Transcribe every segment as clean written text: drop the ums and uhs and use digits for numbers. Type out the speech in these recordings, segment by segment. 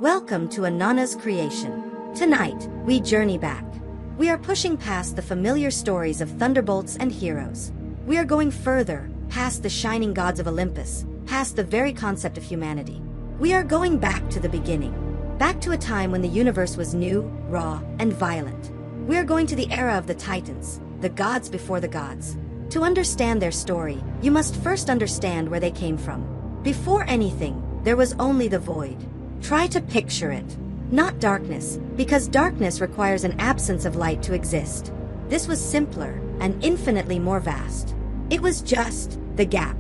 Welcome to Anana's creation. Tonight, we journey back. We are pushing past the familiar stories of thunderbolts and heroes. We are going further, past the shining gods of Olympus, past the very concept of humanity. We are going back to the beginning. Back to a time when the universe was new, raw, and violent. We are going to the era of the Titans, the gods before the gods. To understand their story, you must first understand where they came from. Before anything, there was only the void. Try to picture it. Not darkness, because darkness requires an absence of light to exist. This was simpler and infinitely more vast. It was just the gap.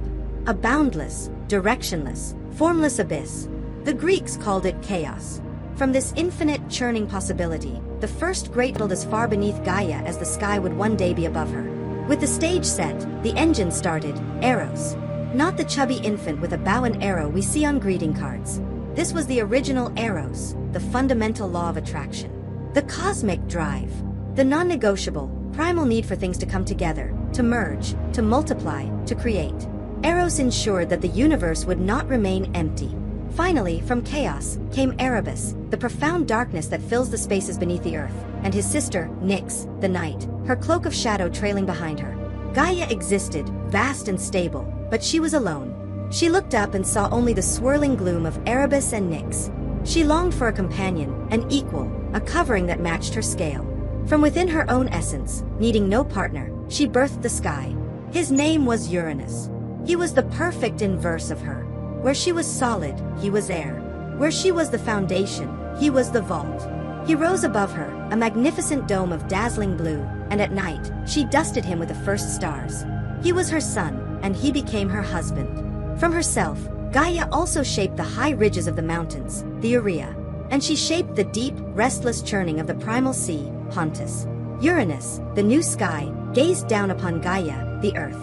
A boundless, directionless, formless abyss. The Greeks called it chaos. From this infinite churning possibility, the first great battled as far beneath Gaia as the sky would one day be above her. With the stage set, the engine started, Eros. Not the chubby infant with a bow and arrow we see on greeting cards. This was the original Eros, the fundamental law of attraction. The cosmic drive. The non-negotiable, primal need for things to come together, to merge, to multiply, to create. Eros ensured that the universe would not remain empty. Finally, from chaos, came Erebus, the profound darkness that fills the spaces beneath the earth, and his sister, Nyx, the night, her cloak of shadow trailing behind her. Gaia existed, vast and stable, but she was alone. She looked up and saw only the swirling gloom of Erebus and Nyx. She longed for a companion, an equal, a covering that matched her scale. From within her own essence, needing no partner, she birthed the sky. His name was Uranus. He was the perfect inverse of her. Where she was solid, he was air. Where she was the foundation, he was the vault. He rose above her, a magnificent dome of dazzling blue, and at night, she dusted him with the first stars. He was her son, and he became her husband. From herself, Gaia also shaped the high ridges of the mountains, the Urea, and she shaped the deep, restless churning of the primal sea, Pontus. Uranus, the new sky, gazed down upon Gaia, the earth.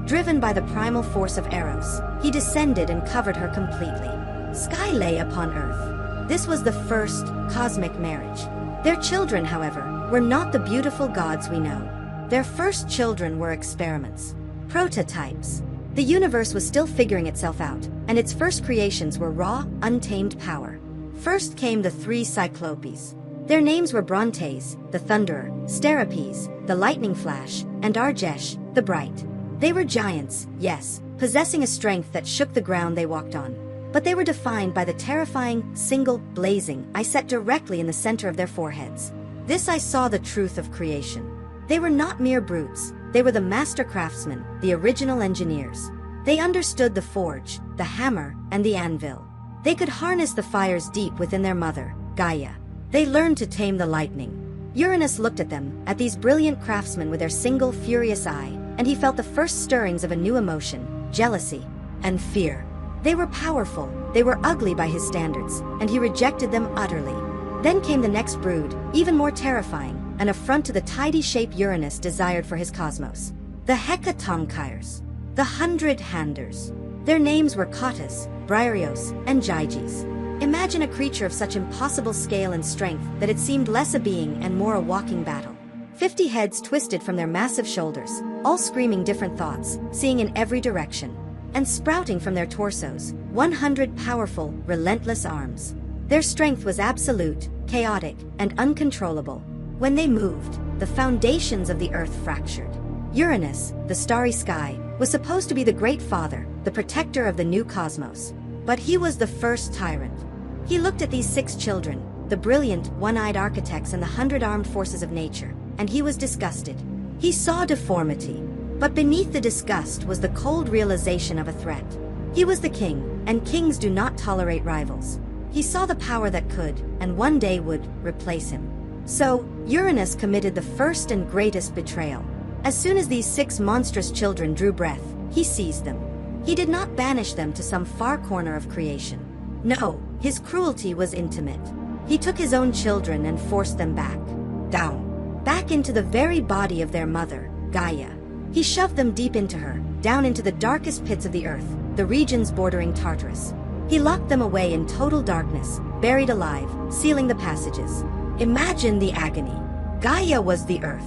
Driven by the primal force of Eros, he descended and covered her completely. Sky lay upon earth. This was the first cosmic marriage. Their children, however, were not the beautiful gods we know. Their first children were experiments, prototypes. The universe was still figuring itself out, and its first creations were raw, untamed power. First came the three Cyclopes. Their names were Brontes, the Thunderer, Steropes, the Lightning Flash, and Argesh, the Bright. They were giants, yes, possessing a strength that shook the ground they walked on. But they were defined by the terrifying, single, blazing eye set directly in the center of their foreheads. This eye saw the truth of creation. They were not mere brutes. They were the master craftsmen, the original engineers. They understood the forge, the hammer, and the anvil. They could harness the fires deep within their mother, Gaia. They learned to tame the lightning. Uranus looked at them, at these brilliant craftsmen with their single, furious eye, and he felt the first stirrings of a new emotion, jealousy, and fear. They were powerful, they were ugly by his standards, and he rejected them utterly. Then came the next brood, even more terrifying, an affront to the tidy shape Uranus desired for his cosmos. The Hecatomchirs, the Hundred-Handers. Their names were Cottus, Briareos, and Gyges. Imagine a creature of such impossible scale and strength that it seemed less a being and more a walking battle. 50 heads twisted from their massive shoulders, all screaming different thoughts, seeing in every direction. And sprouting from their torsos, 100 powerful, relentless arms. Their strength was absolute, chaotic, and uncontrollable. When they moved, the foundations of the earth fractured. Uranus, the starry sky, was supposed to be the great father, the protector of the new cosmos. But he was the first tyrant. He looked at these 6 children, the brilliant, one-eyed architects and the 100-armed forces of nature, and he was disgusted. He saw deformity. But beneath the disgust was the cold realization of a threat. He was the king, and kings do not tolerate rivals. He saw the power that could, and one day would, replace him. So, Uranus committed the first and greatest betrayal. As soon as these 6 monstrous children drew breath, he seized them. He did not banish them to some far corner of creation. No, his cruelty was intimate. He took his own children and forced them back. Back into the very body of their mother, Gaia. He shoved them deep into her, down into the darkest pits of the earth, the regions bordering Tartarus. He locked them away in total darkness, buried alive, sealing the passages. Imagine the agony. Gaia was the earth.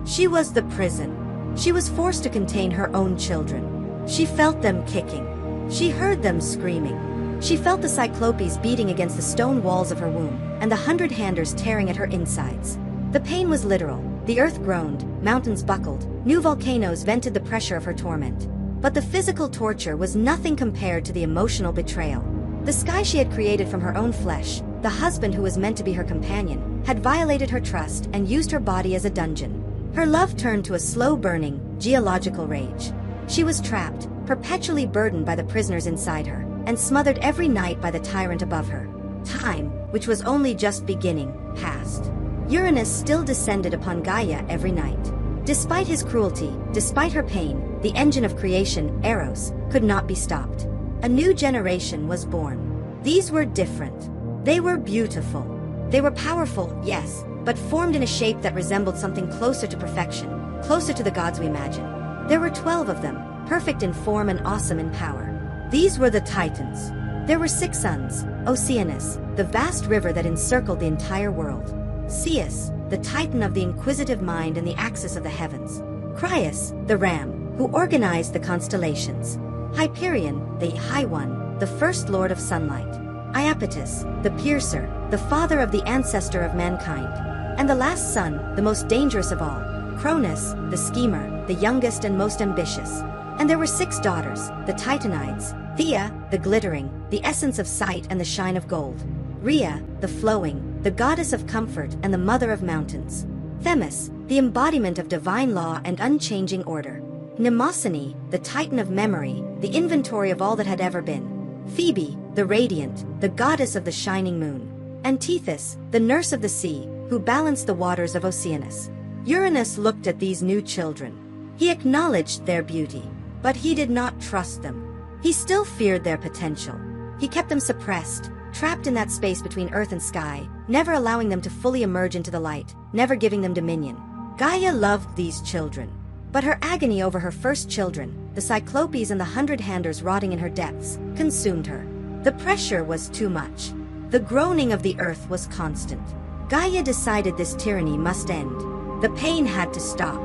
She was the prison. She was forced to contain her own children. She felt them kicking. She heard them screaming. She felt the Cyclopes beating against the stone walls of her womb, and the 100-handers tearing at her insides. The pain was literal. The earth groaned, mountains buckled, new volcanoes vented the pressure of her torment. But the physical torture was nothing compared to the emotional betrayal. The sky she had created from her own flesh, the husband who was meant to be her companion, had violated her trust and used her body as a dungeon. Her love turned to a slow-burning, geological rage. She was trapped, perpetually burdened by the prisoners inside her, and smothered every night by the tyrant above her. Time, which was only just beginning, passed. Uranus still descended upon Gaia every night. Despite his cruelty, despite her pain, the engine of creation, Eros, could not be stopped. A new generation was born. These were different. They were beautiful. They were powerful, yes, but formed in a shape that resembled something closer to perfection, closer to the gods we imagine. There were 12 of them, perfect in form and awesome in power. These were the Titans. There were 6 sons: Oceanus, the vast river that encircled the entire world; Zeus, the titan of the inquisitive mind and the axis of the heavens; Cronus, the ram, who organized the constellations; Hyperion, the High One, the first lord of sunlight; Iapetus, the piercer, the father of the ancestor of mankind; and the last son, the most dangerous of all, Cronus, the schemer, the youngest and most ambitious. And there were 6 daughters, the Titanides: Thea, the glittering, the essence of sight and the shine of gold; Rhea, the flowing, the goddess of comfort and the mother of mountains; Themis, the embodiment of divine law and unchanging order; Mnemosyne, the titan of memory, the inventory of all that had ever been; Phoebe, the radiant, the goddess of the shining moon; and Tethys, the nurse of the sea, who balanced the waters of Oceanus. Uranus looked at these new children. He acknowledged their beauty, but he did not trust them. He still feared their potential. He kept them suppressed, trapped in that space between earth and sky, never allowing them to fully emerge into the light, never giving them dominion. Gaia loved these children, but her agony over her first children, the Cyclopes and the 100-handers rotting in her depths, consumed her. The pressure was too much. The groaning of the earth was constant. Gaia decided this tyranny must end. The pain had to stop.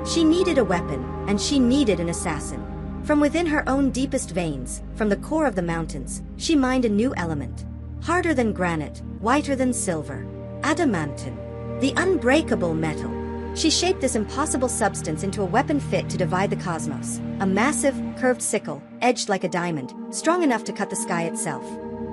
She needed a weapon, and she needed an assassin. From within her own deepest veins, from the core of the mountains, she mined a new element. Harder than granite, whiter than silver. Adamantine. The unbreakable metal. She shaped this impossible substance into a weapon fit to divide the cosmos. A massive, curved sickle, edged like a diamond, strong enough to cut the sky itself.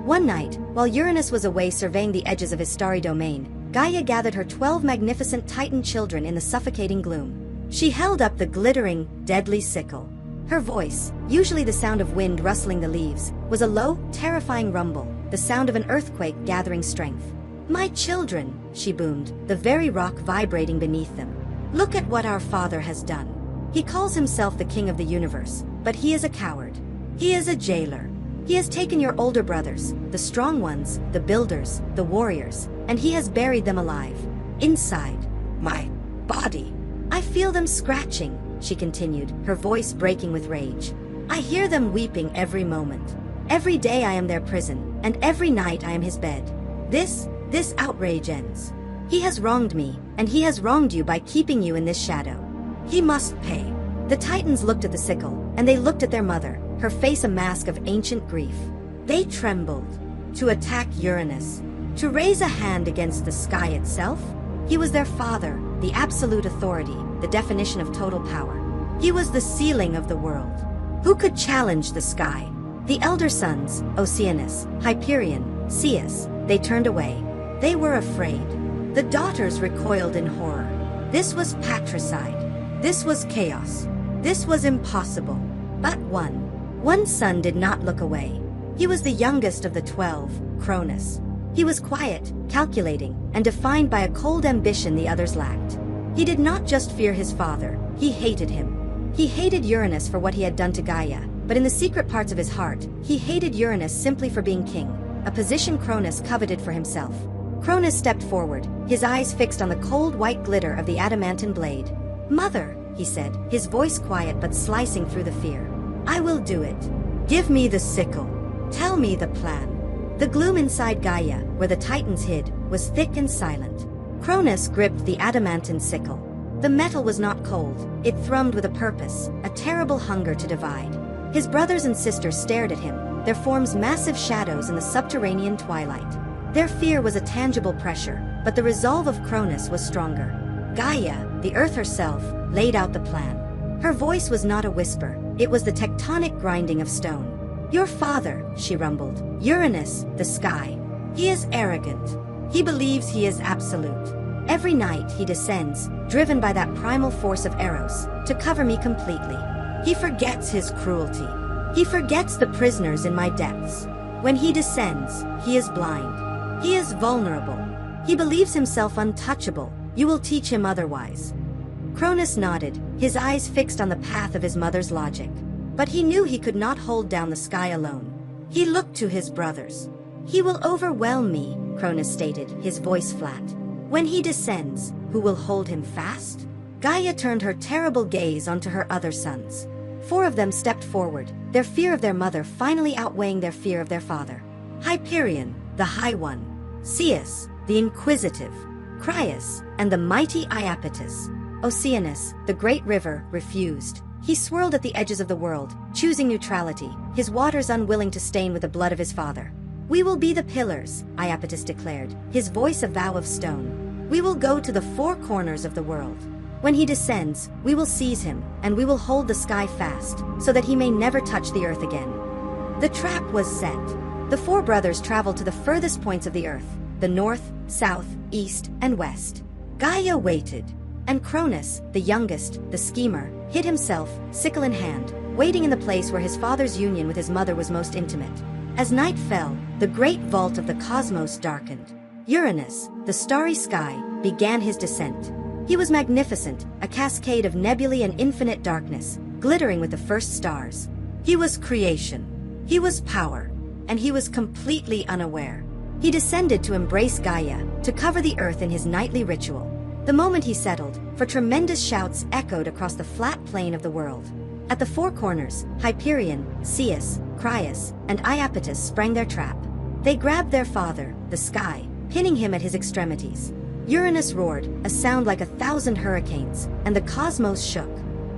One night, while Uranus was away surveying the edges of his starry domain, Gaia gathered her 12 magnificent Titan children in the suffocating gloom. She held up the glittering, deadly sickle. Her voice, usually the sound of wind rustling the leaves, was a low, terrifying rumble, the sound of an earthquake gathering strength. "My children," she boomed, the very rock vibrating beneath them. "Look at what our father has done. He calls himself the king of the universe, but he is a coward. He is a jailer. He has taken your older brothers, the strong ones, the builders, the warriors, and he has buried them alive. Inside my body. I feel them scratching," she continued, her voice breaking with rage. "I hear them weeping every moment. Every day I am their prison, and every night I am his bed. This outrage ends. He has wronged me, and he has wronged you by keeping you in this shadow. He must pay." The Titans looked at the sickle, and they looked at their mother, her face a mask of ancient grief. They trembled. To attack Uranus, to raise a hand against the sky itself? He was their father, the absolute authority, the definition of total power. He was the ceiling of the world. Who could challenge the sky? The elder sons, Oceanus, Hyperion, Zeus, they turned away. They were afraid. The daughters recoiled in horror. This was patricide. This was chaos. This was impossible. But one son did not look away. He was the youngest of the 12, Cronus. He was quiet, calculating, and defined by a cold ambition the others lacked. He did not just fear his father, he hated him. He hated Uranus for what he had done to Gaia, but in the secret parts of his heart, he hated Uranus simply for being king, a position Cronus coveted for himself. Cronus stepped forward, his eyes fixed on the cold white glitter of the adamantine blade. "Mother," he said, his voice quiet but slicing through the fear. "I will do it. Give me the sickle. Tell me the plan." The gloom inside Gaia, where the Titans hid, was thick and silent. Cronus gripped the adamantine sickle. The metal was not cold, it thrummed with a purpose, a terrible hunger to divide. His brothers and sisters stared at him, their forms massive shadows in the subterranean twilight. Their fear was a tangible pressure, but the resolve of Cronus was stronger. Gaia, the earth herself, laid out the plan. Her voice was not a whisper, it was the tectonic grinding of stone. "Your father," she rumbled, "Uranus, the sky. He is arrogant. He believes he is absolute. Every night he descends, driven by that primal force of Eros, to cover me completely. He forgets his cruelty. He forgets the prisoners in my depths. When he descends, he is blind. He is vulnerable. He believes himself untouchable. You will teach him otherwise." Cronus nodded, his eyes fixed on the path of his mother's logic. But he knew he could not hold down the sky alone. He looked to his brothers. "He will overwhelm me," Cronus stated, his voice flat. "When he descends, who will hold him fast?" Gaia turned her terrible gaze onto her other sons. 4 of them stepped forward, their fear of their mother finally outweighing their fear of their father. Hyperion, the High One. Zeus, the Inquisitive. Cronus, and the mighty Iapetus. Oceanus, the great river, refused. He swirled at the edges of the world, choosing neutrality, his waters unwilling to stain with the blood of his father. "We will be the pillars," Iapetus declared, his voice a vow of stone. "We will go to the 4 corners of the world. When he descends, we will seize him, and we will hold the sky fast, so that he may never touch the earth again." The trap was set. The 4 brothers traveled to the furthest points of the earth, the north, south, east, and west. Gaia waited. And Cronus, the youngest, the schemer, hid himself, sickle in hand, waiting in the place where his father's union with his mother was most intimate. As night fell, the great vault of the cosmos darkened. Uranus, the starry sky, began his descent. He was magnificent, a cascade of nebulae and infinite darkness, glittering with the first stars. He was creation. He was power. And he was completely unaware. He descended to embrace Gaia, to cover the earth in his nightly ritual. The moment he settled, for tremendous shouts echoed across the flat plain of the world. At the 4 corners, Hyperion, Zeus, Cronus, and Iapetus sprang their trap. They grabbed their father, the sky, pinning him at his extremities. Uranus roared, a sound like 1,000 hurricanes, and the cosmos shook.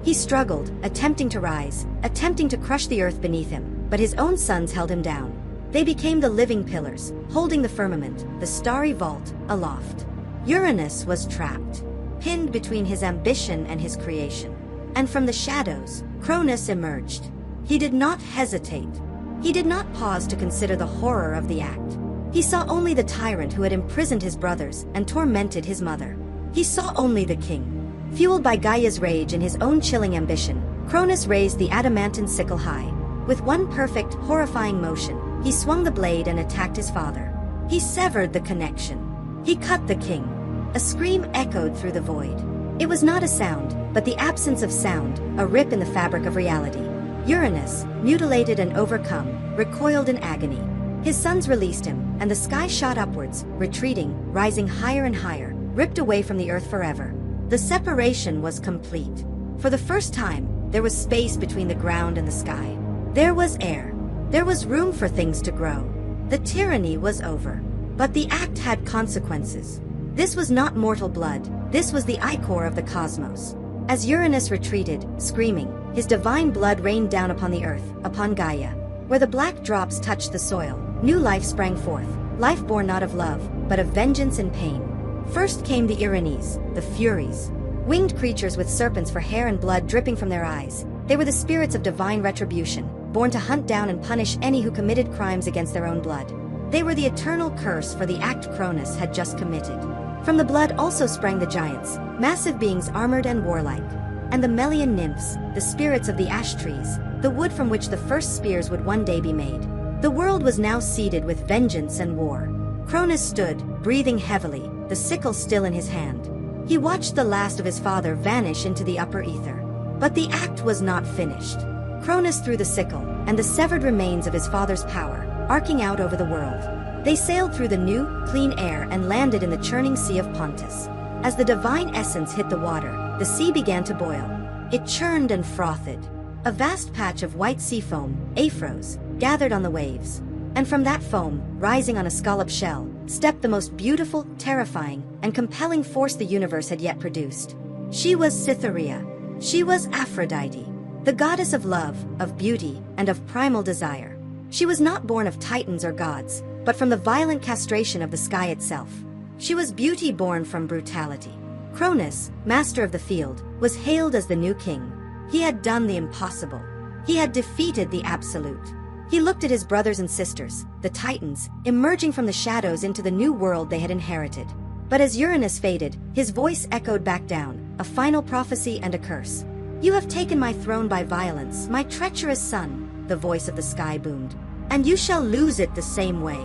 He struggled, attempting to rise, attempting to crush the earth beneath him, but his own sons held him down. They became the living pillars, holding the firmament, the starry vault, aloft. Uranus was trapped, pinned between his ambition and his creation. And from the shadows, Cronus emerged. He did not hesitate. He did not pause to consider the horror of the act. He saw only the tyrant who had imprisoned his brothers and tormented his mother. He saw only the king. Fueled by Gaia's rage and his own chilling ambition, Cronus raised the adamantine sickle high. With one perfect, horrifying motion, he swung the blade and attacked his father. He severed the connection. He cut the king. A scream echoed through the void. It was not a sound, but the absence of sound, a rip in the fabric of reality. Uranus, mutilated and overcome, recoiled in agony. His sons released him, and the sky shot upwards, retreating, rising higher and higher, ripped away from the earth forever. The separation was complete. For the first time, there was space between the ground and the sky. There was air. There was room for things to grow. The tyranny was over. But the act had consequences. This was not mortal blood, this was the ichor of the cosmos. As Uranus retreated, screaming, his divine blood rained down upon the earth, upon Gaia. Where the black drops touched the soil, new life sprang forth, life born not of love, but of vengeance and pain. First came the Erinyes, the Furies. Winged creatures with serpents for hair and blood dripping from their eyes. They were the spirits of divine retribution, born to hunt down and punish any who committed crimes against their own blood. They were the eternal curse for the act Cronus had just committed. From the blood also sprang the giants, massive beings armored and warlike. And the Melian nymphs, the spirits of the ash trees, the wood from which the first spears would one day be made. The world was now seeded with vengeance and war. Cronus stood, breathing heavily, the sickle still in his hand. He watched the last of his father vanish into the upper ether. But the act was not finished. Cronus threw the sickle, and the severed remains of his father's power, arcing out over the world. They sailed through the new, clean air and landed in the churning sea of Pontus. As the divine essence hit the water, the sea began to boil. It churned and frothed. A vast patch of white sea foam, aphros, gathered on the waves. And from that foam, rising on a scallop shell, stepped the most beautiful, terrifying, and compelling force the universe had yet produced. She was Cytherea. She was Aphrodite, the goddess of love, of beauty, and of primal desire. She was not born of titans or gods, but from the violent castration of the sky itself. She was beauty born from brutality. Cronus, master of the field, was hailed as the new king. He had done the impossible. He had defeated the absolute. He looked at his brothers and sisters, the Titans, emerging from the shadows into the new world they had inherited. But as Uranus faded, his voice echoed back down, a final prophecy and a curse. "You have taken my throne by violence, my treacherous son," the voice of the sky boomed. "And you shall lose it the same way.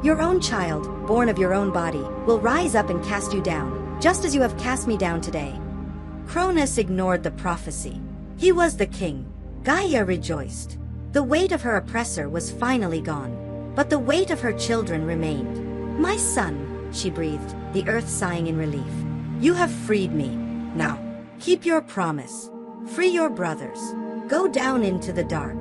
Your own child, born of your own body, will rise up and cast you down, just as you have cast me down today." Cronus ignored the prophecy. He was the king. Gaia rejoiced. The weight of her oppressor was finally gone. But the weight of her children remained. "My son," she breathed, the earth sighing in relief. "You have freed me. Now, keep your promise. Free your brothers. Go down into the dark.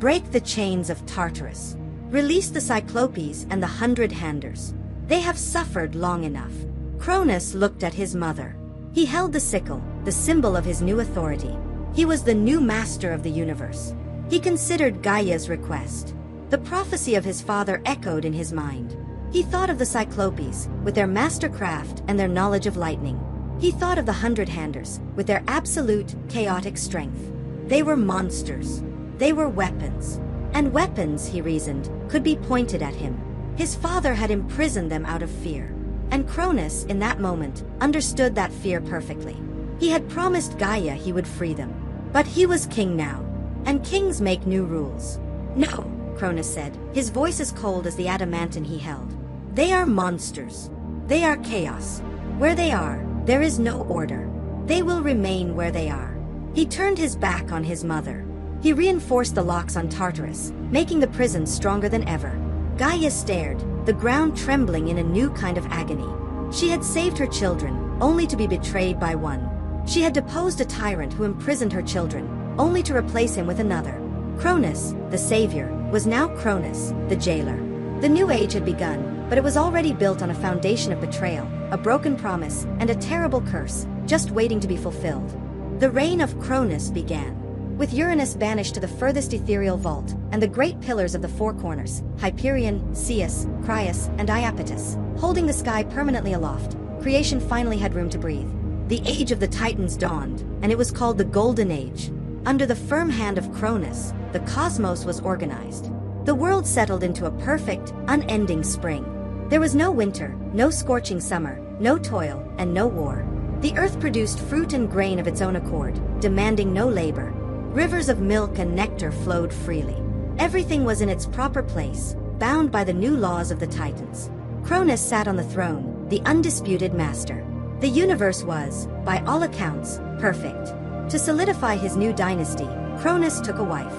Break the chains of Tartarus. Release the Cyclopes and the 100-handers. They have suffered long enough." Cronus looked at his mother. He held the sickle, the symbol of his new authority. He was the new master of the universe. He considered Gaia's request. The prophecy of his father echoed in his mind. He thought of the Cyclopes, with their mastercraft and their knowledge of lightning. He thought of the 100-handers, with their absolute, chaotic strength. They were monsters. They were weapons. And weapons, he reasoned, could be pointed at him. His father had imprisoned them out of fear. And Cronus, in that moment, understood that fear perfectly. He had promised Gaia he would free them. But he was king now. And kings make new rules. "No," Cronus said, his voice as cold as the adamantine he held. "They are monsters. They are chaos. Where they are, there is no order. They will remain where they are." He turned his back on his mother. He reinforced the locks on Tartarus, making the prison stronger than ever. Gaia stared, the ground trembling in a new kind of agony. She had saved her children, only to be betrayed by one. She had deposed a tyrant who imprisoned her children, only to replace him with another. Cronus, the savior, was now Cronus, the jailer. The new age had begun, but it was already built on a foundation of betrayal, a broken promise, and a terrible curse, just waiting to be fulfilled. The reign of Cronus began. With Uranus banished to the furthest ethereal vault, and the great pillars of the four corners, Hyperion, Zeus, Cronus, and Iapetus, holding the sky permanently aloft, creation finally had room to breathe. The age of the Titans dawned, and it was called the Golden Age. Under the firm hand of Cronus, the cosmos was organized. The world settled into a perfect, unending spring. There was no winter, no scorching summer, no toil, and no war. The earth produced fruit and grain of its own accord, demanding no labor. Rivers of milk and nectar flowed freely. Everything was in its proper place, bound by the new laws of the Titans. Cronus sat on the throne, the undisputed master. The universe was, by all accounts, perfect. To solidify his new dynasty, Cronus took a wife.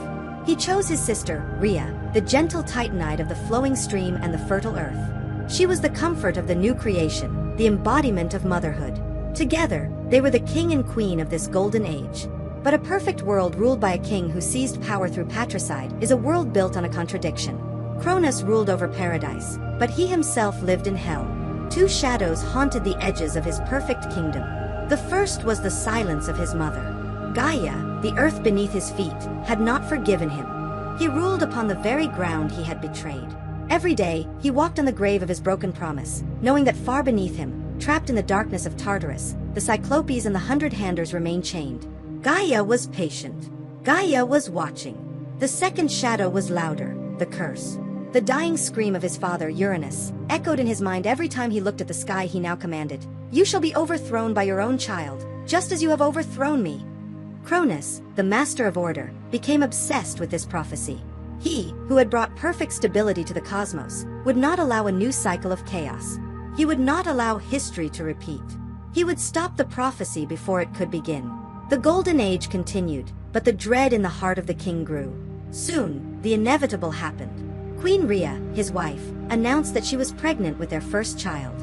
He chose his sister, Rhea, the gentle Titanide of the flowing stream and the fertile earth. She was the comfort of the new creation, the embodiment of motherhood. Together, they were the king and queen of this golden age. But a perfect world ruled by a king who seized power through patricide is a world built on a contradiction. Cronus ruled over paradise, but he himself lived in hell. Two shadows haunted the edges of his perfect kingdom. The first was the silence of his mother. Gaia, the earth beneath his feet, had not forgiven him. He ruled upon the very ground he had betrayed. Every day, he walked on the grave of his broken promise, knowing that far beneath him, trapped in the darkness of Tartarus, the Cyclopes and the 100-handers remained chained. Gaia was patient. Gaia was watching. The second shadow was louder, the curse. The dying scream of his father, Uranus, echoed in his mind every time he looked at the sky he now commanded. "You shall be overthrown by your own child, just as you have overthrown me." Cronus, the master of order, became obsessed with this prophecy. He, who had brought perfect stability to the cosmos, would not allow a new cycle of chaos. He would not allow history to repeat. He would stop the prophecy before it could begin. The Golden Age continued, but the dread in the heart of the king grew. Soon, the inevitable happened. Queen Rhea, his wife, announced that she was pregnant with their first child.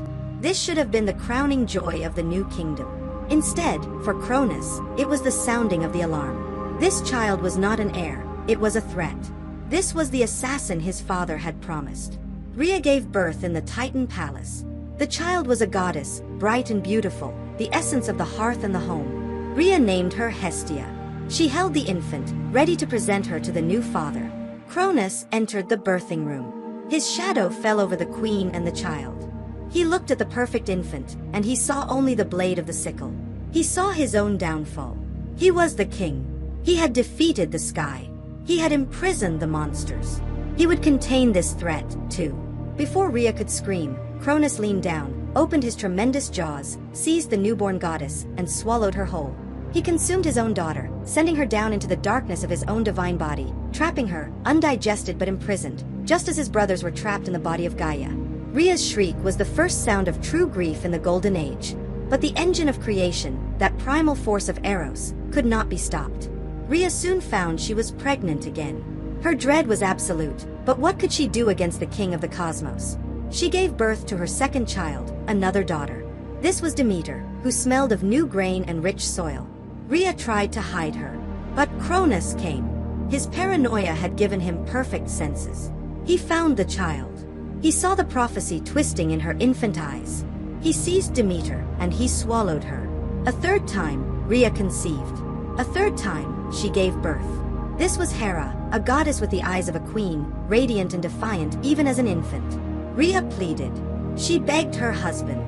This should have been the crowning joy of the new kingdom. Instead, for Cronus, it was the sounding of the alarm. This child was not an heir, it was a threat. This was the assassin his father had promised. Rhea gave birth in the Titan palace. The child was a goddess, bright and beautiful, the essence of the hearth and the home. Rhea named her Hestia. She held the infant, ready to present her to the new father. Cronus entered the birthing room. His shadow fell over the queen and the child. He looked at the perfect infant, and he saw only the blade of the sickle. He saw his own downfall. He was the king. He had defeated the sky. He had imprisoned the monsters. He would contain this threat, too. Before Rhea could scream, Cronus leaned down, opened his tremendous jaws, seized the newborn goddess, and swallowed her whole. He consumed his own daughter, sending her down into the darkness of his own divine body, trapping her, undigested but imprisoned, just as his brothers were trapped in the body of Gaia. Rhea's shriek was the first sound of true grief in the Golden Age. But the engine of creation, that primal force of Eros, could not be stopped. Rhea soon found she was pregnant again. Her dread was absolute, but what could she do against the king of the cosmos? She gave birth to her second child, another daughter. This was Demeter, who smelled of new grain and rich soil. Rhea tried to hide her, but Cronus came. His paranoia had given him perfect senses. He found the child. He saw the prophecy twisting in her infant eyes. He seized Demeter, and he swallowed her. A third time, Rhea conceived. A third time, she gave birth. This was Hera, a goddess with the eyes of a queen, radiant and defiant even as an infant. Rhea pleaded. She begged her husband.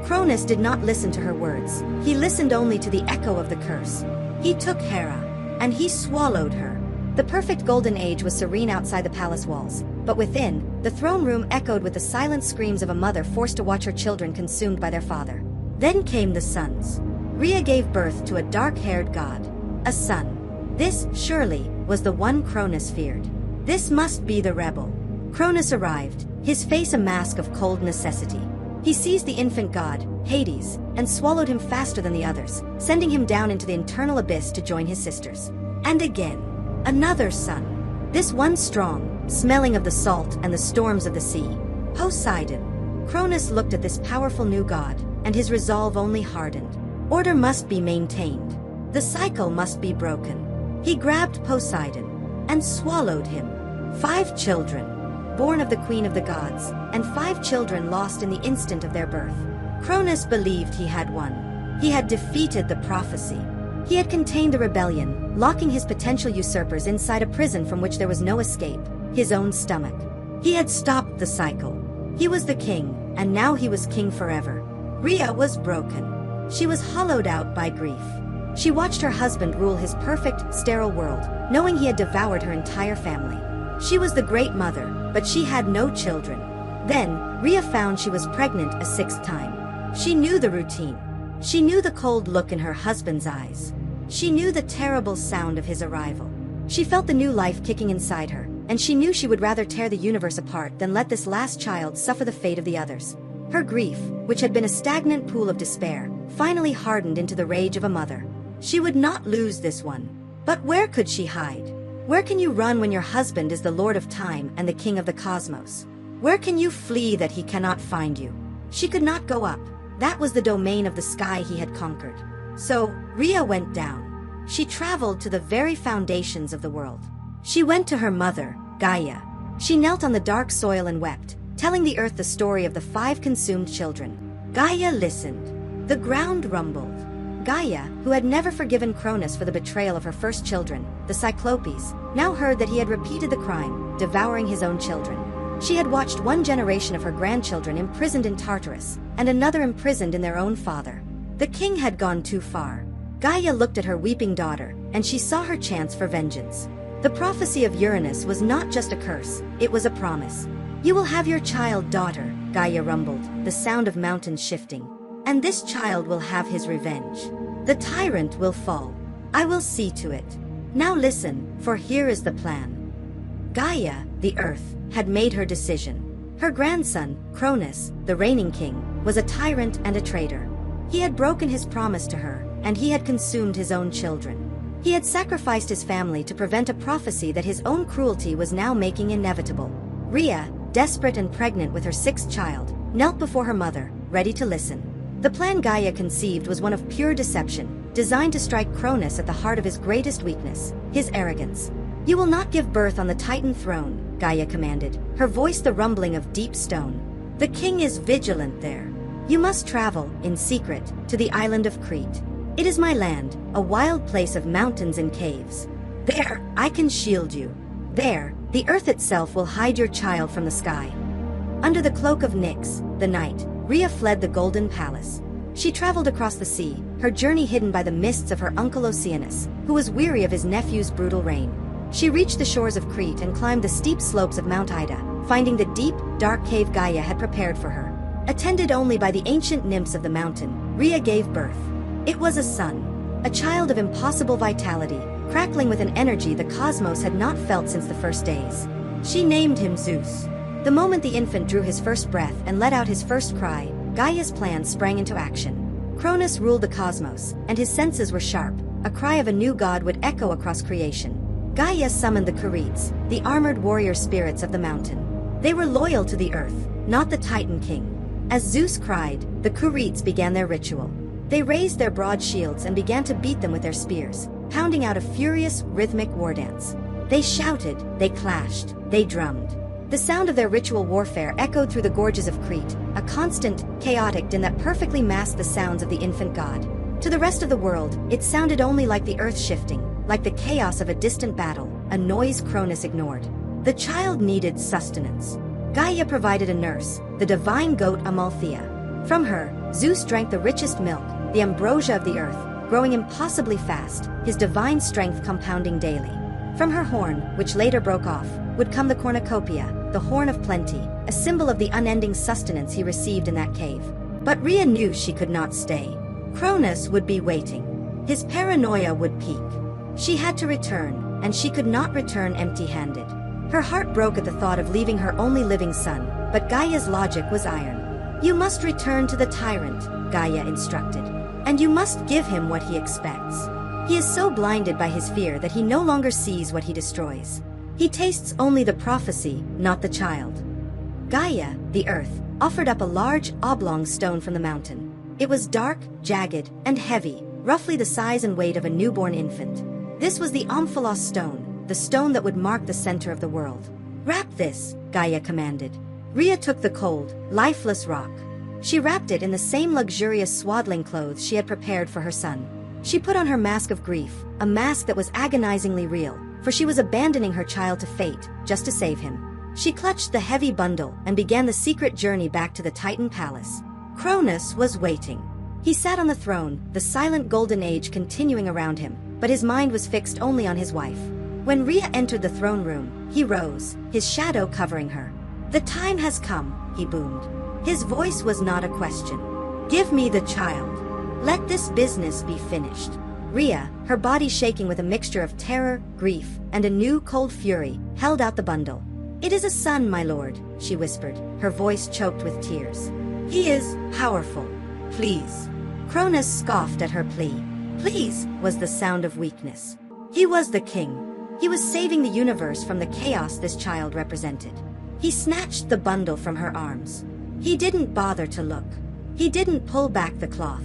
Cronus did not listen to her words. He listened only to the echo of the curse. He took Hera, and he swallowed her. The perfect golden age was serene outside the palace walls, but within, the throne room echoed with the silent screams of a mother forced to watch her children consumed by their father. Then came the sons. Rhea gave birth to a dark-haired god, a son. This, surely, was the one Cronus feared. This must be the rebel. Cronus arrived, his face a mask of cold necessity. He seized the infant god, Hades, and swallowed him faster than the others, sending him down into the eternal abyss to join his sisters. And again, another son. This one strong, smelling of the salt and the storms of the sea. Poseidon. Cronus looked at this powerful new god, and his resolve only hardened. Order must be maintained. The cycle must be broken. He grabbed Poseidon and swallowed him. 5 children, born of the queen of the gods, and 5 children lost in the instant of their birth. Cronus believed he had won. He had defeated the prophecy. He had contained the rebellion, locking his potential usurpers inside a prison from which there was no escape, his own stomach. He had stopped the cycle. He was the king, and now he was king forever. Rhea was broken. She was hollowed out by grief. She watched her husband rule his perfect, sterile world, knowing he had devoured her entire family. She was the great mother, but she had no children. Then, Rhea found she was pregnant a 6th time. She knew the routine. She knew the cold look in her husband's eyes. She knew the terrible sound of his arrival. She felt the new life kicking inside her, and she knew she would rather tear the universe apart than let this last child suffer the fate of the others. Her grief, which had been a stagnant pool of despair, finally hardened into the rage of a mother. She would not lose this one. But where could she hide? Where can you run when your husband is the Lord of Time and the King of the Cosmos? Where can you flee that he cannot find you? She could not go up. That was the domain of the sky he had conquered. So, Rhea went down. She traveled to the very foundations of the world. She went to her mother, Gaia. She knelt on the dark soil and wept, telling the earth the story of the 5 consumed children. Gaia listened. The ground rumbled. Gaia, who had never forgiven Cronus for the betrayal of her first children, the Cyclopes, now heard that he had repeated the crime, devouring his own children. She had watched one generation of her grandchildren imprisoned in Tartarus, and another imprisoned in their own father. The king had gone too far. Gaia looked at her weeping daughter, and she saw her chance for vengeance. The prophecy of Uranus was not just a curse, it was a promise. You will have your child daughter, Gaia rumbled, the sound of mountains shifting. And this child will have his revenge. The tyrant will fall. I will see to it. Now listen, for here is the plan. Gaia, the earth, had made her decision. Her grandson, Cronus, the reigning king, was a tyrant and a traitor. He had broken his promise to her, and he had consumed his own children. He had sacrificed his family to prevent a prophecy that his own cruelty was now making inevitable. Rhea, desperate and pregnant with her 6th child, knelt before her mother, ready to listen. The plan Gaia conceived was one of pure deception, designed to strike Cronus at the heart of his greatest weakness, his arrogance. You will not give birth on the Titan throne, Gaia commanded, her voice the rumbling of deep stone. The king is vigilant there. You must travel, in secret, to the island of Crete. It is my land, a wild place of mountains and caves. There, I can shield you. There, The earth itself will hide your child from the sky." Under the cloak of Nyx, the night, Rhea fled the Golden Palace. She traveled across the sea, her journey hidden by the mists of her uncle Oceanus, who was weary of his nephew's brutal reign. She reached the shores of Crete and climbed the steep slopes of Mount Ida, finding the deep, dark cave Gaia had prepared for her. Attended only by the ancient nymphs of the mountain, Rhea gave birth. It was a son, a child of impossible vitality, crackling with an energy the cosmos had not felt since the first days. She named him Zeus. The moment the infant drew his first breath and let out his first cry, Gaia's plan sprang into action. Cronus ruled the cosmos, and his senses were sharp. A cry of a new god would echo across creation. Gaia summoned the Curetes, the armored warrior spirits of the mountain. They were loyal to the earth, not the Titan king. As Zeus cried, the Curetes began their ritual. They raised their broad shields and began to beat them with their spears, pounding out a furious, rhythmic war dance. They shouted, they clashed, they drummed. The sound of their ritual warfare echoed through the gorges of Crete, a constant, chaotic din that perfectly masked the sounds of the infant god. To the rest of the world, it sounded only like the earth shifting, like the chaos of a distant battle, a noise Cronus ignored. The child needed sustenance. Gaia provided a nurse, the divine goat Amalthea. From her, Zeus drank the richest milk, the ambrosia of the earth, growing impossibly fast, his divine strength compounding daily. From her horn, which later broke off, would come the cornucopia, the horn of plenty, a symbol of the unending sustenance he received in that cave. But Rhea knew she could not stay. Cronus would be waiting. His paranoia would peak. She had to return, and she could not return empty-handed. Her heart broke at the thought of leaving her only living son, but Gaia's logic was iron. "You must return to the tyrant," Gaia instructed. "And you must give him what he expects. He is so blinded by his fear that he no longer sees what he destroys. He tastes only the prophecy, not the child." Gaia, the earth, offered up a large, oblong stone from the mountain. It was dark, jagged, and heavy, roughly the size and weight of a newborn infant. This was the Omphalos stone, the stone that would mark the center of the world. "Wrap this," Gaia commanded. Rhea took the cold, lifeless rock. She wrapped it in the same luxurious swaddling clothes she had prepared for her son. She put on her mask of grief, a mask that was agonizingly real, for she was abandoning her child to fate, just to save him. She clutched the heavy bundle and began the secret journey back to the Titan Palace. Cronus was waiting. He sat on the throne, the silent golden age continuing around him, but his mind was fixed only on his wife. When Rhea entered the throne room, he rose, his shadow covering her. "The time has come," he boomed. His voice was not a question. "Give me the child. Let this business be finished." Rhea, her body shaking with a mixture of terror, grief, and a new cold fury, held out the bundle. "It is a son, my lord," she whispered, her voice choked with tears. "He is powerful. Please." Cronus scoffed at her plea. "Please" was the sound of weakness. He was the king. He was saving the universe from the chaos this child represented. He snatched the bundle from her arms. He didn't bother to look. He didn't pull back the cloth.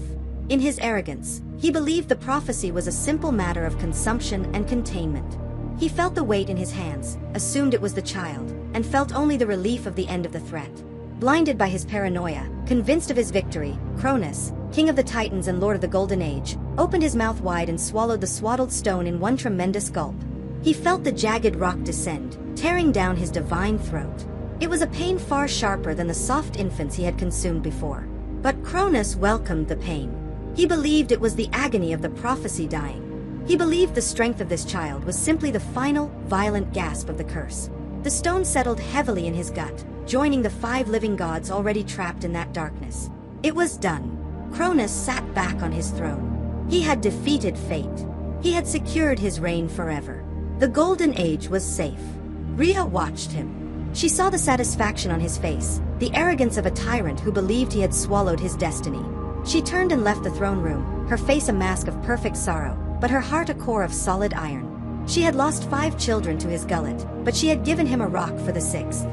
In his arrogance, he believed the prophecy was a simple matter of consumption and containment. He felt the weight in his hands, assumed it was the child, and felt only the relief of the end of the threat. Blinded by his paranoia, convinced of his victory, Cronus, king of the Titans and lord of the Golden Age, opened his mouth wide and swallowed the swaddled stone in one tremendous gulp. He felt the jagged rock descend, tearing down his divine throat. It was a pain far sharper than the soft infants he had consumed before. But Cronus welcomed the pain. He believed it was the agony of the prophecy dying. He believed the strength of this child was simply the final, violent gasp of the curse. The stone settled heavily in his gut, joining the 5 living gods already trapped in that darkness. It was done. Cronus sat back on his throne. He had defeated fate. He had secured his reign forever. The Golden Age was safe. Rhea watched him. She saw the satisfaction on his face, the arrogance of a tyrant who believed he had swallowed his destiny. She turned and left the throne room, her face a mask of perfect sorrow, but her heart a core of solid iron. She had lost 5 children to his gullet, but she had given him a rock for the 6th.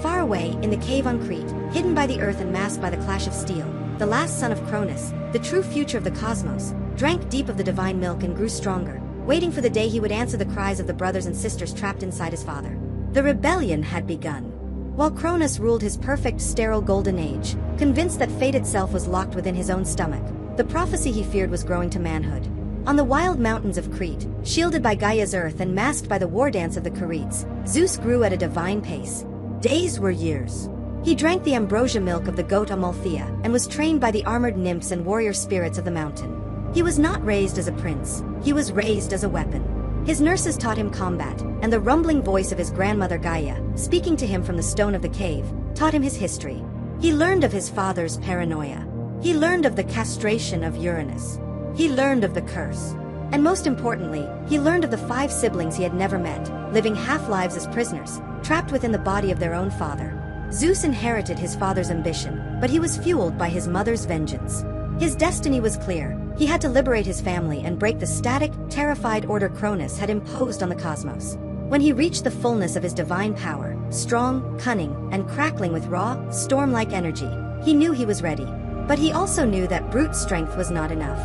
Far away, in the cave on Crete, hidden by the earth and masked by the clash of steel, the last son of Cronus, the true future of the cosmos, drank deep of the divine milk and grew stronger, waiting for the day he would answer the cries of the brothers and sisters trapped inside his father. The rebellion had begun. While Cronus ruled his perfect, sterile golden age, convinced that fate itself was locked within his own stomach, the prophecy he feared was growing to manhood. On the wild mountains of Crete, shielded by Gaia's earth and masked by the war dance of the Curetes, Zeus grew at a divine pace. Days were years. He drank the ambrosia milk of the goat Amalthea and was trained by the armored nymphs and warrior spirits of the mountain. He was not raised as a prince, he was raised as a weapon. His nurses taught him combat, and the rumbling voice of his grandmother Gaia, speaking to him from the stone of the cave, taught him his history. He learned of his father's paranoia. He learned of the castration of Uranus. He learned of the curse. And most importantly, he learned of the 5 siblings he had never met, living half-lives as prisoners, trapped within the body of their own father. Zeus inherited his father's ambition, but he was fueled by his mother's vengeance. His destiny was clear. He had to liberate his family and break the static, terrified order Cronus had imposed on the cosmos. When he reached the fullness of his divine power, strong, cunning, and crackling with raw, storm-like energy, he knew he was ready. But he also knew that brute strength was not enough.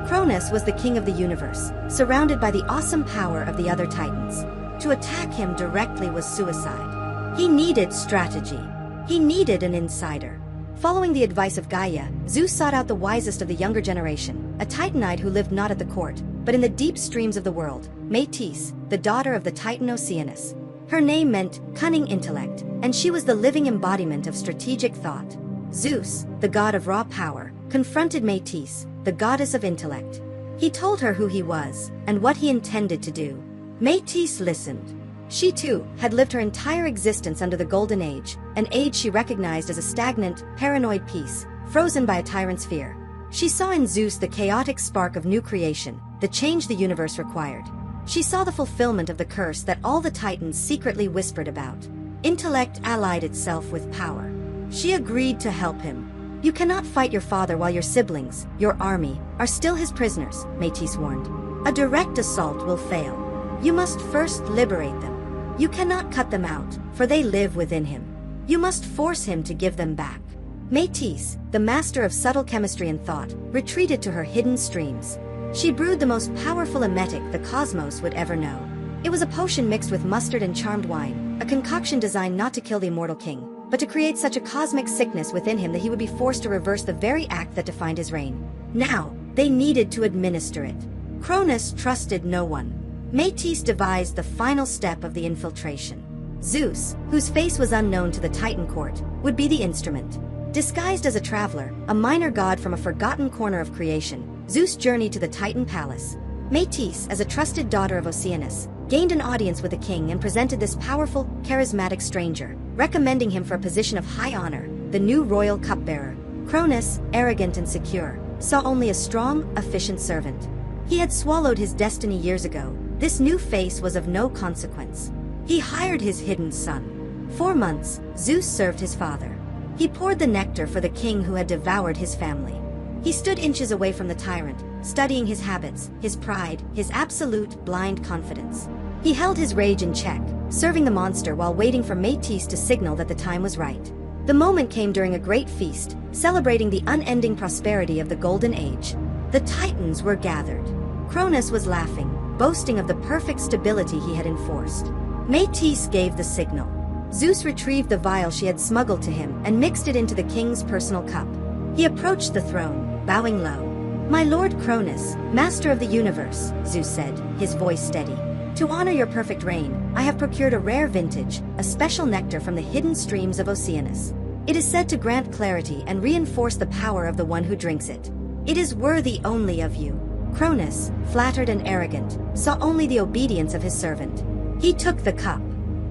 Cronus was the king of the universe, surrounded by the awesome power of the other titans. To attack him directly was suicide. He needed strategy. He needed an insider. Following the advice of Gaia, Zeus sought out the wisest of the younger generation, a Titanide who lived not at the court, but in the deep streams of the world, Metis, the daughter of the Titan Oceanus. Her name meant cunning intellect, and she was the living embodiment of strategic thought. Zeus, the god of raw power, confronted Metis, the goddess of intellect. He told her who he was, and what he intended to do. Metis listened. She too had lived her entire existence under the Golden Age, an age she recognized as a stagnant, paranoid peace, frozen by a tyrant's fear. She saw in Zeus the chaotic spark of new creation, the change the universe required. She saw the fulfillment of the curse that all the Titans secretly whispered about. Intellect allied itself with power. She agreed to help him. You cannot fight your father while your siblings, your army, are still his prisoners, Metis warned. A direct assault will fail. You must first liberate them. You cannot cut them out, for they live within him. You must force him to give them back. Metis, the master of subtle chemistry and thought, retreated to her hidden streams. She brewed the most powerful emetic the cosmos would ever know. It was a potion mixed with mustard and charmed wine, a concoction designed not to kill the immortal king, but to create such a cosmic sickness within him that he would be forced to reverse the very act that defined his reign. Now, they needed to administer it. Cronus trusted no one. Metis devised the final step of the infiltration. Zeus, whose face was unknown to the Titan court, would be the instrument. Disguised as a traveler, a minor god from a forgotten corner of creation, Zeus journeyed to the Titan palace. Metis, as a trusted daughter of Oceanus, gained an audience with the king and presented this powerful, charismatic stranger, recommending him for a position of high honor, the new royal cupbearer. Cronus, arrogant and secure, saw only a strong, efficient servant. He had swallowed his destiny years ago. This new face was of no consequence. He hired his hidden son. 4 months, Zeus served his father. He poured the nectar for the king who had devoured his family. He stood inches away from the tyrant, studying his habits, his pride, his absolute, blind confidence. He held his rage in check, serving the monster while waiting for Metis to signal that the time was right. The moment came during a great feast, celebrating the unending prosperity of the Golden Age. The Titans were gathered. Cronus was laughing, boasting of the perfect stability he had enforced. Metis gave the signal. Zeus retrieved the vial she had smuggled to him and mixed it into the king's personal cup. He approached the throne, bowing low. "My lord Cronus, master of the universe," Zeus said, his voice steady. "To honor your perfect reign, I have procured a rare vintage, a special nectar from the hidden streams of Oceanus. It is said to grant clarity and reinforce the power of the one who drinks it. It is worthy only of you." Cronus, flattered and arrogant, saw only the obedience of his servant. He took the cup.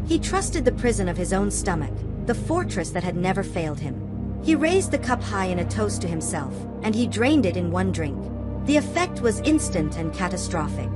He trusted the prison of his own stomach, the fortress that had never failed him. He raised the cup high in a toast to himself, and he drained it in one drink. The effect was instant and catastrophic.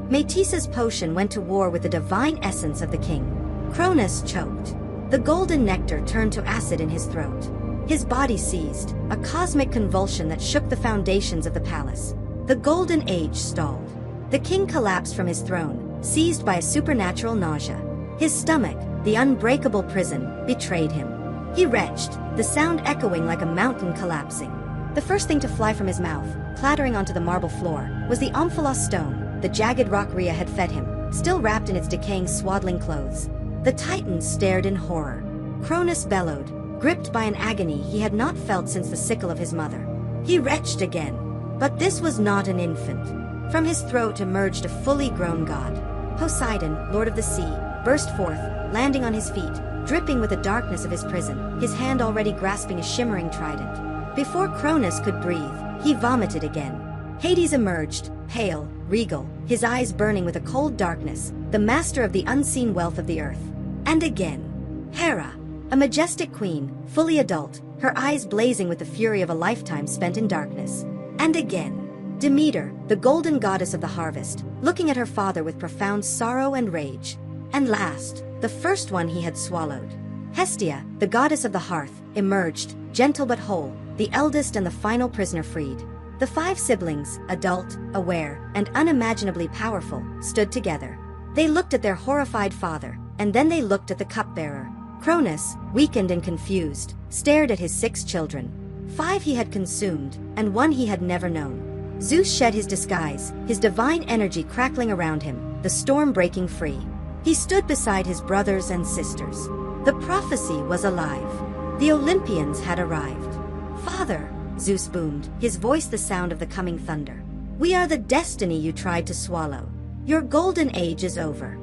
Metis's potion went to war with the divine essence of the king. Cronus choked. The golden nectar turned to acid in his throat. His body seized, a cosmic convulsion that shook the foundations of the palace. The Golden Age stalled. The king collapsed from his throne, seized by a supernatural nausea. His stomach, the unbreakable prison, betrayed him. He retched, the sound echoing like a mountain collapsing. The first thing to fly from his mouth, clattering onto the marble floor, was the omphalos stone, the jagged rock Rhea had fed him, still wrapped in its decaying swaddling clothes. The Titans stared in horror. Cronus bellowed, gripped by an agony he had not felt since the sickle of his mother. He retched again. But this was not an infant. From his throat emerged a fully grown god. Poseidon, lord of the sea, burst forth, landing on his feet, dripping with the darkness of his prison, his hand already grasping a shimmering trident. Before Cronus could breathe, he vomited again. Hades emerged, pale, regal, his eyes burning with a cold darkness, the master of the unseen wealth of the earth. And again, Hera, a majestic queen, fully adult, her eyes blazing with the fury of a lifetime spent in darkness. And again, Demeter, the golden goddess of the harvest, looking at her father with profound sorrow and rage. And last, the first one he had swallowed. Hestia, the goddess of the hearth, emerged, gentle but whole, the eldest and the final prisoner freed. The 5 siblings, adult, aware, and unimaginably powerful, stood together. They looked at their horrified father, and then they looked at the cupbearer. Cronus, weakened and confused, stared at his 6 children. 5 he had consumed, and 1 he had never known. Zeus shed his disguise, his divine energy crackling around him, the storm breaking free. He stood beside his brothers and sisters. The prophecy was alive. The Olympians had arrived. "Father," Zeus boomed, his voice the sound of the coming thunder. "We are the destiny you tried to swallow. Your golden age is over."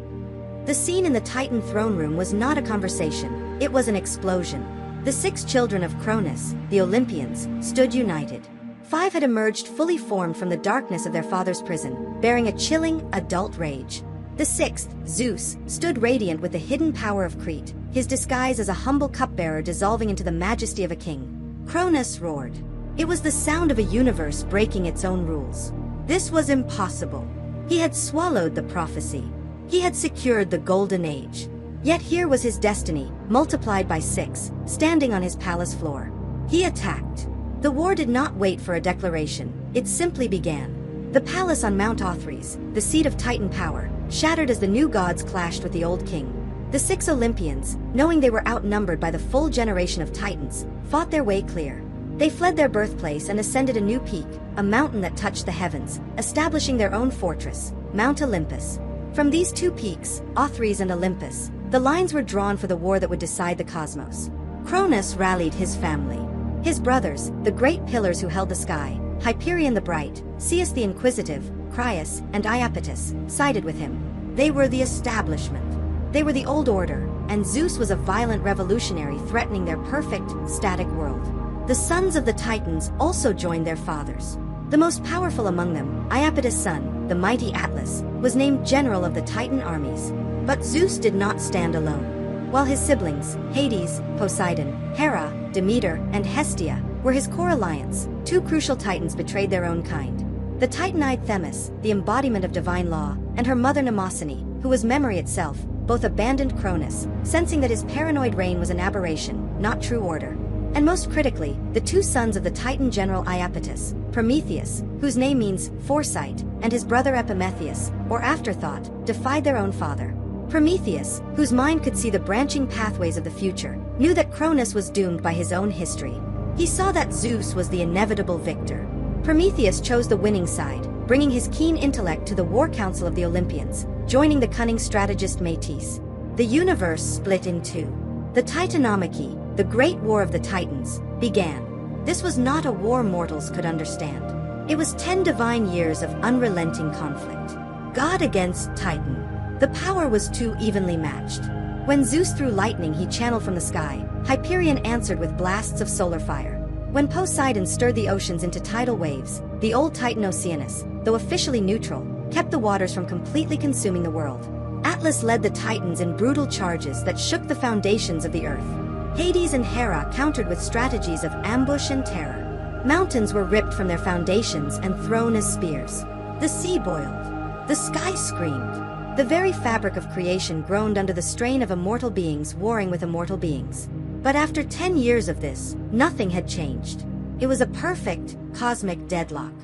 The scene in the Titan throne room was not a conversation, it was an explosion. The 6 children of Cronus, the Olympians, stood united. 5 had emerged fully formed from the darkness of their father's prison, bearing a chilling, adult rage. The 6th, Zeus, stood radiant with the hidden power of Crete, his disguise as a humble cupbearer dissolving into the majesty of a king. Cronus roared. It was the sound of a universe breaking its own rules. This was impossible. He had swallowed the prophecy. He had secured the golden age. Yet here was his destiny, multiplied by 6, standing on his palace floor. He attacked. The war did not wait for a declaration, it simply began. The palace on Mount Othrys, the seat of Titan power, shattered as the new gods clashed with the old king. The 6 Olympians, knowing they were outnumbered by the full generation of Titans, fought their way clear. They fled their birthplace and ascended a new peak, a mountain that touched the heavens, establishing their own fortress, Mount Olympus. From these 2 peaks, Othrys and Olympus, the lines were drawn for the war that would decide the cosmos. Cronus rallied his family. His brothers, the great pillars who held the sky, Hyperion the Bright, Zeus the Inquisitive, Crius, and Iapetus, sided with him. They were the establishment. They were the old order, and Zeus was a violent revolutionary threatening their perfect, static world. The sons of the Titans also joined their fathers. The most powerful among them, Iapetus' son, the mighty Atlas, was named general of the Titan armies. But Zeus did not stand alone. While his siblings, Hades, Poseidon, Hera, Demeter, and Hestia, were his core alliance, 2 crucial Titans betrayed their own kind. The Titanide Themis, the embodiment of divine law, and her mother Mnemosyne, who was memory itself, both abandoned Cronus, sensing that his paranoid reign was an aberration, not true order. And most critically, the 2 sons of the Titan general Iapetus, Prometheus, whose name means foresight, and his brother Epimetheus, or afterthought, defied their own father. Prometheus, whose mind could see the branching pathways of the future, knew that Cronus was doomed by his own history. He saw that Zeus was the inevitable victor. Prometheus chose the winning side, bringing his keen intellect to the war council of the Olympians, joining the cunning strategist Métis. The universe split in 2. The Titanomachy, the great war of the Titans, began. This was not a war mortals could understand. It was 10 divine years of unrelenting conflict. God against Titan. The power was too evenly matched. When Zeus threw lightning he channeled from the sky, Hyperion answered with blasts of solar fire. When Poseidon stirred the oceans into tidal waves, the old Titan Oceanus, though officially neutral, kept the waters from completely consuming the world. Atlas led the Titans in brutal charges that shook the foundations of the earth. Hades and Hera countered with strategies of ambush and terror. Mountains were ripped from their foundations and thrown as spears. The sea boiled. The sky screamed. The very fabric of creation groaned under the strain of immortal beings warring with immortal beings. But after 10 years of this, nothing had changed. It was a perfect, cosmic deadlock.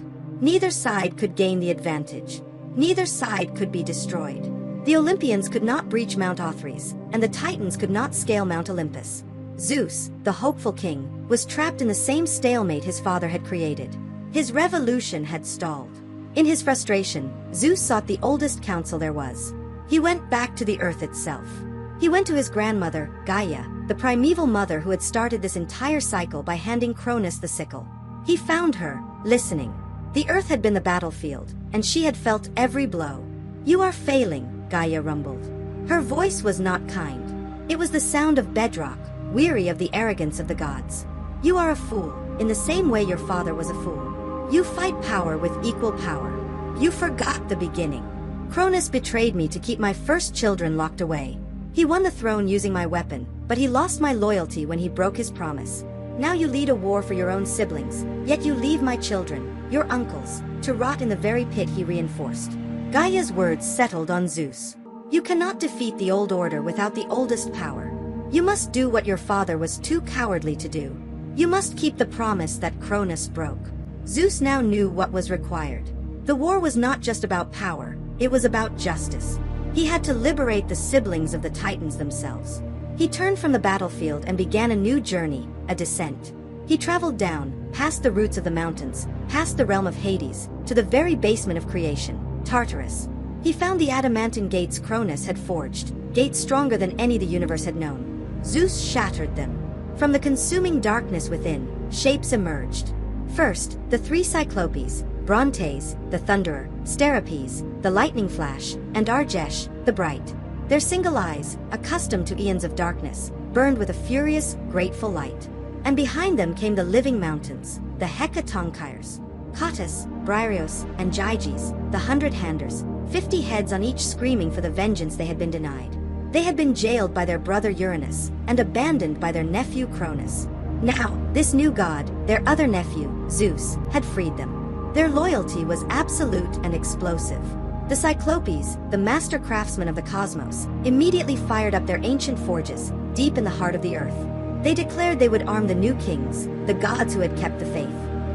Neither side could gain the advantage. Neither side could be destroyed. The Olympians could not breach Mount Othrys, and the Titans could not scale Mount Olympus. Zeus, the hopeful king, was trapped in the same stalemate his father had created. His revolution had stalled. In his frustration, Zeus sought the oldest council there was. He went back to the earth itself. He went to his grandmother, Gaia, the primeval mother who had started this entire cycle by handing Cronus the sickle. He found her, listening. The earth had been the battlefield, and she had felt every blow. "You are failing," Gaia rumbled. Her voice was not kind. It was the sound of bedrock, weary of the arrogance of the gods. "You are a fool, in the same way your father was a fool. You fight power with equal power. You forgot the beginning. Cronus betrayed me to keep my first children locked away. He won the throne using my weapon, but he lost my loyalty when he broke his promise. Now you lead a war for your own siblings, yet you leave my children, your uncles, to rot in the very pit he reinforced." Gaia's words settled on Zeus. "You cannot defeat the old order without the oldest power. You must do what your father was too cowardly to do. You must keep the promise that Cronus broke." Zeus now knew what was required. The war was not just about power, it was about justice. He had to liberate the siblings of the Titans themselves. He turned from the battlefield and began a new journey, a descent. He traveled down, past the roots of the mountains, past the realm of Hades, to the very basement of creation, Tartarus. He found the adamantine gates Cronus had forged, gates stronger than any the universe had known. Zeus shattered them. From the consuming darkness within, shapes emerged. First, the three Cyclopes, Brontes, the Thunderer, Sterapes, the Lightning Flash, and Argesh, the Bright. Their single eyes, accustomed to eons of darkness, burned with a furious, grateful light. And behind them came the living mountains, the Hecatonkires, Cottus, Briareos, and Gyges, the 100-handers, 50 heads on each screaming for the vengeance they had been denied. They had been jailed by their brother Uranus, and abandoned by their nephew Cronus. Now, this new god, their other nephew, Zeus, had freed them. Their loyalty was absolute and explosive. The Cyclopes, the master craftsmen of the cosmos, immediately fired up their ancient forges, deep in the heart of the earth. They declared they would arm the new kings, the gods who had kept the faith.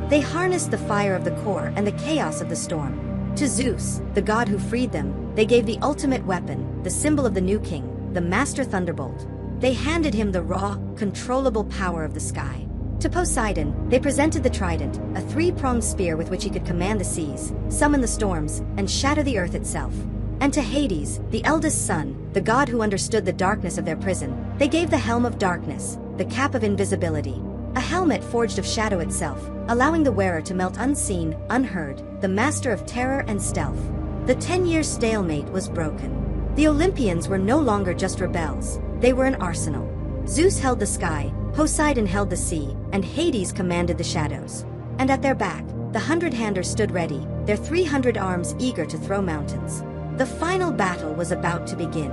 They harnessed the fire of the core and the chaos of the storm. To Zeus, the god who freed them, they gave the ultimate weapon, the symbol of the new king, the master thunderbolt. They handed him the raw, controllable power of the sky. To Poseidon, they presented the trident, a three-pronged spear with which he could command the seas, summon the storms, and shatter the earth itself. And to Hades, the eldest son, the god who understood the darkness of their prison, they gave the helm of darkness, the cap of invisibility. A helmet forged of shadow itself, allowing the wearer to melt unseen, unheard, the master of terror and stealth. The 10-year stalemate was broken. The Olympians were no longer just rebels, they were an arsenal. Zeus held the sky, Poseidon held the sea, and Hades commanded the shadows. And at their back, the 100-handers stood ready, their 300 arms eager to throw mountains. The final battle was about to begin.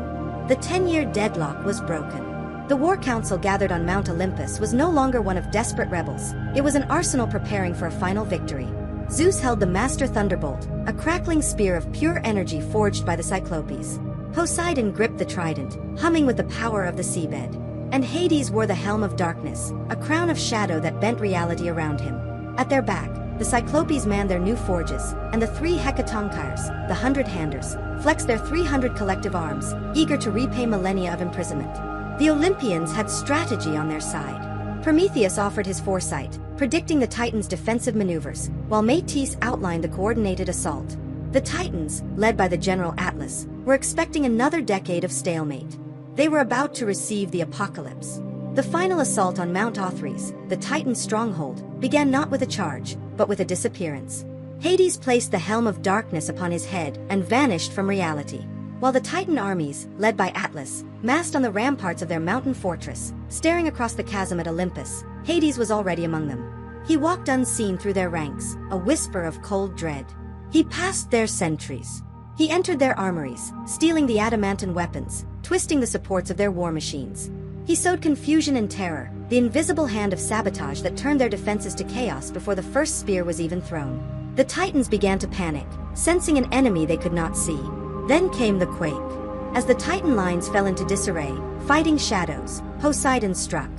The 10-year deadlock was broken. The war council gathered on Mount Olympus was no longer one of desperate rebels, it was an arsenal preparing for a final victory. Zeus held the master thunderbolt, a crackling spear of pure energy forged by the Cyclopes. Poseidon gripped the trident, humming with the power of the seabed. And Hades wore the helm of darkness, a crown of shadow that bent reality around him. At their back, the Cyclopes manned their new forges, and the three Hecatonkires, the 100-handers, flexed their 300 collective arms, eager to repay millennia of imprisonment. The Olympians had strategy on their side. Prometheus offered his foresight, predicting the Titans' defensive maneuvers, while Métis outlined the coordinated assault. The Titans, led by the general Atlas, were expecting another decade of stalemate. They were about to receive the apocalypse. The final assault on Mount Othrys, the Titan stronghold, began not with a charge, but with a disappearance. Hades placed the helm of darkness upon his head and vanished from reality. While the Titan armies, led by Atlas, massed on the ramparts of their mountain fortress, staring across the chasm at Olympus, Hades was already among them. He walked unseen through their ranks, a whisper of cold dread. He passed their sentries. He entered their armories, stealing the adamantine weapons, twisting the supports of their war machines. He sowed confusion and terror, the invisible hand of sabotage that turned their defenses to chaos before the first spear was even thrown. The Titans began to panic, sensing an enemy they could not see. Then came the quake. As the Titan lines fell into disarray, fighting shadows, Poseidon struck.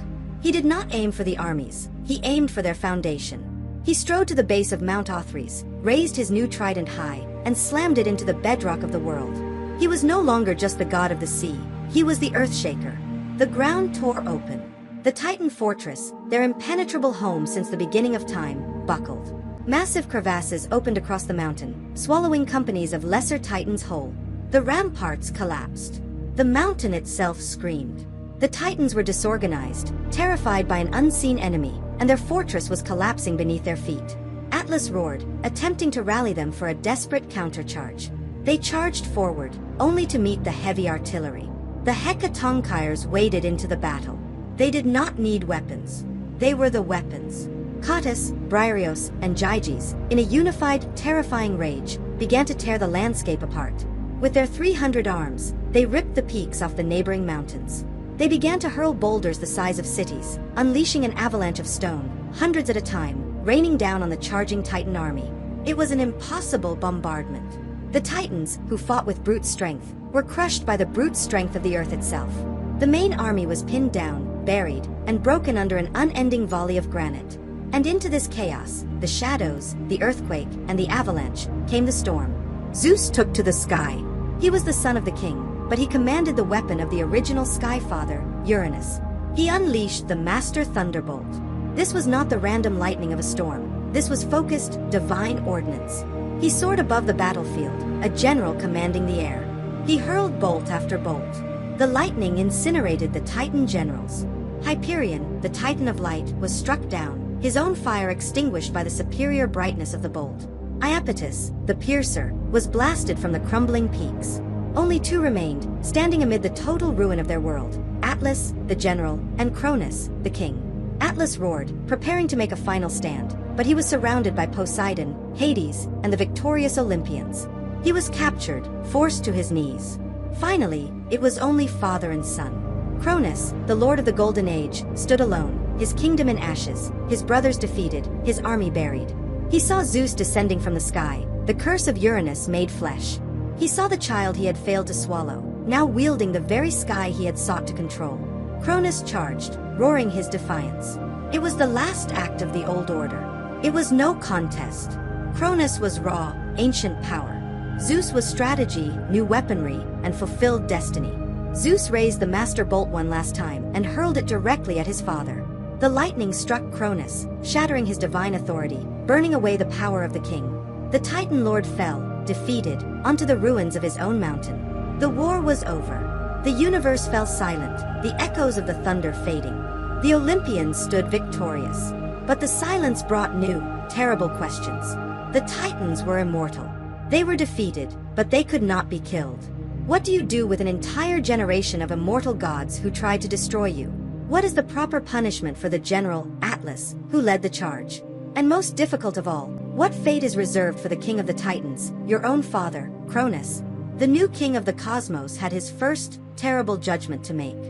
He did not aim for the armies, he aimed for their foundation. He strode to the base of Mount Othrys, raised his new trident high, and slammed it into the bedrock of the world. He was no longer just the god of the sea, he was the Earthshaker. The ground tore open. The Titan fortress, their impenetrable home since the beginning of time, buckled. Massive crevasses opened across the mountain, swallowing companies of lesser Titans whole. The ramparts collapsed. The mountain itself screamed. The Titans were disorganized, terrified by an unseen enemy, and their fortress was collapsing beneath their feet. Atlas roared, attempting to rally them for a desperate countercharge. They charged forward, only to meet the heavy artillery. The Hecatonchyres waded into the battle. They did not need weapons. They were the weapons. Cottus, Briareos, and Gyges, in a unified, terrifying rage, began to tear the landscape apart. With their 300 arms, they ripped the peaks off the neighboring mountains. They began to hurl boulders the size of cities, unleashing an avalanche of stone, hundreds at a time, raining down on the charging Titan army. It was an impossible bombardment. The Titans, who fought with brute strength, were crushed by the brute strength of the earth itself. The main army was pinned down, buried, and broken under an unending volley of granite. And into this chaos, the shadows, the earthquake, and the avalanche, came the storm. Zeus took to the sky. He was the son of the king, but he commanded the weapon of the original Sky Father, Uranus. He unleashed the Master Thunderbolt. This was not the random lightning of a storm. This was focused, divine ordnance. He soared above the battlefield, a general commanding the air. He hurled bolt after bolt. The lightning incinerated the Titan generals. Hyperion, the Titan of light, was struck down, his own fire extinguished by the superior brightness of the bolt. Iapetus, the piercer, was blasted from the crumbling peaks. Only two remained, standing amid the total ruin of their world: Atlas, the general, and Cronus, the king. Atlas roared, preparing to make a final stand, but he was surrounded by Poseidon, Hades, and the victorious Olympians. He was captured, forced to his knees. Finally, it was only father and son. Cronus, the lord of the Golden Age, stood alone, his kingdom in ashes, his brothers defeated, his army buried. He saw Zeus descending from the sky, the curse of Uranus made flesh. He saw the child he had failed to swallow, now wielding the very sky he had sought to control. Cronus charged, roaring his defiance. It was the last act of the old order. It was no contest. Cronus was raw, ancient power. Zeus was strategy, new weaponry, and fulfilled destiny. Zeus raised the Master Bolt one last time and hurled it directly at his father. The lightning struck Cronus, shattering his divine authority, burning away the power of the king. The Titan Lord fell, defeated, onto the ruins of his own mountain. The war was over. The universe fell silent, the echoes of the thunder fading. The Olympians stood victorious. But the silence brought new, terrible questions. The Titans were immortal. They were defeated, but they could not be killed. What do you do with an entire generation of immortal gods who tried to destroy you? What is the proper punishment for the general, Atlas, who led the charge? And most difficult of all, what fate is reserved for the king of the Titans, your own father, Cronus? The new king of the cosmos had his first, terrible judgment to make.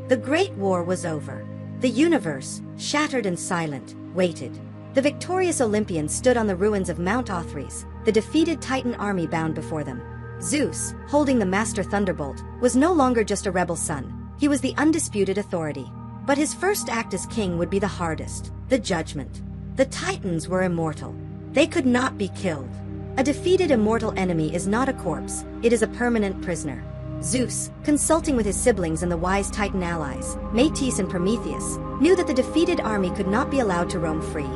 The Great War was over. The universe, shattered and silent, waited. The victorious Olympians stood on the ruins of Mount Othrys, the defeated Titan army bound before them. Zeus, holding the Master Thunderbolt, was no longer just a rebel son. He was the undisputed authority. But his first act as king would be the hardest, the judgment. The Titans were immortal. They could not be killed. A defeated immortal enemy is not a corpse, it is a permanent prisoner. Zeus, consulting with his siblings and the wise Titan allies, Metis and Prometheus, knew that the defeated army could not be allowed to roam free.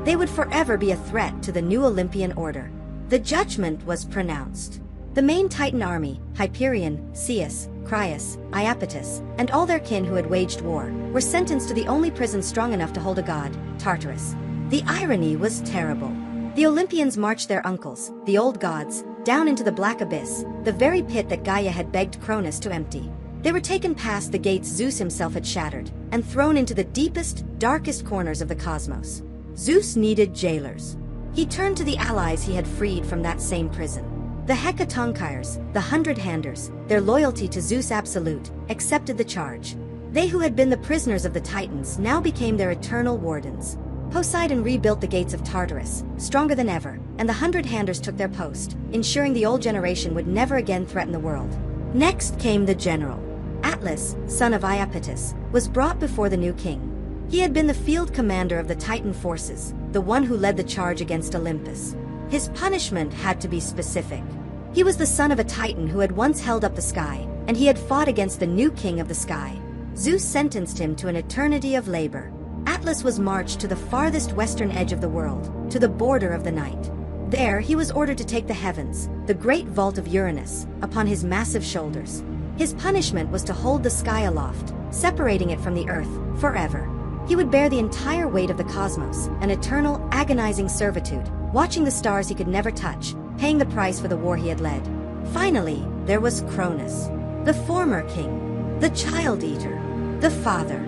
They would forever be a threat to the new Olympian order. The judgment was pronounced. The main Titan army, Hyperion, Zeus, Cronus, Iapetus, and all their kin who had waged war, were sentenced to the only prison strong enough to hold a god, Tartarus. The irony was terrible. The Olympians marched their uncles, the old gods, down into the black abyss, the very pit that Gaia had begged Cronus to empty. They were taken past the gates Zeus himself had shattered, and thrown into the deepest, darkest corners of the cosmos. Zeus needed jailers. He turned to the allies he had freed from that same prison. The Hecatonchyres, the Hundred-Handers, their loyalty to Zeus absolute, accepted the charge. They who had been the prisoners of the Titans now became their eternal wardens. Poseidon rebuilt the gates of Tartarus, stronger than ever, and the Hundred-Handers took their post, ensuring the old generation would never again threaten the world. Next came the general. Atlas, son of Iapetus, was brought before the new king. He had been the field commander of the Titan forces, the one who led the charge against Olympus. His punishment had to be specific. He was the son of a Titan who had once held up the sky, and he had fought against the new king of the sky. Zeus sentenced him to an eternity of labor. Atlas was marched to the farthest western edge of the world, to the border of the night. There he was ordered to take the heavens, the great vault of Uranus, upon his massive shoulders. His punishment was to hold the sky aloft, separating it from the earth, forever. He would bear the entire weight of the cosmos, an eternal, agonizing servitude, watching the stars he could never touch, paying the price for the war he had led. Finally, there was Cronus, the former king, the child eater, the father.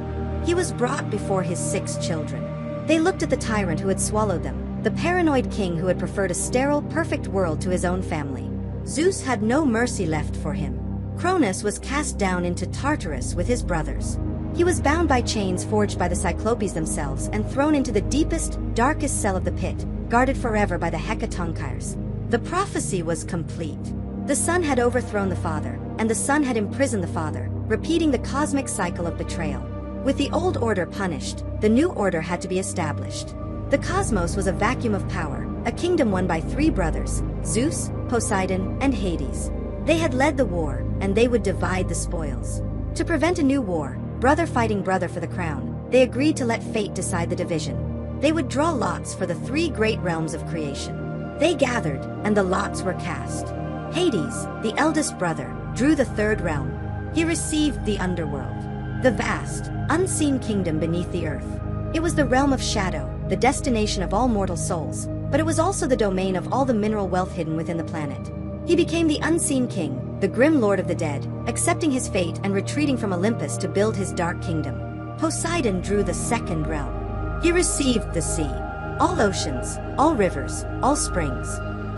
He was brought before his 6 children. They looked at the tyrant who had swallowed them, the paranoid king who had preferred a sterile, perfect world to his own family. Zeus had no mercy left for him. Cronus was cast down into Tartarus with his brothers. He was bound by chains forged by the Cyclopes themselves and thrown into the deepest, darkest cell of the pit, guarded forever by the Hecatonchyres. The prophecy was complete. The son had overthrown the father, and the son had imprisoned the father, repeating the cosmic cycle of betrayal. With the old order punished, the new order had to be established. The cosmos was a vacuum of power, a kingdom won by 3 brothers, Zeus, Poseidon, and Hades. They had led the war, and they would divide the spoils. To prevent a new war, brother fighting brother for the crown, they agreed to let fate decide the division. They would draw lots for the 3 great realms of creation. They gathered, and the lots were cast. Hades, the eldest brother, drew the 3rd realm. He received the underworld, the vast, unseen kingdom beneath the earth. It was the realm of shadow, the destination of all mortal souls, but it was also the domain of all the mineral wealth hidden within the planet. He became the unseen king, the grim lord of the dead, accepting his fate and retreating from Olympus to build his dark kingdom. Poseidon drew the 2nd realm. He received the sea, all oceans, all rivers, all springs.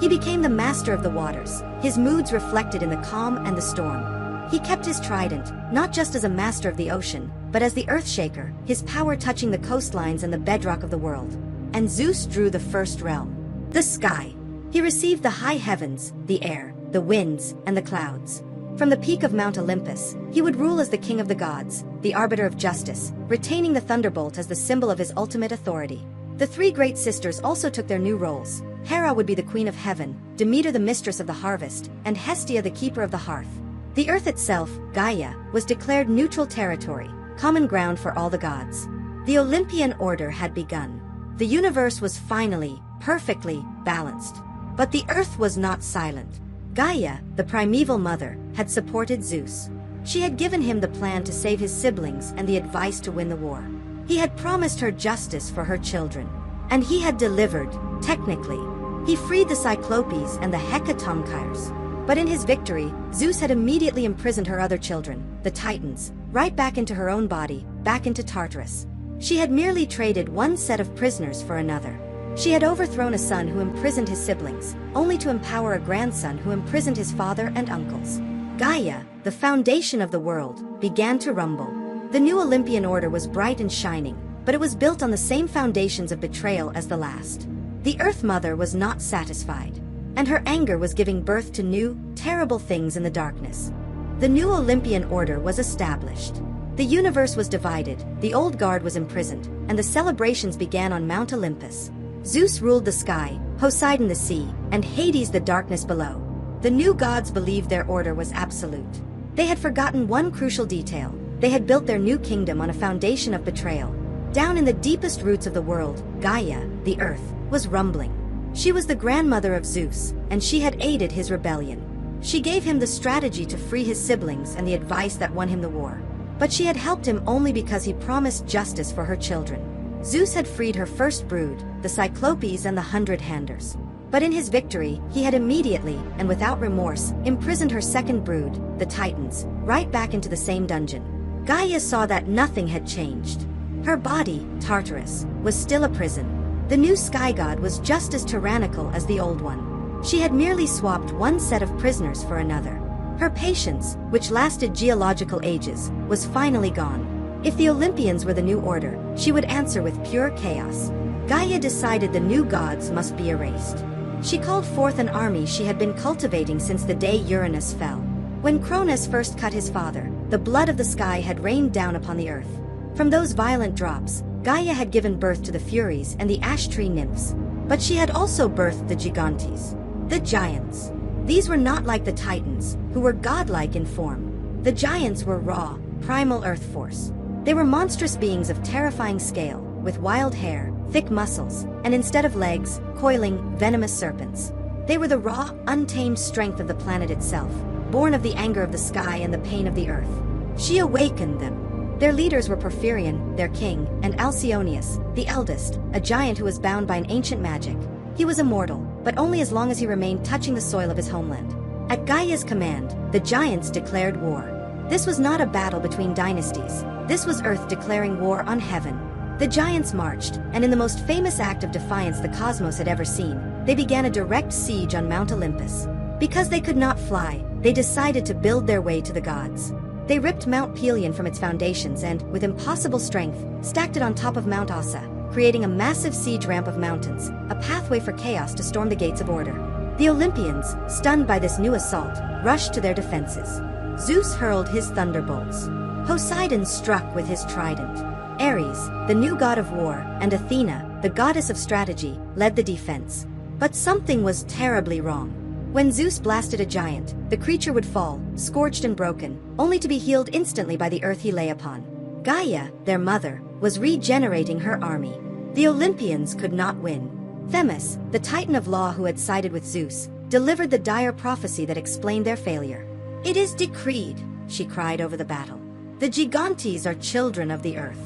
He became the master of the waters, his moods reflected in the calm and the storm. He kept his trident, not just as a master of the ocean, but as the earth-shaker, his power touching the coastlines and the bedrock of the world. And Zeus drew the 1st realm, the sky. He received the high heavens, the air, the winds, and the clouds. From the peak of Mount Olympus, he would rule as the king of the gods, the arbiter of justice, retaining the thunderbolt as the symbol of his ultimate authority. The 3 great sisters also took their new roles. Hera would be the queen of heaven, Demeter the mistress of the harvest, and Hestia the keeper of the hearth. The earth itself, Gaia, was declared neutral territory, common ground for all the gods. The Olympian order had begun. The universe was finally, perfectly, balanced. But the earth was not silent. Gaia, the primeval mother, had supported Zeus. She had given him the plan to save his siblings and the advice to win the war. He had promised her justice for her children. And he had delivered, technically. He freed the Cyclopes and the Hecatonchyres. But in his victory, Zeus had immediately imprisoned her other children, the Titans, right back into her own body, back into Tartarus. She had merely traded one set of prisoners for another. She had overthrown a son who imprisoned his siblings, only to empower a grandson who imprisoned his father and uncles. Gaia, the foundation of the world, began to rumble. The new Olympian order was bright and shining, but it was built on the same foundations of betrayal as the last. The Earth Mother was not satisfied, and her anger was giving birth to new, terrible things in the darkness. The new Olympian order was established. The universe was divided, the old guard was imprisoned, and the celebrations began on Mount Olympus. Zeus ruled the sky, Poseidon the sea, and Hades the darkness below. The new gods believed their order was absolute. They had forgotten one crucial detail. They had built their new kingdom on a foundation of betrayal. Down in the deepest roots of the world, Gaia, the earth, was rumbling. She was the grandmother of Zeus, and she had aided his rebellion. She gave him the strategy to free his siblings and the advice that won him the war. But she had helped him only because he promised justice for her children. Zeus had freed her first brood, the Cyclopes and the 100-handers. But in his victory, he had immediately, and without remorse, imprisoned her second brood, the Titans, right back into the same dungeon. Gaia saw that nothing had changed. Her body, Tartarus, was still a prison. The new sky god was just as tyrannical as the old one. She had merely swapped one set of prisoners for another. Her patience, which lasted geological ages, was finally gone. If the Olympians were the new order, she would answer with pure chaos. Gaia decided the new gods must be erased. She called forth an army she had been cultivating since the day Uranus fell. When Cronus first cut his father, the blood of the sky had rained down upon the earth. From those violent drops, Gaia had given birth to the Furies and the ash tree nymphs. But she had also birthed the Gigantes, the giants. These were not like the Titans, who were godlike in form. The giants were raw, primal earth force. They were monstrous beings of terrifying scale, with wild hair, thick muscles, and instead of legs, coiling, venomous serpents. They were the raw, untamed strength of the planet itself, born of the anger of the sky and the pain of the earth. She awakened them. Their leaders were Porphyrion, their king, and Alcyonius, the eldest, a giant who was bound by an ancient magic. He was immortal, but only as long as he remained touching the soil of his homeland. At Gaia's command, the giants declared war. This was not a battle between dynasties. This was Earth declaring war on heaven. The giants marched, and in the most famous act of defiance the cosmos had ever seen, they began a direct siege on Mount Olympus. Because they could not fly, they decided to build their way to the gods. They ripped Mount Pelion from its foundations and, with impossible strength, stacked it on top of Mount Ossa, creating a massive siege ramp of mountains, a pathway for chaos to storm the gates of order. The Olympians, stunned by this new assault, rushed to their defenses. Zeus hurled his thunderbolts. Poseidon struck with his trident. Ares, the new god of war, and Athena, the goddess of strategy, led the defense. But something was terribly wrong. When Zeus blasted a giant, the creature would fall, scorched and broken, only to be healed instantly by the earth he lay upon. Gaia, their mother, was regenerating her army. The Olympians could not win. Themis, the titan of law who had sided with Zeus, delivered the dire prophecy that explained their failure. "It is decreed," she cried over the battle. "The Gigantes are children of the earth.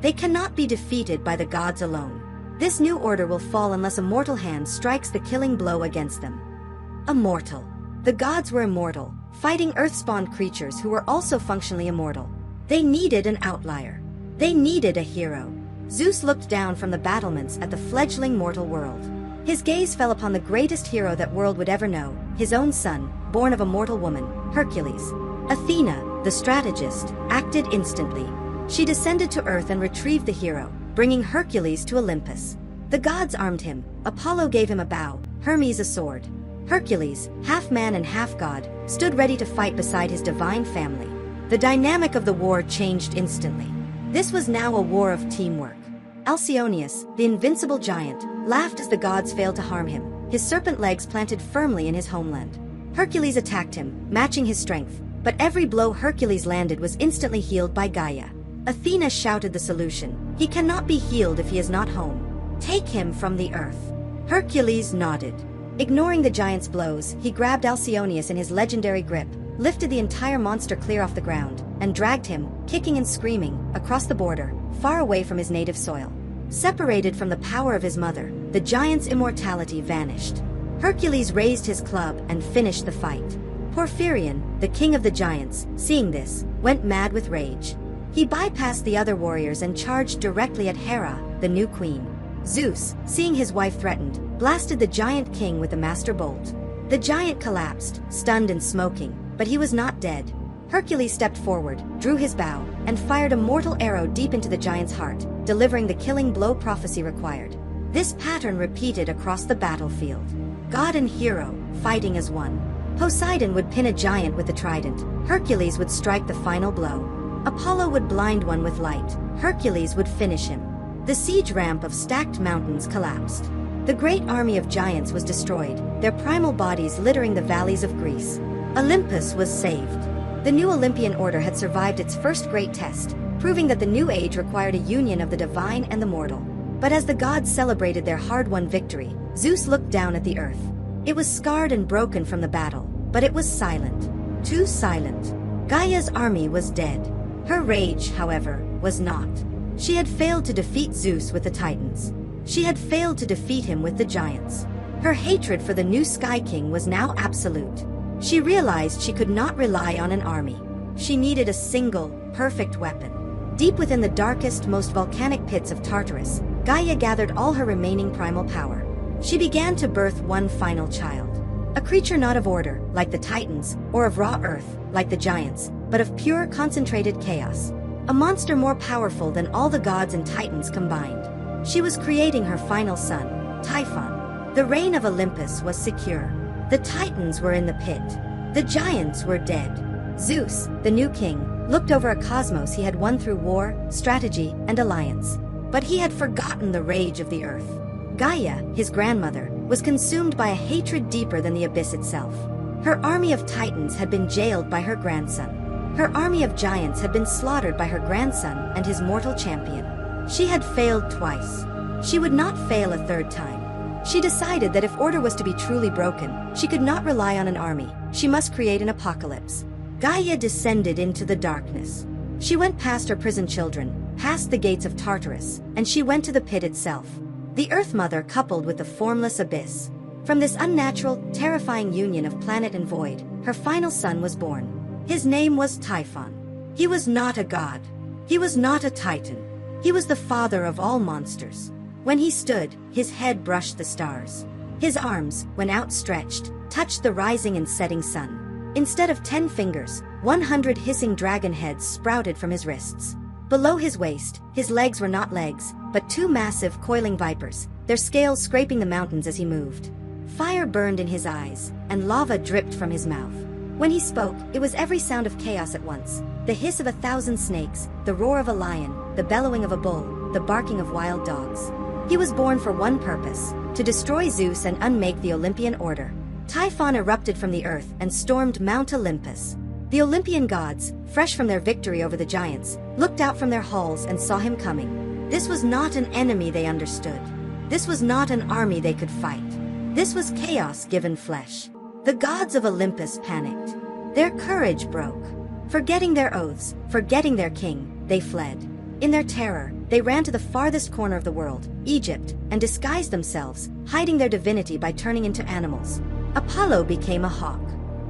They cannot be defeated by the gods alone. This new order will fall unless a mortal hand strikes the killing blow against them." Immortal. The gods were immortal, fighting earth-spawned creatures who were also functionally immortal. They needed an outlier. They needed a hero. Zeus looked down from the battlements at the fledgling mortal world. His gaze fell upon the greatest hero that world would ever know, his own son, born of a mortal woman, Hercules. Athena, the strategist, acted instantly. She descended to earth and retrieved the hero, bringing Hercules to Olympus. The gods armed him. Apollo gave him a bow, Hermes a sword. Hercules, half man and half god, stood ready to fight beside his divine family. The dynamic of the war changed instantly. This was now a war of teamwork. Alcyoneus, the invincible giant, laughed as the gods failed to harm him, his serpent legs planted firmly in his homeland. Hercules attacked him, matching his strength, but every blow Hercules landed was instantly healed by Gaia. Athena shouted the solution: "He cannot be healed if he is not home. Take him from the earth." Hercules nodded. Ignoring the giant's blows, he grabbed Alcyoneus in his legendary grip, lifted the entire monster clear off the ground, and dragged him, kicking and screaming, across the border, far away from his native soil. Separated from the power of his mother, the giant's immortality vanished. Hercules raised his club and finished the fight. Porphyrion, the king of the giants, seeing this, went mad with rage. He bypassed the other warriors and charged directly at Hera, the new queen. Zeus, seeing his wife threatened, blasted the giant king with the master bolt. The giant collapsed, stunned and smoking, but he was not dead. Hercules stepped forward, drew his bow, and fired a mortal arrow deep into the giant's heart, delivering the killing blow prophecy required. This pattern repeated across the battlefield. God and hero, fighting as one. Poseidon would pin a giant with the trident. Hercules would strike the final blow. Apollo would blind one with light. Hercules would finish him. The siege ramp of stacked mountains collapsed. The great army of giants was destroyed, their primal bodies littering the valleys of Greece. Olympus was saved. The new Olympian order had survived its first great test, proving that the new age required a union of the divine and the mortal. But as the gods celebrated their hard-won victory, Zeus looked down at the earth. It was scarred and broken from the battle, but it was silent. Too silent. Gaia's army was dead. Her rage, however, was not. She had failed to defeat Zeus with the Titans. She had failed to defeat him with the giants. Her hatred for the new Sky King was now absolute. She realized she could not rely on an army. She needed a single, perfect weapon. Deep within the darkest, most volcanic pits of Tartarus, Gaia gathered all her remaining primal power. She began to birth one final child. A creature not of order, like the Titans, or of raw earth, like the giants, but of pure, concentrated chaos. A monster more powerful than all the gods and Titans combined. She was creating her final son, Typhon. The reign of Olympus was secure. The Titans were in the pit. The giants were dead. Zeus, the new king, looked over a cosmos he had won through war, strategy, and alliance. But he had forgotten the rage of the earth. Gaia, his grandmother, was consumed by a hatred deeper than the abyss itself. Her army of Titans had been jailed by her grandson. Her army of giants had been slaughtered by her grandson and his mortal champion. She had failed twice. She would not fail a third time. She decided that if order was to be truly broken, she could not rely on an army. She must create an apocalypse. Gaia descended into the darkness. She went past her prison children, past the gates of Tartarus, and she went to the pit itself. the Earth Mother coupled with the formless abyss. From this unnatural, terrifying union of planet and void, her final son was born. His name was Typhon. He was not a god. He was not a titan. He was the father of all monsters. When he stood, his head brushed the stars. His arms, when outstretched, touched the rising and setting sun. Instead of 10 fingers, 100 hissing dragon heads sprouted from his wrists. Below his waist, his legs were not legs, but 2 massive, coiling vipers, their scales scraping the mountains as he moved. Fire burned in his eyes, and lava dripped from his mouth. When he spoke, it was every sound of chaos at once. The hiss of 1,000 snakes, the roar of a lion, the bellowing of a bull, the barking of wild dogs. He was born for one purpose, to destroy Zeus and unmake the Olympian order. Typhon erupted from the earth and stormed Mount Olympus. The Olympian gods, fresh from their victory over the giants, looked out from their halls and saw him coming. This was not an enemy they understood. This was not an army they could fight. This was chaos given flesh. The gods of Olympus panicked. Their courage broke. Forgetting their oaths, forgetting their king, they fled. In their terror, they ran to the farthest corner of the world, Egypt, and disguised themselves, hiding their divinity by turning into animals. Apollo became a hawk.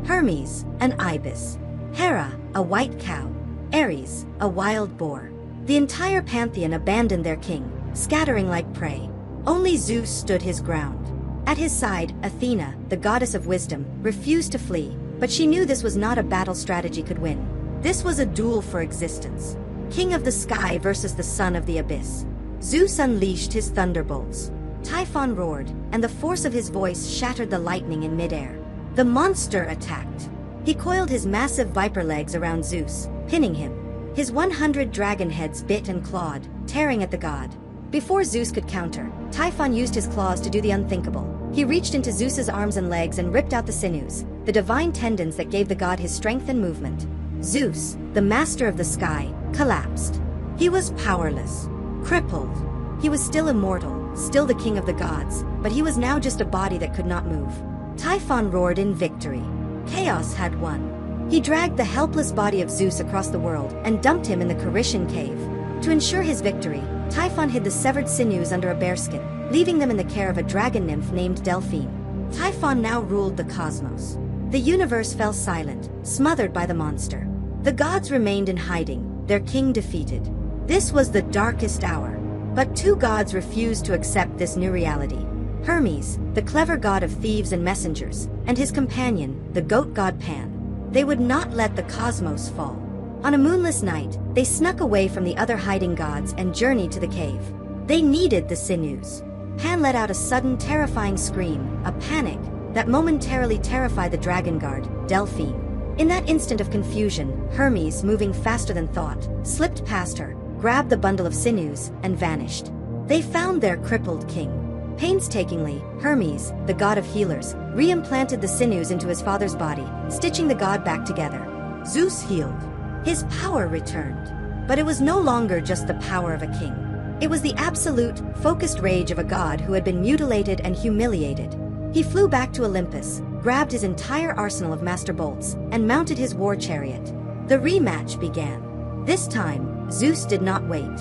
Hermes, an ibis. Hera, a white cow. Ares, a wild boar. The entire pantheon abandoned their king, scattering like prey. Only Zeus stood his ground. At his side, Athena, the goddess of wisdom, refused to flee, but she knew this was not a battle strategy could win. This was a duel for existence. King of the sky versus the son of the abyss. Zeus unleashed his thunderbolts. Typhon roared, and the force of his voice shattered the lightning in midair. The monster attacked. He coiled his massive viper legs around Zeus, pinning him. His 100 dragon heads bit and clawed, tearing at the god. Before Zeus could counter, Typhon used his claws to do the unthinkable. He reached into Zeus's arms and legs and ripped out the sinews, the divine tendons that gave the god his strength and movement. Zeus, the master of the sky, collapsed. He was powerless, crippled. He was still immortal, still the king of the gods, but he was now just a body that could not move. Typhon roared in victory. Chaos had won. He dragged the helpless body of Zeus across the world and dumped him in the Carytian cave. To ensure his victory, Typhon hid the severed sinews under a bearskin, leaving them in the care of a dragon nymph named Delphine. Typhon now ruled the cosmos. The universe fell silent, smothered by the monster. The gods remained in hiding, their king defeated. This was the darkest hour. But 2 gods refused to accept this new reality. Hermes, the clever god of thieves and messengers, and his companion, the goat god Pan. They would not let the cosmos fall. On a moonless night, they snuck away from the other hiding gods and journeyed to the cave. They needed the sinews. Pan let out a sudden terrifying scream, a panic, that momentarily terrified the dragon guard, Delphine. In that instant of confusion, Hermes, moving faster than thought, slipped past her, grabbed the bundle of sinews, and vanished. They found their crippled king. Painstakingly, Hermes, the god of healers, re-implanted the sinews into his father's body, stitching the god back together. Zeus healed. His power returned. But it was no longer just the power of a king. It was the absolute, focused rage of a god who had been mutilated and humiliated. He flew back to Olympus, grabbed his entire arsenal of master bolts, and mounted his war chariot. The rematch began. This time, Zeus did not wait.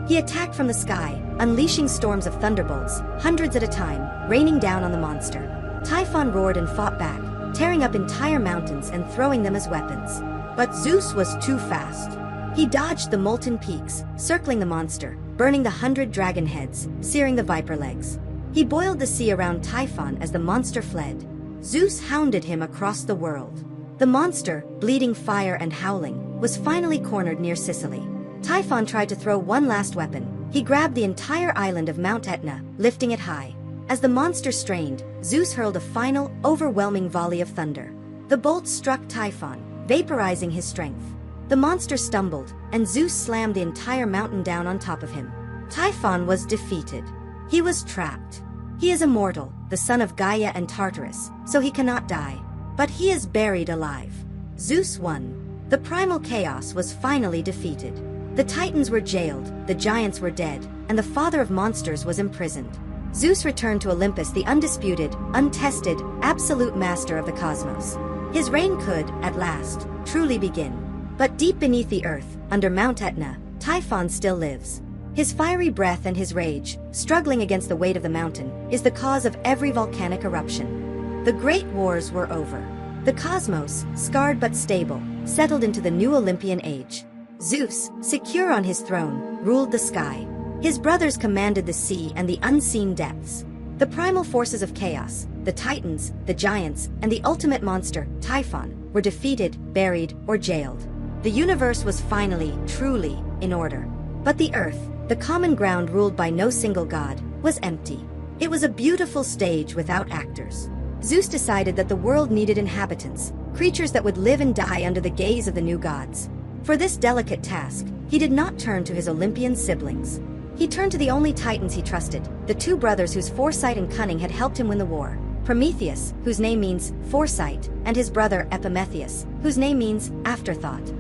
He attacked from the sky, unleashing storms of thunderbolts, hundreds at a time, raining down on the monster. Typhon roared and fought back, tearing up entire mountains and throwing them as weapons. But Zeus was too fast. He dodged the molten peaks, circling the monster, burning the 100 dragon heads, searing the viper legs. He boiled the sea around Typhon as the monster fled. Zeus hounded him across the world. The monster, bleeding fire and howling, was finally cornered near Sicily. Typhon tried to throw one last weapon. He grabbed the entire island of Mount Etna, lifting it high. As the monster strained, Zeus hurled a final, overwhelming volley of thunder. The bolts struck Typhon, vaporizing his strength. The monster stumbled, and Zeus slammed the entire mountain down on top of him. Typhon was defeated. He was trapped. He is immortal, the son of Gaia and Tartarus, so he cannot die. But he is buried alive. Zeus won. The primal chaos was finally defeated. The Titans were jailed, the giants were dead, and the father of monsters was imprisoned. Zeus returned to Olympus the undisputed, untested, absolute master of the cosmos. His reign could, at last, truly begin. But deep beneath the earth, under Mount Etna, Typhon still lives. His fiery breath and his rage, struggling against the weight of the mountain, is the cause of every volcanic eruption. The great wars were over. The cosmos, scarred but stable, settled into the new Olympian age. Zeus, secure on his throne, ruled the sky. His brothers commanded the sea and the unseen depths. The primal forces of chaos, the titans, the giants, and the ultimate monster, Typhon, were defeated, buried, or jailed. The universe was finally, truly, in order. But the earth, the common ground ruled by no single god, was empty. It was a beautiful stage without actors. Zeus decided that the world needed inhabitants, creatures that would live and die under the gaze of the new gods. For this delicate task, he did not turn to his Olympian siblings. He turned to the only titans he trusted, the two brothers whose foresight and cunning had helped him win the war. Prometheus, whose name means foresight, and his brother Epimetheus, whose name means afterthought.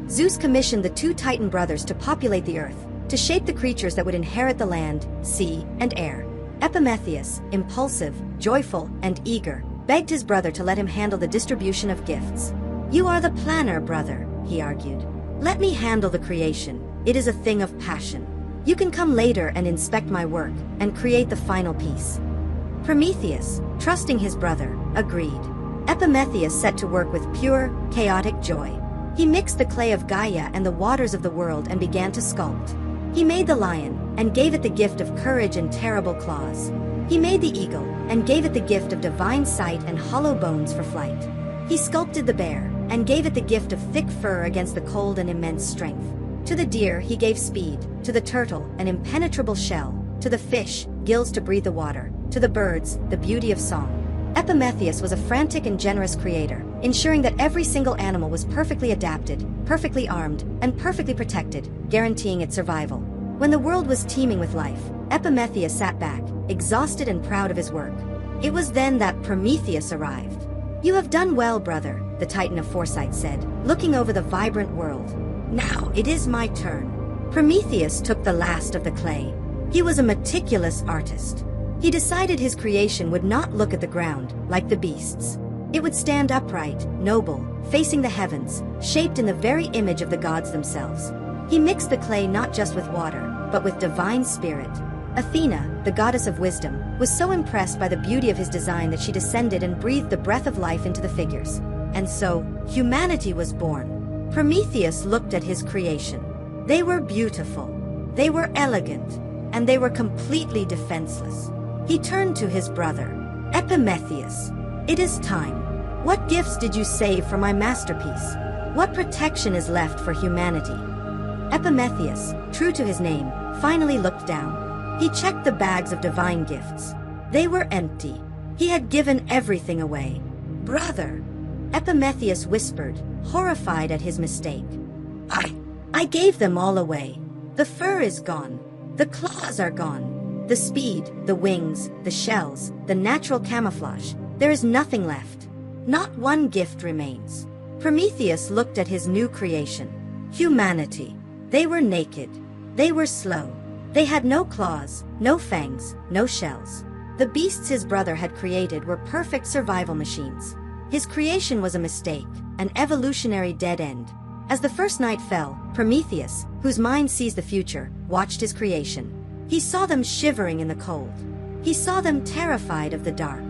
Zeus commissioned the two Titan brothers to populate the earth, to shape the creatures that would inherit the land, sea, and air. Epimetheus, impulsive, joyful, and eager, begged his brother to let him handle the distribution of gifts. "You are the planner, brother," he argued. "Let me handle the creation. It is a thing of passion. You can come later and inspect my work, and create the final piece." Prometheus, trusting his brother, agreed. Epimetheus set to work with pure, chaotic joy. He mixed the clay of Gaia and the waters of the world and began to sculpt. He made the lion, and gave it the gift of courage and terrible claws. He made the eagle, and gave it the gift of divine sight and hollow bones for flight. He sculpted the bear, and gave it the gift of thick fur against the cold and immense strength. To the deer he gave speed, to the turtle an impenetrable shell, to the fish gills to breathe the water, to the birds the beauty of song. Epimetheus was a frantic and generous creator, ensuring that every single animal was perfectly adapted, perfectly armed, and perfectly protected, guaranteeing its survival. When the world was teeming with life, Epimetheus sat back, exhausted and proud of his work. It was then that Prometheus arrived. "You have done well, brother," the Titan of foresight said, looking over the vibrant world. "Now it is my turn." Prometheus took the last of the clay. He was a meticulous artist. He decided his creation would not look at the ground, like the beasts. It would stand upright, noble, facing the heavens, shaped in the very image of the gods themselves. He mixed the clay not just with water, but with divine spirit. Athena, the goddess of wisdom, was so impressed by the beauty of his design that she descended and breathed the breath of life into the figures. And so, humanity was born. Prometheus looked at his creation. They were beautiful, they were elegant, and they were completely defenseless. He turned to his brother. "Epimetheus, it is time. What gifts did you save for my masterpiece? What protection is left for humanity?" Epimetheus, true to his name, finally looked down. He checked the bags of divine gifts. They were empty. He had given everything away. "Brother," Epimetheus whispered, horrified at his mistake. I gave them all away. The fur is gone. The claws are gone. The speed, the wings, the shells, the natural camouflage. There is nothing left. Not one gift remains." Prometheus looked at his new creation. Humanity. They were naked. They were slow. They had no claws, no fangs, no shells. The beasts his brother had created were perfect survival machines. His creation was a mistake, an evolutionary dead end. As the first night fell, Prometheus, whose mind sees the future, watched his creation. He saw them shivering in the cold. He saw them terrified of the dark.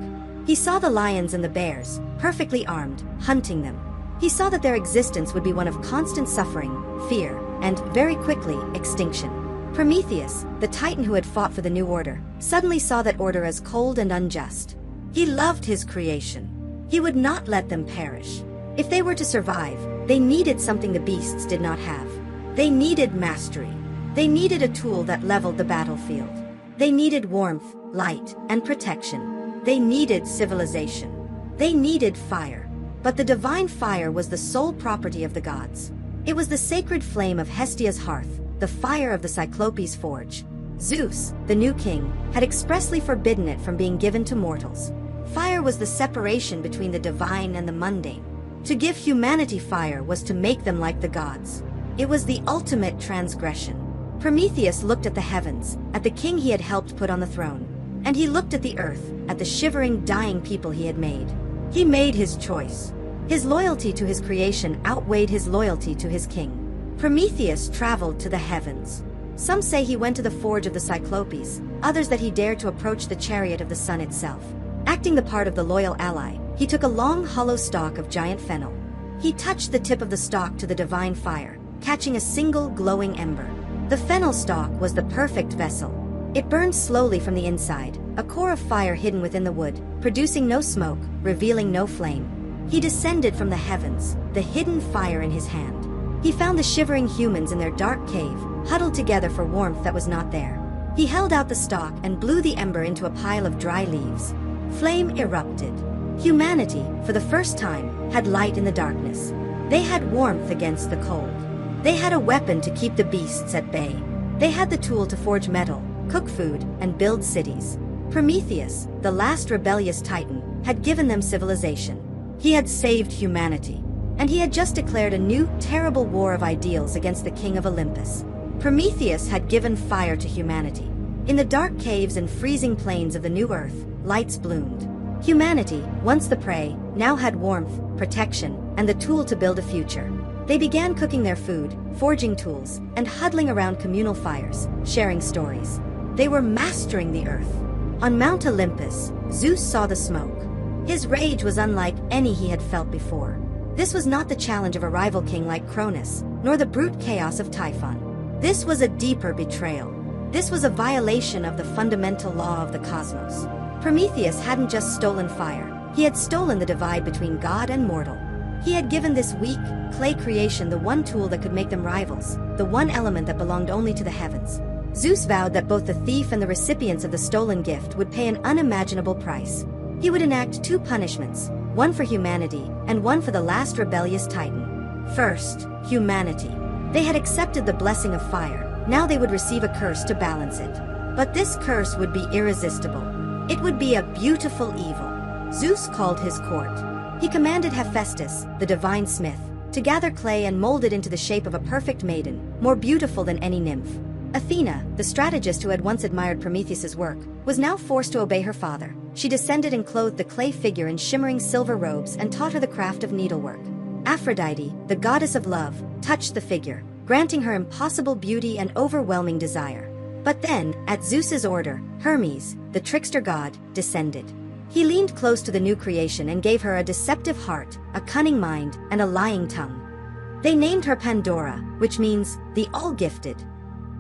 He saw the lions and the bears, perfectly armed, hunting them. He saw that their existence would be one of constant suffering, fear, and, very quickly, extinction. Prometheus, the Titan who had fought for the new order, suddenly saw that order as cold and unjust. He loved his creation. He would not let them perish. If they were to survive, they needed something the beasts did not have. They needed mastery. They needed a tool that leveled the battlefield. They needed warmth, light, and protection. They needed civilization. They needed fire. But the divine fire was the sole property of the gods. It was the sacred flame of Hestia's hearth, the fire of the Cyclopes' forge. Zeus, the new king, had expressly forbidden it from being given to mortals. Fire was the separation between the divine and the mundane. To give humanity fire was to make them like the gods. It was the ultimate transgression. Prometheus looked at the heavens, at the king he had helped put on the throne. And he looked at the earth, at the shivering, dying people he had made. He made his choice. His loyalty to his creation outweighed his loyalty to his king. Prometheus traveled to the heavens. Some say he went to the forge of the Cyclopes, others that he dared to approach the chariot of the sun itself. Acting the part of the loyal ally, he took a long hollow stalk of giant fennel. He touched the tip of the stalk to the divine fire, catching a single glowing ember. The fennel stalk was the perfect vessel. It burned slowly from the inside, a core of fire hidden within the wood, producing no smoke, revealing no flame. He descended from the heavens, the hidden fire in his hand. He found the shivering humans in their dark cave, huddled together for warmth that was not there. He held out the stalk and blew the ember into a pile of dry leaves. Flame erupted. Humanity, for the first time, had light in the darkness. They had warmth against the cold. They had a weapon to keep the beasts at bay. They had the tool to forge metal, cook food, and build cities. Prometheus, the last rebellious titan, had given them civilization. He had saved humanity. And he had just declared a new, terrible war of ideals against the king of Olympus. Prometheus had given fire to humanity. In the dark caves and freezing plains of the new earth, lights bloomed. Humanity, once the prey, now had warmth, protection, and the tool to build a future. They began cooking their food, forging tools, and huddling around communal fires, sharing stories. They were mastering the earth. On Mount Olympus, Zeus saw the smoke. His rage was unlike any he had felt before. This was not the challenge of a rival king like Cronus, nor the brute chaos of Typhon. This was a deeper betrayal. This was a violation of the fundamental law of the cosmos. Prometheus hadn't just stolen fire, he had stolen the divide between God and mortal. He had given this weak, clay creation the one tool that could make them rivals, the one element that belonged only to the heavens. Zeus vowed that both the thief and the recipients of the stolen gift would pay an unimaginable price. He would enact two punishments, one for humanity and one for the last rebellious titan. First, humanity. They had accepted the blessing of fire, now they would receive a curse to balance it. But this curse would be irresistible. It would be a beautiful evil. Zeus called his court. He commanded Hephaestus, the divine smith, to gather clay and mold it into the shape of a perfect maiden, more beautiful than any nymph. Athena, the strategist who had once admired Prometheus's work, was now forced to obey her father. She descended and clothed the clay figure in shimmering silver robes and taught her the craft of needlework. Aphrodite, the goddess of love, touched the figure, granting her impossible beauty and overwhelming desire. But then, at Zeus's order, Hermes, the trickster god, descended. He leaned close to the new creation and gave her a deceptive heart, a cunning mind, and a lying tongue. They named her Pandora, which means the all-gifted.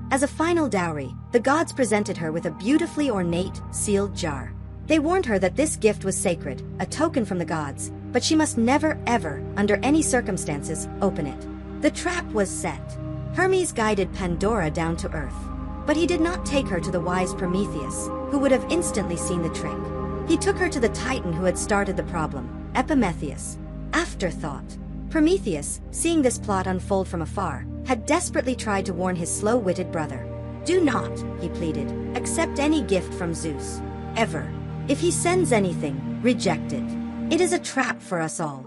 As a final dowry, the gods presented her with a beautifully ornate, sealed jar. They warned her that this gift was sacred, a token from the gods, but she must never, ever, under any circumstances, open it. The trap was set. Hermes guided Pandora down to earth. But he did not take her to the wise Prometheus, who would have instantly seen the trick. He took her to the titan who had started the problem, Prometheus. Afterthought. Prometheus, seeing this plot unfold from afar, had desperately tried to warn his slow-witted brother. "Do not," he pleaded, "accept any gift from Zeus. Ever. If he sends anything, reject it. It is a trap for us all."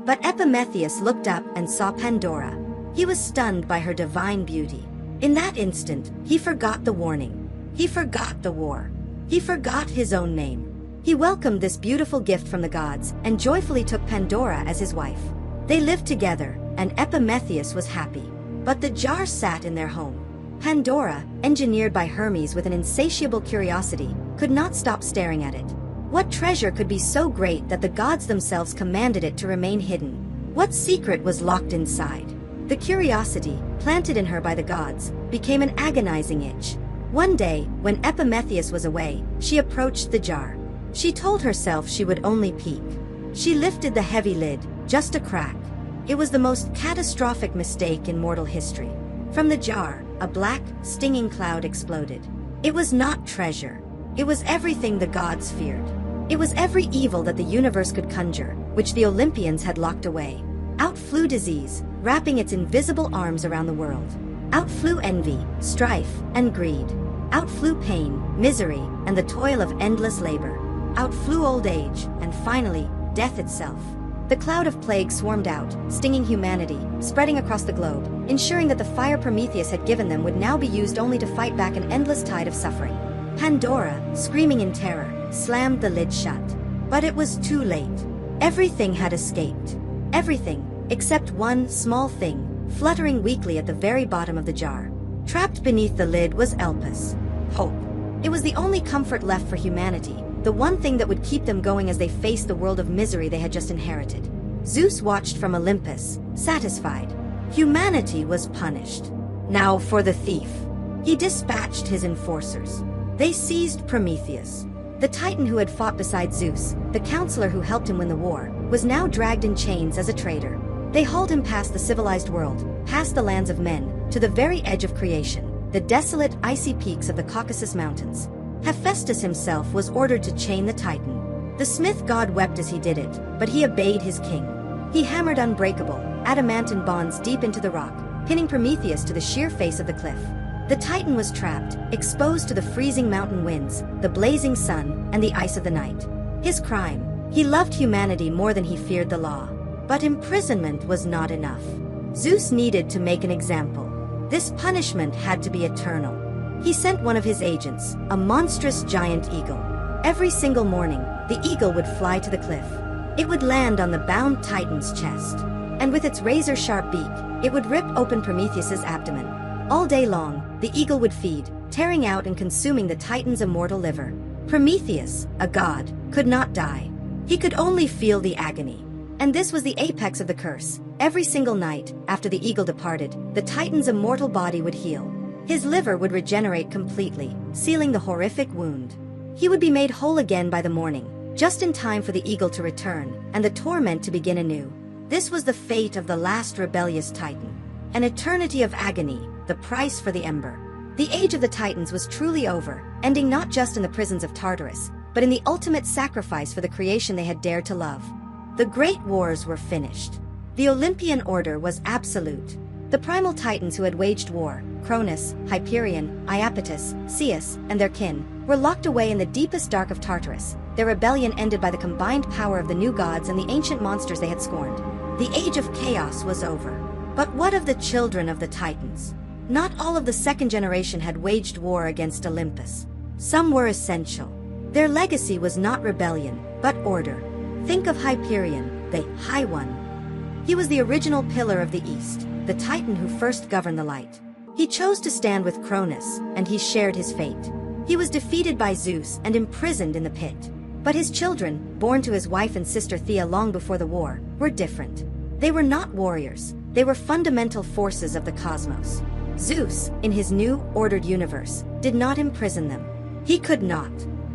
But Prometheus looked up and saw Pandora. He was stunned by her divine beauty. In that instant, he forgot the warning. He forgot the war. He forgot his own name. He welcomed this beautiful gift from the gods and joyfully took Pandora as his wife. They lived together, and Prometheus was happy. But the jar sat in their home. Pandora, engineered by Hermes with an insatiable curiosity, could not stop staring at it. What treasure could be so great that the gods themselves commanded it to remain hidden? What secret was locked inside? The curiosity, planted in her by the gods, became an agonizing itch. One day, when Prometheus was away, she approached the jar. She told herself she would only peek. She lifted the heavy lid, just a crack. It was the most catastrophic mistake in mortal history. From the jar, a black, stinging cloud exploded. It was not treasure. It was everything the gods feared. It was every evil that the universe could conjure, which the Olympians had locked away. Out flew disease, wrapping its invisible arms around the world. Out flew envy, strife, and greed. Out flew pain, misery, and the toil of endless labor. Out flew old age, and finally, death itself. The cloud of plague swarmed out, stinging humanity, spreading across the globe, ensuring that the fire Prometheus had given them would now be used only to fight back an endless tide of suffering. Pandora, screaming in terror, slammed the lid shut. But it was too late. Everything had escaped. Everything, except one small thing, fluttering weakly at the very bottom of the jar. Trapped beneath the lid was Elpis. Hope. It was the only comfort left for humanity, the one thing that would keep them going as they faced the world of misery they had just inherited. Zeus watched from Olympus, satisfied. Humanity was punished. Now for the thief. He dispatched his enforcers. They seized Prometheus. The Titan who had fought beside Zeus, the counselor who helped him win the war, was now dragged in chains as a traitor. They hauled him past the civilized world, past the lands of men, to the very edge of creation, the desolate, icy peaks of the Caucasus Mountains. Hephaestus himself was ordered to chain the Titan. The smith god wept as he did it, but he obeyed his king. He hammered unbreakable, adamantine bonds deep into the rock, pinning Prometheus to the sheer face of the cliff. The Titan was trapped, exposed to the freezing mountain winds, the blazing sun, and the ice of the night. His crime: he loved humanity more than he feared the law. But imprisonment was not enough. Zeus needed to make an example. This punishment had to be eternal. He sent one of his agents, a monstrous giant eagle. Every single morning, the eagle would fly to the cliff. It would land on the bound Titan's chest, and with its razor-sharp beak, it would rip open Prometheus's abdomen. All day long, the eagle would feed, tearing out and consuming the Titan's immortal liver. Prometheus, a god, could not die. He could only feel the agony. And this was the apex of the curse. Every single night, after the eagle departed, the Titan's immortal body would heal. His liver would regenerate completely, sealing the horrific wound. He would be made whole again by the morning, just in time for the eagle to return, and the torment to begin anew. This was the fate of the last rebellious Titan. An eternity of agony, the price for the ember. The age of the Titans was truly over, ending not just in the prisons of Tartarus, but in the ultimate sacrifice for the creation they had dared to love. The great wars were finished. The Olympian order was absolute. The primal Titans who had waged war, Cronus, Hyperion, Iapetus, Zeus, and their kin, were locked away in the deepest dark of Tartarus, their rebellion ended by the combined power of the new gods and the ancient monsters they had scorned. The age of chaos was over. But what of the children of the Titans? Not all of the second generation had waged war against Olympus. Some were essential. Their legacy was not rebellion, but order. Think of Hyperion, the High One. He was the original pillar of the East, the Titan who first governed the light. He chose to stand with Cronus, and he shared his fate. He was defeated by Zeus and imprisoned in the pit. But his children, born to his wife and sister Thea long before the war, were different. They were not warriors, they were fundamental forces of the cosmos. Zeus, in his new, ordered universe, did not imprison them. He could not.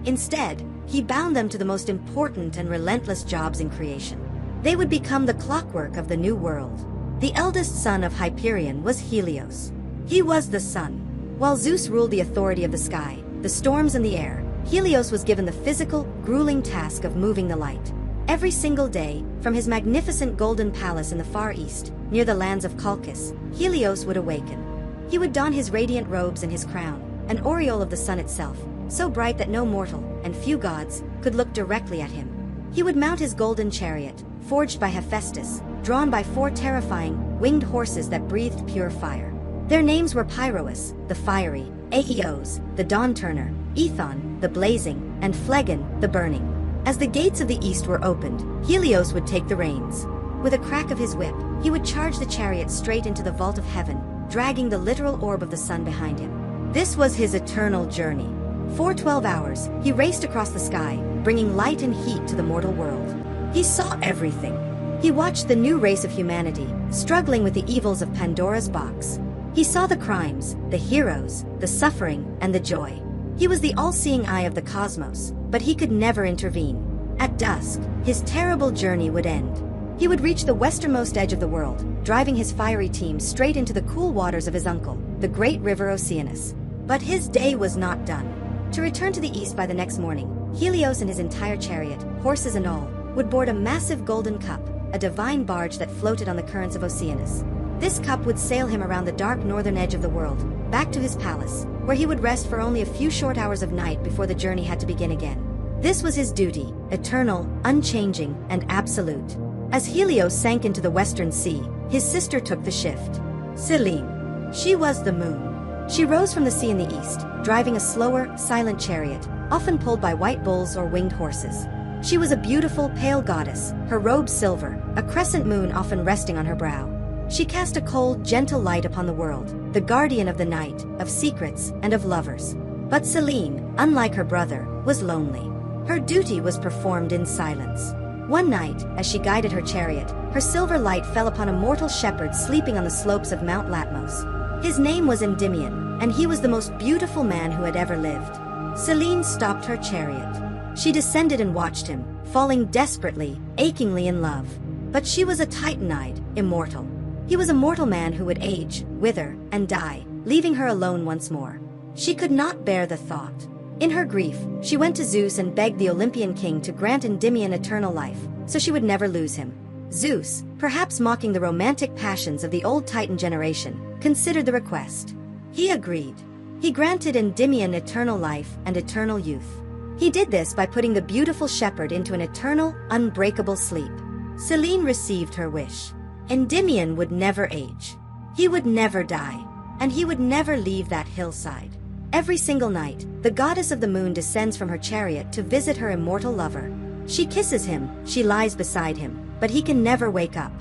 Instead, he bound them to the most important and relentless jobs in creation. They would become the clockwork of the new world. The eldest son of Hyperion was Helios. He was the sun. While Zeus ruled the authority of the sky, the storms and the air, Helios was given the physical, grueling task of moving the light. Every single day, from his magnificent golden palace in the far east, near the lands of Colchis, Helios would awaken. He would don his radiant robes and his crown, an aureole of the sun itself, so bright that no mortal, and few gods, could look directly at him. He would mount his golden chariot, forged by Hephaestus, drawn by 4 terrifying, winged horses that breathed pure fire. Their names were Pyroas, the fiery, Aeos, the dawn-turner, Ethon, the blazing, and Phlegon, the burning. As the gates of the east were opened, Helios would take the reins. With a crack of his whip, he would charge the chariot straight into the vault of heaven, dragging the literal orb of the sun behind him. This was his eternal journey. For 12 hours, he raced across the sky, bringing light and heat to the mortal world. He saw everything. He watched the new race of humanity, struggling with the evils of Pandora's box. He saw the crimes, the heroes, the suffering, and the joy. He was the all-seeing eye of the cosmos, but he could never intervene. At dusk, his terrible journey would end. He would reach the westernmost edge of the world, driving his fiery team straight into the cool waters of his uncle, the great river Oceanus. But his day was not done. To return to the east by the next morning, Helios and his entire chariot, horses and all, would board a massive golden cup, a divine barge that floated on the currents of Oceanus. This cup would sail him around the dark northern edge of the world, back to his palace, where he would rest for only a few short hours of night before the journey had to begin again. This was his duty, eternal, unchanging, and absolute. As Helios sank into the western sea, his sister took the shift. Selene. She was the moon. She rose from the sea in the east, driving a slower, silent chariot, often pulled by white bulls or winged horses. She was a beautiful, pale goddess, her robe silver, a crescent moon often resting on her brow. She cast a cold, gentle light upon the world, the guardian of the night, of secrets, and of lovers. But Selene, unlike her brother, was lonely. Her duty was performed in silence. One night, as she guided her chariot, her silver light fell upon a mortal shepherd sleeping on the slopes of Mount Latmos. His name was Endymion, and he was the most beautiful man who had ever lived. Selene stopped her chariot. She descended and watched him, falling desperately, achingly in love. But she was a Titanide, immortal. He was a mortal man who would age, wither, and die, leaving her alone once more. She could not bear the thought. In her grief, she went to Zeus and begged the Olympian king to grant Endymion eternal life, so she would never lose him. Zeus, perhaps mocking the romantic passions of the old Titan generation, considered the request. He agreed. He granted Endymion eternal life and eternal youth. He did this by putting the beautiful shepherd into an eternal, unbreakable sleep. Selene received her wish. Endymion would never age. He would never die, and he would never leave that hillside. Every single night, the goddess of the moon descends from her chariot to visit her immortal lover. She kisses him, she lies beside him, but he can never wake up.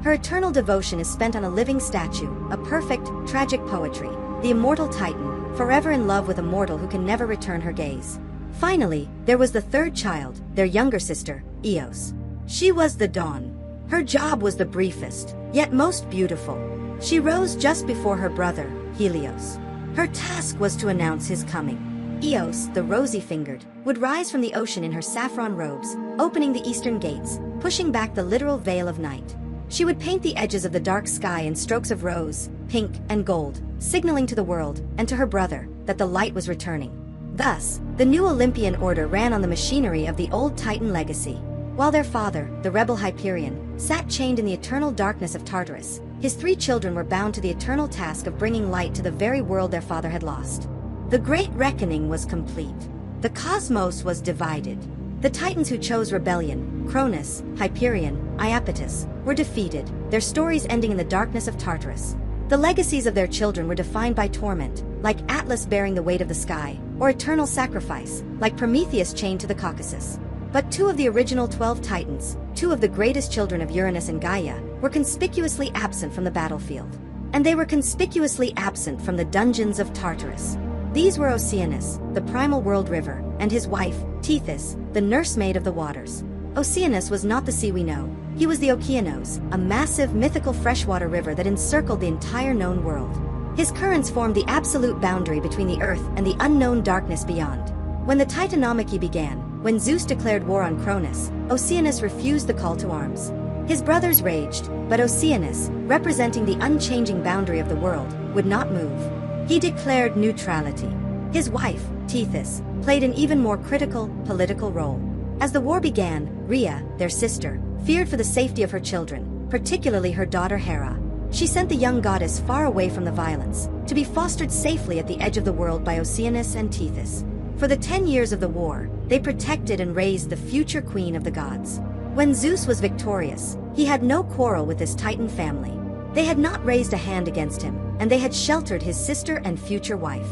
Her eternal devotion is spent on a living statue, a perfect, tragic poetry, the immortal Titan, forever in love with a mortal who can never return her gaze. Finally, there was the third child, their younger sister, Eos. She was the dawn. Her job was the briefest, yet most beautiful. She rose just before her brother, Helios. Her task was to announce his coming. Eos, the rosy-fingered, would rise from the ocean in her saffron robes, opening the eastern gates, pushing back the literal veil of night. She would paint the edges of the dark sky in strokes of rose, pink, and gold, signaling to the world, and to her brother, that the light was returning. Thus, the new Olympian order ran on the machinery of the old Titan legacy. While their father, the rebel Hyperion, sat chained in the eternal darkness of Tartarus, his 3 children were bound to the eternal task of bringing light to the very world their father had lost. The great reckoning was complete. The cosmos was divided. The Titans who chose rebellion, Cronus, Hyperion, Iapetus, were defeated, their stories ending in the darkness of Tartarus. The legacies of their children were defined by torment, like Atlas bearing the weight of the sky, or eternal sacrifice, like Prometheus chained to the Caucasus. But 2 of the original 12 Titans, 2 of the greatest children of Uranus and Gaia, were conspicuously absent from the battlefield. And they were conspicuously absent from the dungeons of Tartarus. These were Oceanus, the primal world river, and his wife, Tethys, the nursemaid of the waters. Oceanus was not the sea we know. He was the Okeanos, a massive mythical freshwater river that encircled the entire known world. His currents formed the absolute boundary between the earth and the unknown darkness beyond. When the Titanomachy began, when Zeus declared war on Cronus, Oceanus refused the call to arms. His brothers raged, but Oceanus, representing the unchanging boundary of the world, would not move. He declared neutrality. His wife, Tethys, played an even more critical, political role. As the war began, Rhea, their sister, feared for the safety of her children, particularly her daughter Hera. She sent the young goddess far away from the violence, to be fostered safely at the edge of the world by Oceanus and Tethys. For the 10 years of the war, they protected and raised the future queen of the gods. When Zeus was victorious, he had no quarrel with his Titan family. They had not raised a hand against him, and they had sheltered his sister and future wife.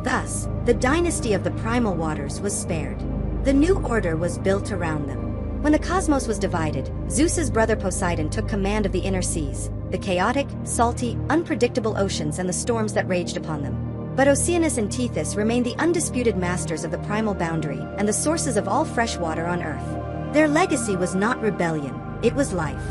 Thus, the dynasty of the primal waters was spared. The new order was built around them. When the cosmos was divided, Zeus's brother Poseidon took command of the inner seas, the chaotic, salty, unpredictable oceans and the storms that raged upon them. But Oceanus and Tethys remained the undisputed masters of the primal boundary and the sources of all fresh water on Earth. Their legacy was not rebellion, it was life.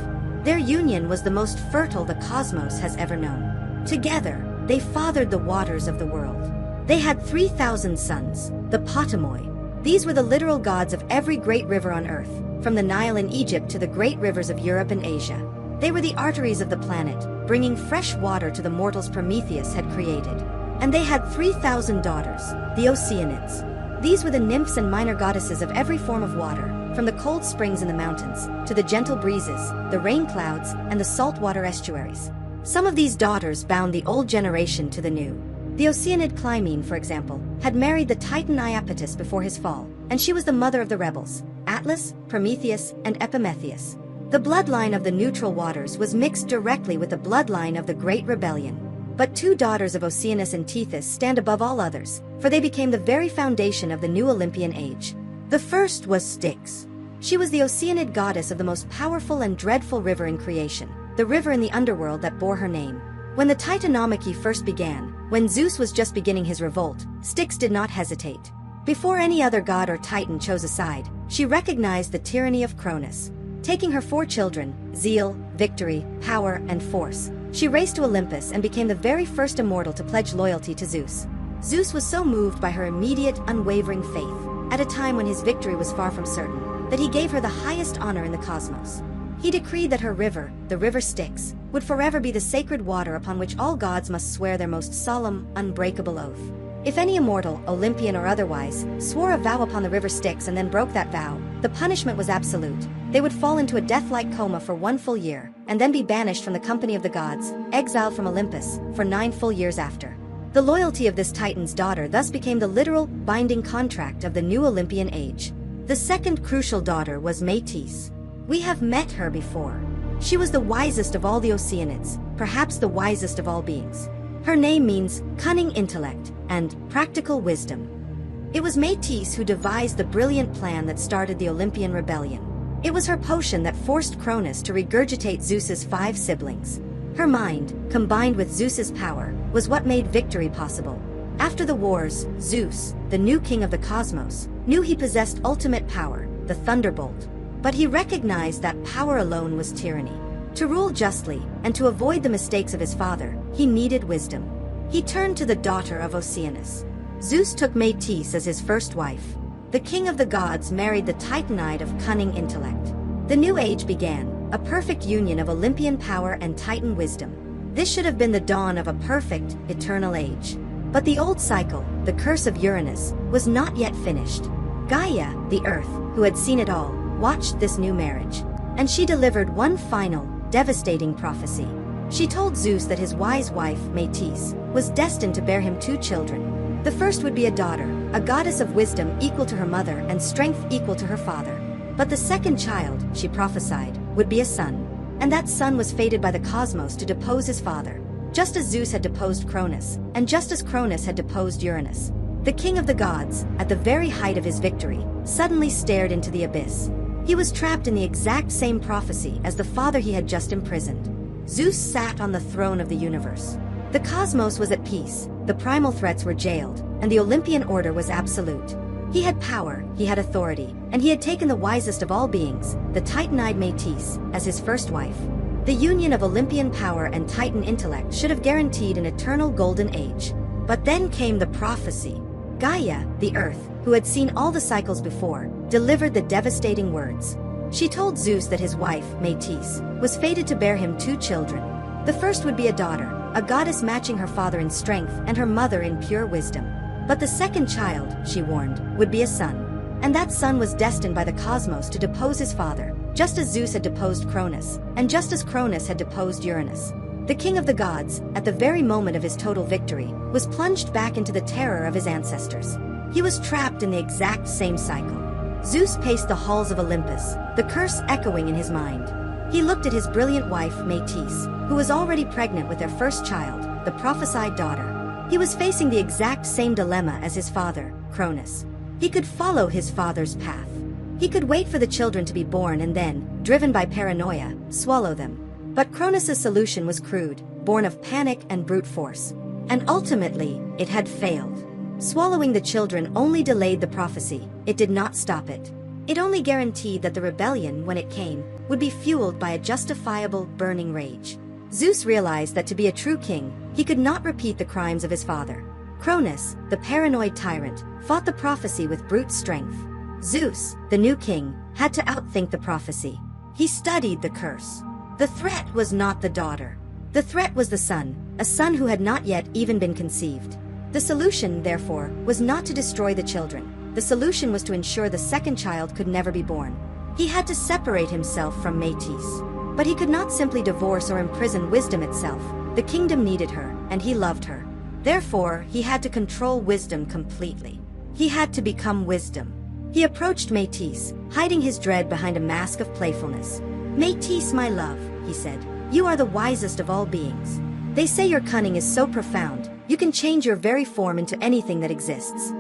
Their union was the most fertile the cosmos has ever known. Together, they fathered the waters of the world. They had 3,000 sons, the Potamoi. These were the literal gods of every great river on Earth, from the Nile in Egypt to the great rivers of Europe and Asia. They were the arteries of the planet, bringing fresh water to the mortals Prometheus had created. And they had 3,000 daughters, the Oceanids. These were the nymphs and minor goddesses of every form of water, from the cold springs in the mountains, to the gentle breezes, the rain clouds, and the saltwater estuaries. Some of these daughters bound the old generation to the new. The Oceanid Clymene, for example, had married the Titan Iapetus before his fall, and she was the mother of the rebels, Atlas, Prometheus, and Epimetheus. The bloodline of the neutral waters was mixed directly with the bloodline of the Great Rebellion. But 2 daughters of Oceanus and Tethys stand above all others, for they became the very foundation of the new Olympian age. The first was Styx. She was the Oceanid goddess of the most powerful and dreadful river in creation. the river in the underworld that bore her name. When the Titanomachy first began, when Zeus was just beginning his revolt, Styx did not hesitate. Before any other god or titan chose a side, she recognized the tyranny of Cronus. Taking her 4 children, zeal, victory, power, and force, she raced to Olympus and became the very first immortal to pledge loyalty to Zeus. Zeus was so moved by her immediate, unwavering faith, at a time when his victory was far from certain, that he gave her the highest honor in the cosmos. He decreed that her river, the river Styx, would forever be the sacred water upon which all gods must swear their most solemn, unbreakable oath. If any immortal, Olympian or otherwise, swore a vow upon the river Styx and then broke that vow, the punishment was absolute. They would fall into a death-like coma for 1 full year, and then be banished from the company of the gods, exiled from Olympus, for 9 full years after. The loyalty of this Titan's daughter thus became the literal, binding contract of the new Olympian age. The second crucial daughter was Metis. We have met her before. She was the wisest of all the Oceanids, perhaps the wisest of all beings. Her name means cunning intellect and practical wisdom. It was Metis who devised the brilliant plan that started the Olympian rebellion. It was her potion that forced Cronus to regurgitate Zeus's 5 siblings. Her mind, combined with Zeus's power, was what made victory possible. After the wars, Zeus, the new king of the cosmos, knew he possessed ultimate power, the thunderbolt. But he recognized that power alone was tyranny. To rule justly, and to avoid the mistakes of his father, he needed wisdom. He turned to the daughter of Oceanus. Zeus took Metis as his first wife. The king of the gods married the Titanide of cunning intellect. The new age began, a perfect union of Olympian power and Titan wisdom. This should have been the dawn of a perfect, eternal age. But the old cycle, the curse of Uranus, was not yet finished. Gaia, the earth, who had seen it all, watched this new marriage. And she delivered one final, devastating prophecy. She told Zeus that his wise wife, Metis, was destined to bear him 2 children. The first would be a daughter, a goddess of wisdom equal to her mother and strength equal to her father. But the second child, she prophesied, would be a son. And that son was fated by the cosmos to depose his father, just as Zeus had deposed Cronus, and just as Cronus had deposed Uranus. The king of the gods, at the very height of his victory, suddenly stared into the abyss. He was trapped in the exact same prophecy as the father he had just imprisoned. Zeus sat on the throne of the universe. The cosmos was at peace, the primal threats were jailed, and the Olympian order was absolute. He had power, he had authority, and he had taken the wisest of all beings, the Titanide Metis, as his first wife. The union of Olympian power and Titan intellect should have guaranteed an eternal golden age. But then came the prophecy. Gaia, the earth, who had seen all the cycles before, delivered the devastating words. She told Zeus that his wife, Metis, was fated to bear him 2 children. The first would be a daughter, a goddess matching her father in strength and her mother in pure wisdom. But the second child, she warned, would be a son. And that son was destined by the cosmos to depose his father, just as Zeus had deposed Cronus, and just as Cronus had deposed Uranus. The king of the gods, at the very moment of his total victory, was plunged back into the terror of his ancestors. He was trapped in the exact same cycle. Zeus paced the halls of Olympus, the curse echoing in his mind. He looked at his brilliant wife, Metis, who was already pregnant with their first child, the prophesied daughter. He was facing the exact same dilemma as his father, Cronus. He could follow his father's path. He could wait for the children to be born and then, driven by paranoia, swallow them. But Cronus's solution was crude, born of panic and brute force. And ultimately, it had failed. Swallowing the children only delayed the prophecy, it did not stop it. It only guaranteed that the rebellion, when it came, would be fueled by a justifiable, burning rage. Zeus realized that to be a true king, he could not repeat the crimes of his father. Cronus, the paranoid tyrant, fought the prophecy with brute strength. Zeus, the new king, had to outthink the prophecy. He studied the curse. The threat was not the daughter. The threat was the son, a son who had not yet even been conceived. The solution, therefore, was not to destroy the children. The solution was to ensure the second child could never be born. He had to separate himself from Metis. But he could not simply divorce or imprison wisdom itself. The kingdom needed her, and he loved her. Therefore, he had to control wisdom completely. He had to become wisdom. He approached Metis, hiding his dread behind a mask of playfulness. "Metis, my love," he said, "you are the wisest of all beings. They say your cunning is so profound, you can change your very form into anything that exists."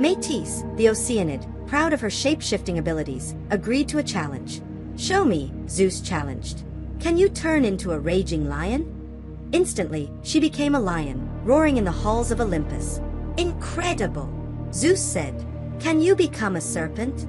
Metis, the Oceanid, proud of her shape-shifting abilities, agreed to a challenge. "Show me," Zeus challenged. "Can you turn into a raging lion?" Instantly, she became a lion, roaring in the halls of Olympus. "Incredible!" Zeus said. "Can you become a serpent?"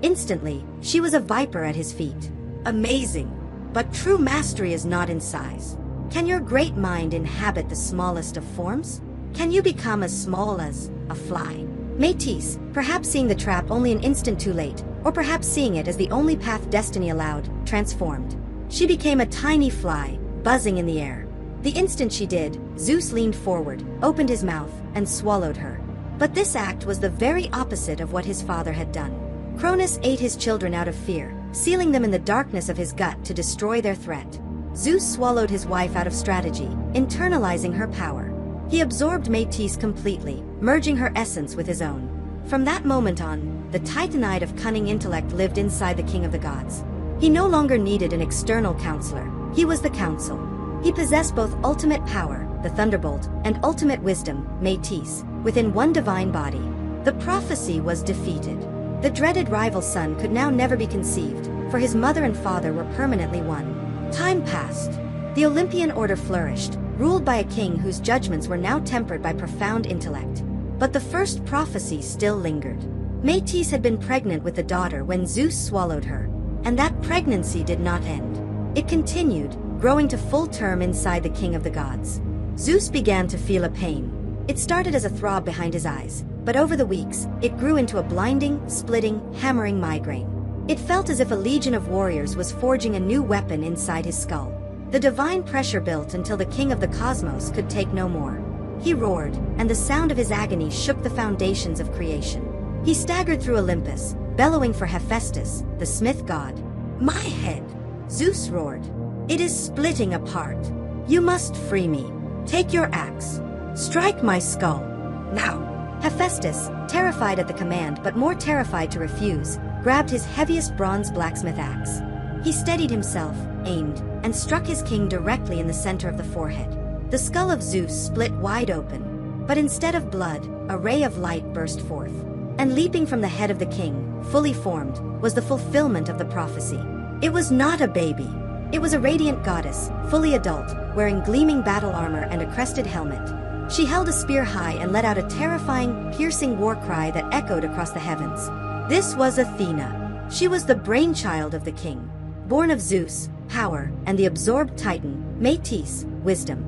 Instantly, she was a viper at his feet. "Amazing! But true mastery is not in size. Can your great mind inhabit the smallest of forms? Can you become as small as a fly?" Métis, perhaps seeing the trap only an instant too late, or perhaps seeing it as the only path destiny allowed, transformed. She became a tiny fly, buzzing in the air. The instant she did, Zeus leaned forward, opened his mouth, and swallowed her. But this act was the very opposite of what his father had done. Cronus ate his children out of fear, sealing them in the darkness of his gut to destroy their threat. Zeus swallowed his wife out of strategy, internalizing her power. He absorbed Métis completely, merging her essence with his own. From that moment on, the Titanite of cunning intellect lived inside the king of the gods. He no longer needed an external counselor. He was the counsel. He possessed both ultimate power, the thunderbolt, and ultimate wisdom, Métis, within one divine body. The prophecy was defeated. The dreaded rival son could now never be conceived, for his mother and father were permanently one. Time passed. The Olympian order flourished, ruled by a king whose judgments were now tempered by profound intellect. But the first prophecy still lingered. Métis had been pregnant with the daughter when Zeus swallowed her, and that pregnancy did not end. It continued, growing to full term inside the king of the gods. Zeus began to feel a pain. It started as a throb behind his eyes, but over the weeks, it grew into a blinding, splitting, hammering migraine. It felt as if a legion of warriors was forging a new weapon inside his skull. The divine pressure built until the king of the cosmos could take no more. He roared, and the sound of his agony shook the foundations of creation. He staggered through Olympus, bellowing for Hephaestus, the smith god. "My head!" Zeus roared. "It is splitting apart. You must free me. Take your axe. Strike my skull. Now!" Hephaestus, terrified at the command but more terrified to refuse, grabbed his heaviest bronze blacksmith axe. He steadied himself, aimed, and struck his king directly in the center of the forehead. The skull of Zeus split wide open, but instead of blood, a ray of light burst forth. And leaping from the head of the king, fully formed, was the fulfillment of the prophecy. It was not a baby. It was a radiant goddess, fully adult, wearing gleaming battle armor and a crested helmet. She held a spear high and let out a terrifying, piercing war cry that echoed across the heavens. This was Athena. She was the brainchild of the king. Born of Zeus, power, and the absorbed Titan, Métis, wisdom.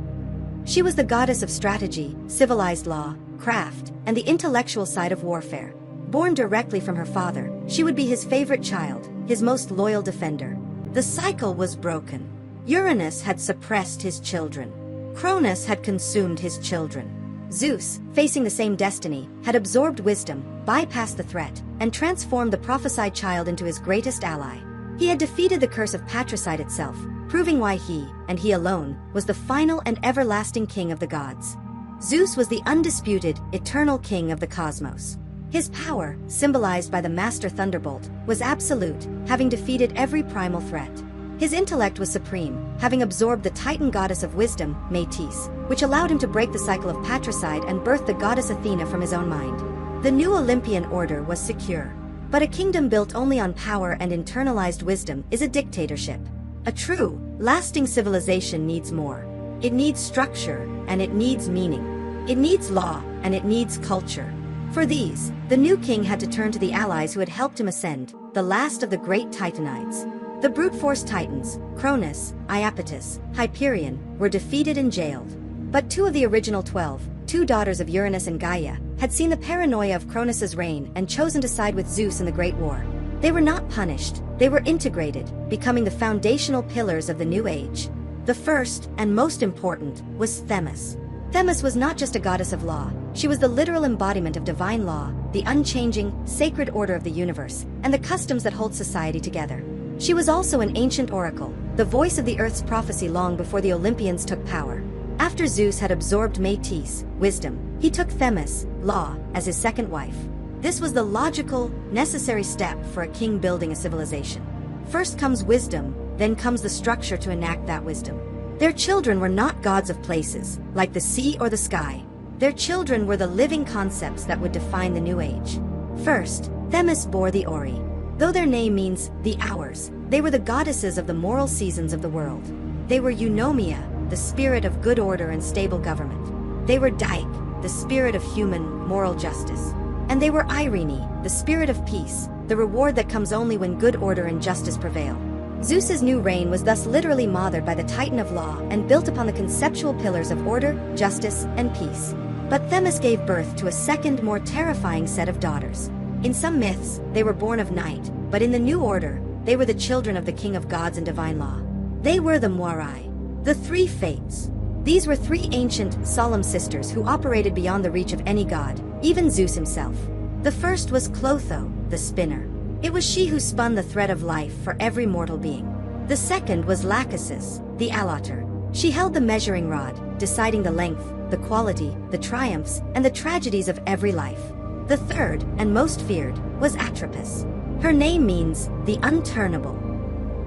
She was the goddess of strategy, civilized law, craft, and the intellectual side of warfare. Born directly from her father, she would be his favorite child, his most loyal defender. The cycle was broken. Uranus had suppressed his children. Cronus had consumed his children. Zeus, facing the same destiny, had absorbed wisdom, bypassed the threat, and transformed the prophesied child into his greatest ally. He had defeated the curse of patricide itself, proving why he, and he alone, was the final and everlasting king of the gods. Zeus was the undisputed, eternal king of the cosmos. His power, symbolized by the master thunderbolt, was absolute, having defeated every primal threat. His intellect was supreme, having absorbed the Titan goddess of wisdom, Métis, which allowed him to break the cycle of patricide and birth the goddess Athena from his own mind. The new Olympian order was secure. But a kingdom built only on power and internalized wisdom is a dictatorship. A true, lasting civilization needs more. It needs structure, and it needs meaning. It needs law, and it needs culture. For these, the new king had to turn to the allies who had helped him ascend, the last of the great Titanites. The brute force titans, Cronus, Iapetus, Hyperion, were defeated and jailed. But two of the original 12, two daughters of Uranus and Gaia, had seen the paranoia of Cronus's reign and chosen to side with Zeus in the Great War. They were not punished, they were integrated, becoming the foundational pillars of the new age. The first, and most important, was Themis. Themis was not just a goddess of law, she was the literal embodiment of divine law, the unchanging, sacred order of the universe, and the customs that hold society together. She was also an ancient oracle, the voice of the earth's prophecy long before the Olympians took power. After Zeus had absorbed Métis, wisdom, he took Themis, law, as his second wife. This was the logical, necessary step for a king building a civilization. First comes wisdom, then comes the structure to enact that wisdom. Their children were not gods of places, like the sea or the sky. Their children were the living concepts that would define the new age. First, Themis bore the Ori. Though their name means the hours, they were the goddesses of the moral seasons of the world. They were Eunomia, the spirit of good order and stable government. They were Dike, the spirit of human, moral justice. And they were Irene, the spirit of peace, the reward that comes only when good order and justice prevail. Zeus's new reign was thus literally mothered by the Titan of law and built upon the conceptual pillars of order, justice, and peace. But Themis gave birth to a second, more terrifying set of daughters. In some myths, they were born of night, but in the new order, they were the children of the king of gods and divine law. They were the Moirai, the three fates. These were three ancient, solemn sisters who operated beyond the reach of any god, even Zeus himself. The first was Clotho, the spinner. It was she who spun the thread of life for every mortal being. The second was Lachesis, the allotter. She held the measuring rod, deciding the length, the quality, the triumphs, and the tragedies of every life. The third, and most feared, was Atropos. Her name means the unturnable.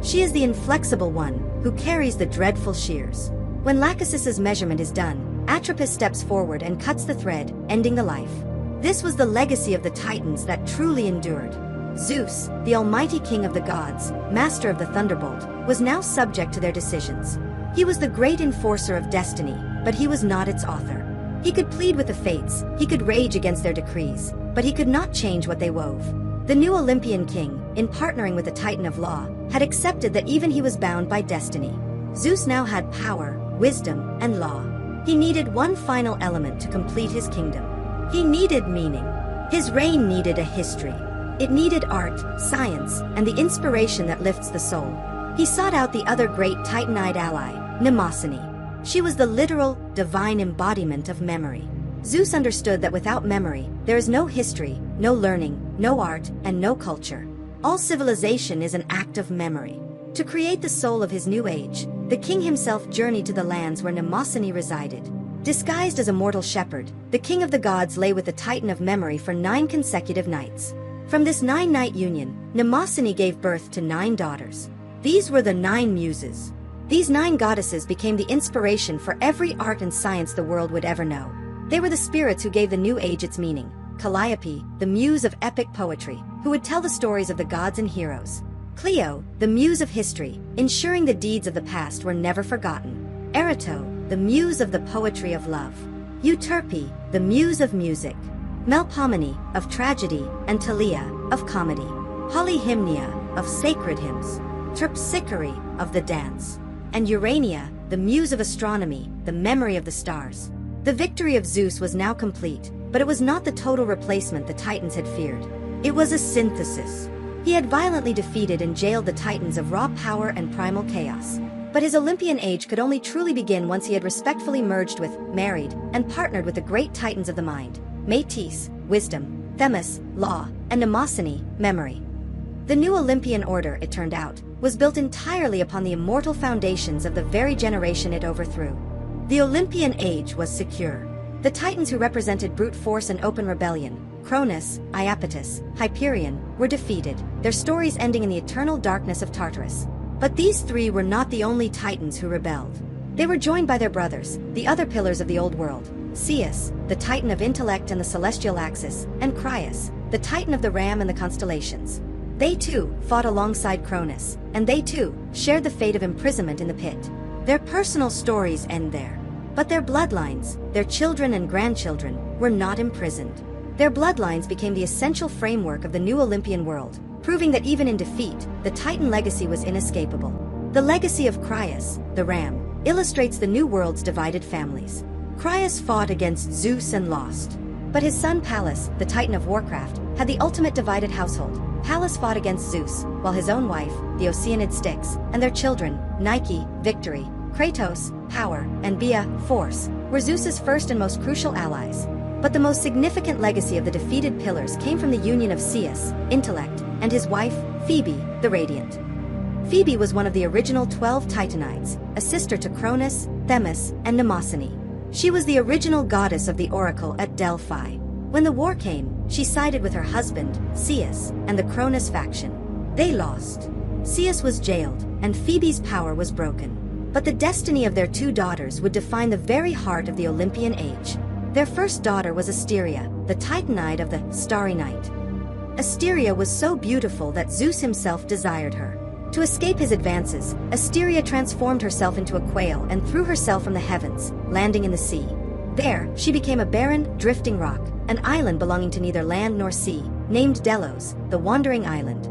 She is the inflexible one, who carries the dreadful shears. When Lachesis's measurement is done, Atropos steps forward and cuts the thread, ending the life. This was the legacy of the Titans that truly endured. Zeus, the almighty king of the gods, master of the thunderbolt, was now subject to their decisions. He was the great enforcer of destiny, but he was not its author. He could plead with the fates, he could rage against their decrees, but he could not change what they wove. The new Olympian king, in partnering with the Titan of law, had accepted that even he was bound by destiny. Zeus now had power, wisdom, and law. He needed one final element to complete his kingdom. He needed meaning. His reign needed a history. It needed art, science, and the inspiration that lifts the soul. He sought out the other great Titanide ally, Mnemosyne. She was the literal, divine embodiment of memory. Zeus understood that without memory, there is no history, no learning, no art, and no culture. All civilization is an act of memory. To create the soul of his new age, the king himself journeyed to the lands where Mnemosyne resided. Disguised as a mortal shepherd, the king of the gods lay with the Titan of memory for 9 consecutive nights. From this 9-night union, Mnemosyne gave birth to 9 daughters. These were the 9 muses. These 9 goddesses became the inspiration for every art and science the world would ever know. They were the spirits who gave the new age its meaning. Calliope, the muse of epic poetry, who would tell the stories of the gods and heroes. Clio, the muse of history, ensuring the deeds of the past were never forgotten. Erato, the muse of the poetry of love. Euterpe, the muse of music. Melpomene, of tragedy, and Talia, of comedy. Polyhymnia, of sacred hymns. Terpsichore, of the dance. And Urania, the muse of astronomy, the memory of the stars. The victory of Zeus was now complete, but it was not the total replacement the Titans had feared. It was a synthesis. He had violently defeated and jailed the Titans of raw power and primal chaos. But his Olympian age could only truly begin once he had respectfully merged with, married, and partnered with the great Titans of the mind. Metis, wisdom, Themis, law, and Mnemosyne, memory. The new Olympian order, it turned out, was built entirely upon the immortal foundations of the very generation it overthrew. The Olympian age was secure. The Titans who represented brute force and open rebellion, Cronus, Iapetus, Hyperion, were defeated, their stories ending in the eternal darkness of Tartarus. But these 3 were not the only Titans who rebelled. They were joined by their brothers, the other pillars of the old world, Zeus, the Titan of intellect and the celestial axis, and Cronus, the Titan of the ram and the constellations. They too fought alongside Cronus, and they too shared the fate of imprisonment in the pit. Their personal stories end there. But their bloodlines, their children and grandchildren, were not imprisoned. Their bloodlines became the essential framework of the new Olympian world, proving that even in defeat, the Titan legacy was inescapable. The legacy of Cronus, the ram, illustrates the new world's divided families. Cronus fought against Zeus and lost. But his son Pallas, the Titan of warcraft, had the ultimate divided household. Pallas fought against Zeus, while his own wife, the Oceanid Styx, and their children, Nike, victory, Kratos, power, and Bia, force, were Zeus's first and most crucial allies. But the most significant legacy of the defeated pillars came from the union of Zeus, intellect, and his wife, Phoebe, the Radiant. Phoebe was one of the original 12 Titanides, a sister to Cronus, Themis, and Mnemosyne. She was the original goddess of the oracle at Delphi. When the war came, she sided with her husband, Zeus, and the Cronus faction. They lost. Zeus was jailed, and Phoebe's power was broken. But the destiny of their 2 daughters would define the very heart of the Olympian age. Their first daughter was Asteria, the Titanide of the starry night. Asteria was so beautiful that Zeus himself desired her. To escape his advances, Asteria transformed herself into a quail and threw herself from the heavens, landing in the sea. There, she became a barren, drifting rock, an island belonging to neither land nor sea, named Delos, the Wandering Island.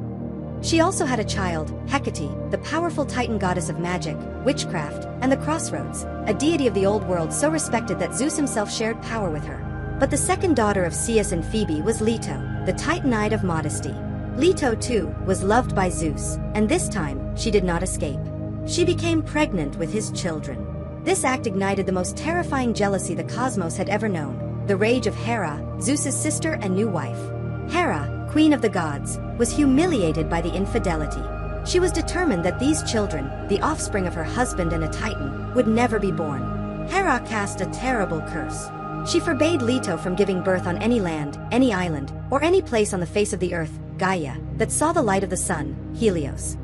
She also had a child, Hecate, the powerful Titan goddess of magic, witchcraft, and the crossroads, a deity of the old world so respected that Zeus himself shared power with her. But the second daughter of Zeus and Phoebe was Leto, the Titanide of modesty. Leto, too, was loved by Zeus, and this time, she did not escape. She became pregnant with his children. This act ignited the most terrifying jealousy the cosmos had ever known, the rage of Hera, Zeus's sister and new wife. Hera, queen of the gods, was humiliated by the infidelity. She was determined that these children, the offspring of her husband and a Titan, would never be born. Hera cast a terrible curse. She forbade Leto from giving birth on any land, any island, or any place on the face of the earth, Gaia, that saw the light of the sun, Helios.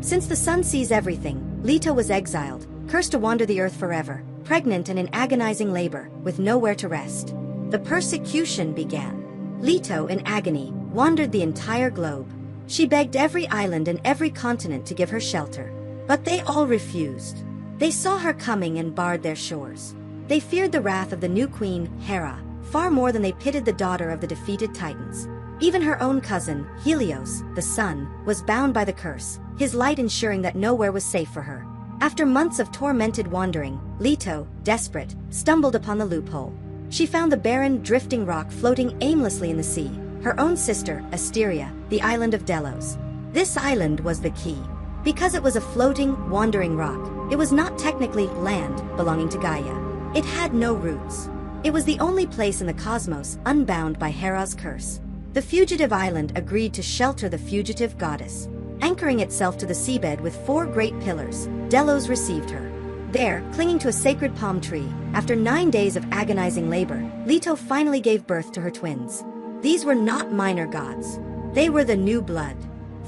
Since the sun sees everything, Leto was exiled, cursed to wander the earth forever, pregnant and in agonizing labor, with nowhere to rest. The persecution began. Leto, in agony, wandered the entire globe. She begged every island and every continent to give her shelter. But they all refused. They saw her coming and barred their shores. They feared the wrath of the new queen, Hera, far more than they pitied the daughter of the defeated Titans. Even her own cousin, Helios, the sun, was bound by the curse, his light ensuring that nowhere was safe for her. After months of tormented wandering, Leto, desperate, stumbled upon the loophole. She found the barren, drifting rock floating aimlessly in the sea, her own sister, Asteria, the island of Delos. This island was the key. Because it was a floating, wandering rock, it was not technically land belonging to Gaia. It had no roots. It was the only place in the cosmos unbound by Hera's curse. The fugitive island agreed to shelter the fugitive goddess. Anchoring itself to the seabed with 4 great pillars, Delos received her. There, clinging to a sacred palm tree, after 9 days of agonizing labor, Leto finally gave birth to her twins. These were not minor gods. They were the new blood.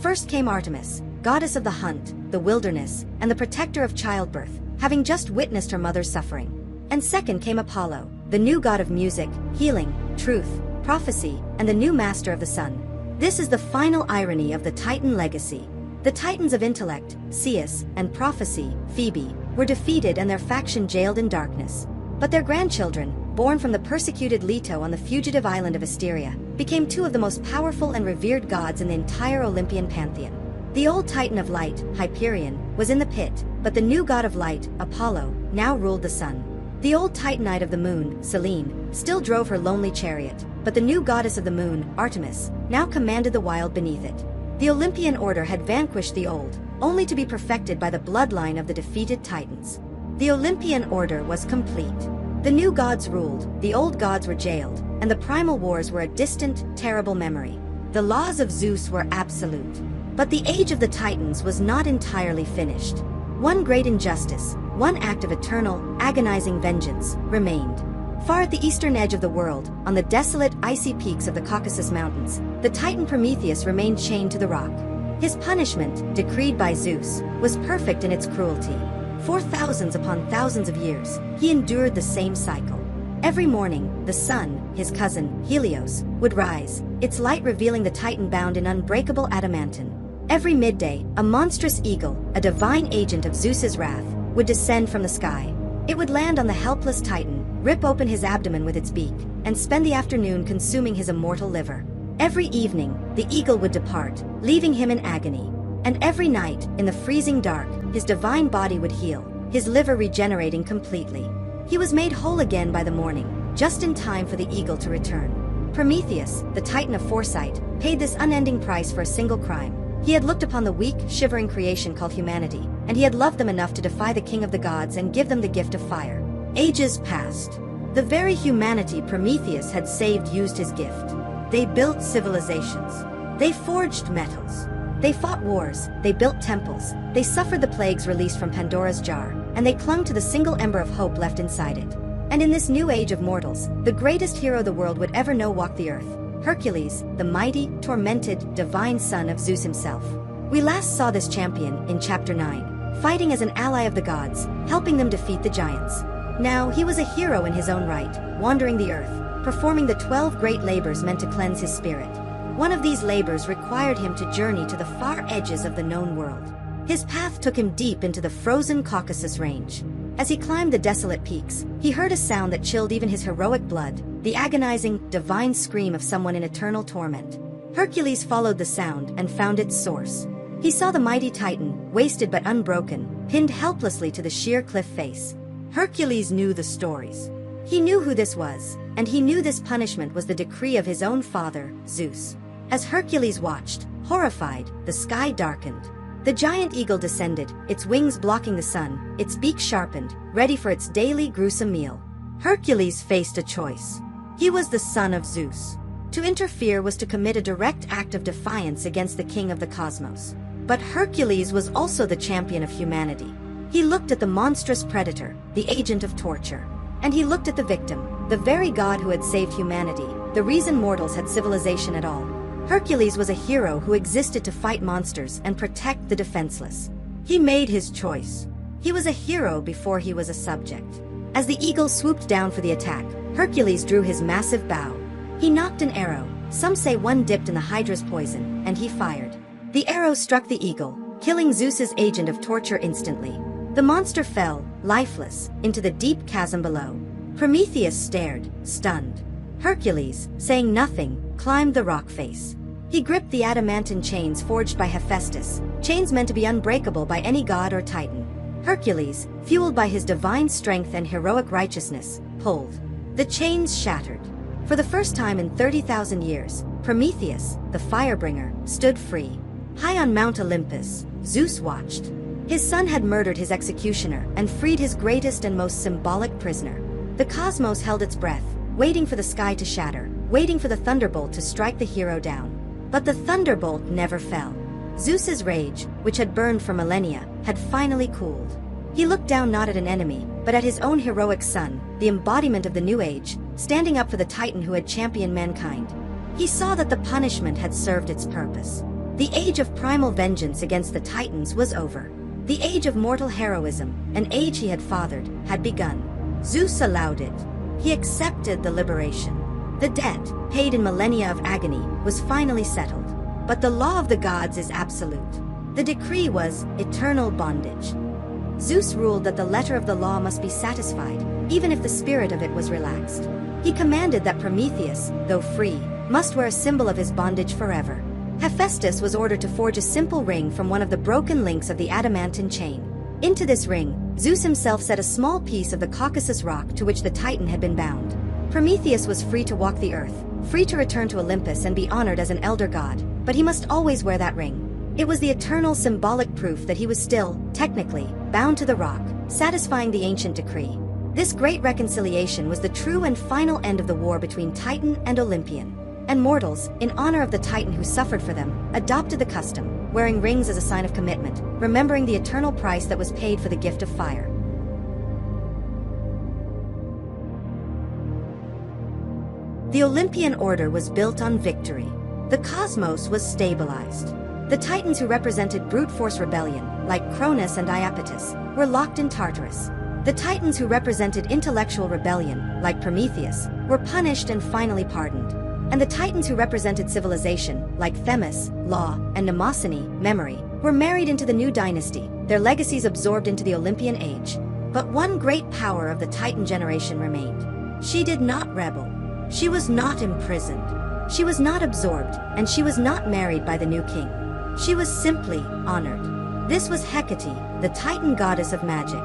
First came Artemis, goddess of the hunt, the wilderness, and the protector of childbirth, having just witnessed her mother's suffering. And second came Apollo, the new god of music, healing, truth, prophecy, and the new master of the sun. This is the final irony of the Titan legacy. The Titans of intellect, Zeus, and prophecy, Phoebe, were defeated and their faction jailed in darkness. But their grandchildren, born from the persecuted Leto on the fugitive island of Asteria, became 2 of the most powerful and revered gods in the entire Olympian pantheon. The old Titan of light, Hyperion, was in the pit, but the new god of light, Apollo, now ruled the sun. The old Titanite of the moon, Selene, still drove her lonely chariot, but the new goddess of the moon, Artemis, now commanded the wild beneath it. The Olympian order had vanquished the old, only to be perfected by the bloodline of the defeated Titans. The Olympian order was complete. The new gods ruled, the old gods were jailed, and the primal wars were a distant, terrible memory. The laws of Zeus were absolute. But the age of the Titans was not entirely finished. One great injustice, one act of eternal, agonizing vengeance, remained. Far at the eastern edge of the world, on the desolate, icy peaks of the Caucasus Mountains, the Titan Prometheus remained chained to the rock. His punishment, decreed by Zeus, was perfect in its cruelty. For thousands upon thousands of years, he endured the same cycle. Every morning, the sun, his cousin, Helios, would rise, its light revealing the Titan bound in unbreakable adamantine. Every midday, a monstrous eagle, a divine agent of Zeus's wrath, would descend from the sky. It would land on the helpless Titan, rip open his abdomen with its beak, and spend the afternoon consuming his immortal liver. Every evening, the eagle would depart, leaving him in agony. And every night, in the freezing dark, his divine body would heal, his liver regenerating completely. He was made whole again by the morning, just in time for the eagle to return. Prometheus, the Titan of foresight, paid this unending price for a single crime. He had looked upon the weak, shivering creation called humanity, and he had loved them enough to defy the king of the gods and give them the gift of fire. Ages passed. The very humanity Prometheus had saved used his gift. They built civilizations. They forged metals. They fought wars, they built temples, they suffered the plagues released from Pandora's jar, and they clung to the single ember of hope left inside it. And in this new age of mortals, the greatest hero the world would ever know walked the earth. Hercules, the mighty, tormented, divine son of Zeus himself. We last saw this champion in chapter 9, fighting as an ally of the gods, helping them defeat the giants. Now, he was a hero in his own right, wandering the earth, performing the 12 great labors meant to cleanse his spirit. One of these labors required him to journey to the far edges of the known world. His path took him deep into the frozen Caucasus range. As he climbed the desolate peaks, he heard a sound that chilled even his heroic blood, the agonizing, divine scream of someone in eternal torment. Hercules followed the sound and found its source. He saw the mighty Titan, wasted but unbroken, pinned helplessly to the sheer cliff face. Hercules knew the stories. He knew who this was, and he knew this punishment was the decree of his own father, Zeus. As Hercules watched, horrified, the sky darkened. The giant eagle descended, its wings blocking the sun, its beak sharpened, ready for its daily gruesome meal. Hercules faced a choice. He was the son of Zeus. To interfere was to commit a direct act of defiance against the king of the cosmos. But Hercules was also the champion of humanity. He looked at the monstrous predator, the agent of torture. And he looked at the victim, the very god who had saved humanity, the reason mortals had civilization at all. Hercules was a hero who existed to fight monsters and protect the defenseless. He made his choice. He was a hero before he was a subject. As the eagle swooped down for the attack, Hercules drew his massive bow. He nocked an arrow, some say one dipped in the Hydra's poison, and he fired. The arrow struck the eagle, killing Zeus's agent of torture instantly. The monster fell, lifeless, into the deep chasm below. Prometheus stared, stunned. Hercules, saying nothing, climbed the rock face. He gripped the adamantine chains forged by Hephaestus, chains meant to be unbreakable by any god or titan. Hercules, fueled by his divine strength and heroic righteousness, pulled. The chains shattered. For the first time in 30,000 years, Prometheus, the firebringer, stood free. High on Mount Olympus, Zeus watched. His son had murdered his executioner and freed his greatest and most symbolic prisoner. The cosmos held its breath, waiting for the sky to shatter, waiting for the thunderbolt to strike the hero down. But the thunderbolt never fell. Zeus's rage, which had burned for millennia, had finally cooled. He looked down not at an enemy, but at his own heroic son, the embodiment of the new age, standing up for the Titan who had championed mankind. He saw that the punishment had served its purpose. The age of primal vengeance against the Titans was over. The age of mortal heroism, an age he had fathered, had begun. Zeus allowed it. He accepted the liberation. The debt, paid in millennia of agony, was finally settled. But the law of the gods is absolute. The decree was eternal bondage. Zeus ruled that the letter of the law must be satisfied, even if the spirit of it was relaxed. He commanded that Prometheus, though free, must wear a symbol of his bondage forever. Hephaestus was ordered to forge a simple ring from one of the broken links of the adamantine chain. Into this ring, Zeus himself set a small piece of the Caucasus rock to which the Titan had been bound. Prometheus was free to walk the earth, free to return to Olympus and be honored as an elder god, but he must always wear that ring. It was the eternal symbolic proof that he was still, technically, bound to the rock, satisfying the ancient decree. This great reconciliation was the true and final end of the war between Titan and Olympian. And mortals, in honor of the Titan who suffered for them, adopted the custom, wearing rings as a sign of commitment, remembering the eternal price that was paid for the gift of fire. The Olympian order was built on victory. The cosmos was stabilized. The Titans who represented brute force rebellion, like Cronus and Iapetus, were locked in Tartarus. The Titans who represented intellectual rebellion, like Prometheus, were punished and finally pardoned. And the Titans who represented civilization, like Themis, law, and Mnemosyne, memory, were married into the new dynasty, their legacies absorbed into the Olympian age. But one great power of the Titan generation remained. She did not rebel. She was not imprisoned. She was not absorbed, and she was not married by the new king. She was simply honored. This was Hecate, the Titan goddess of magic.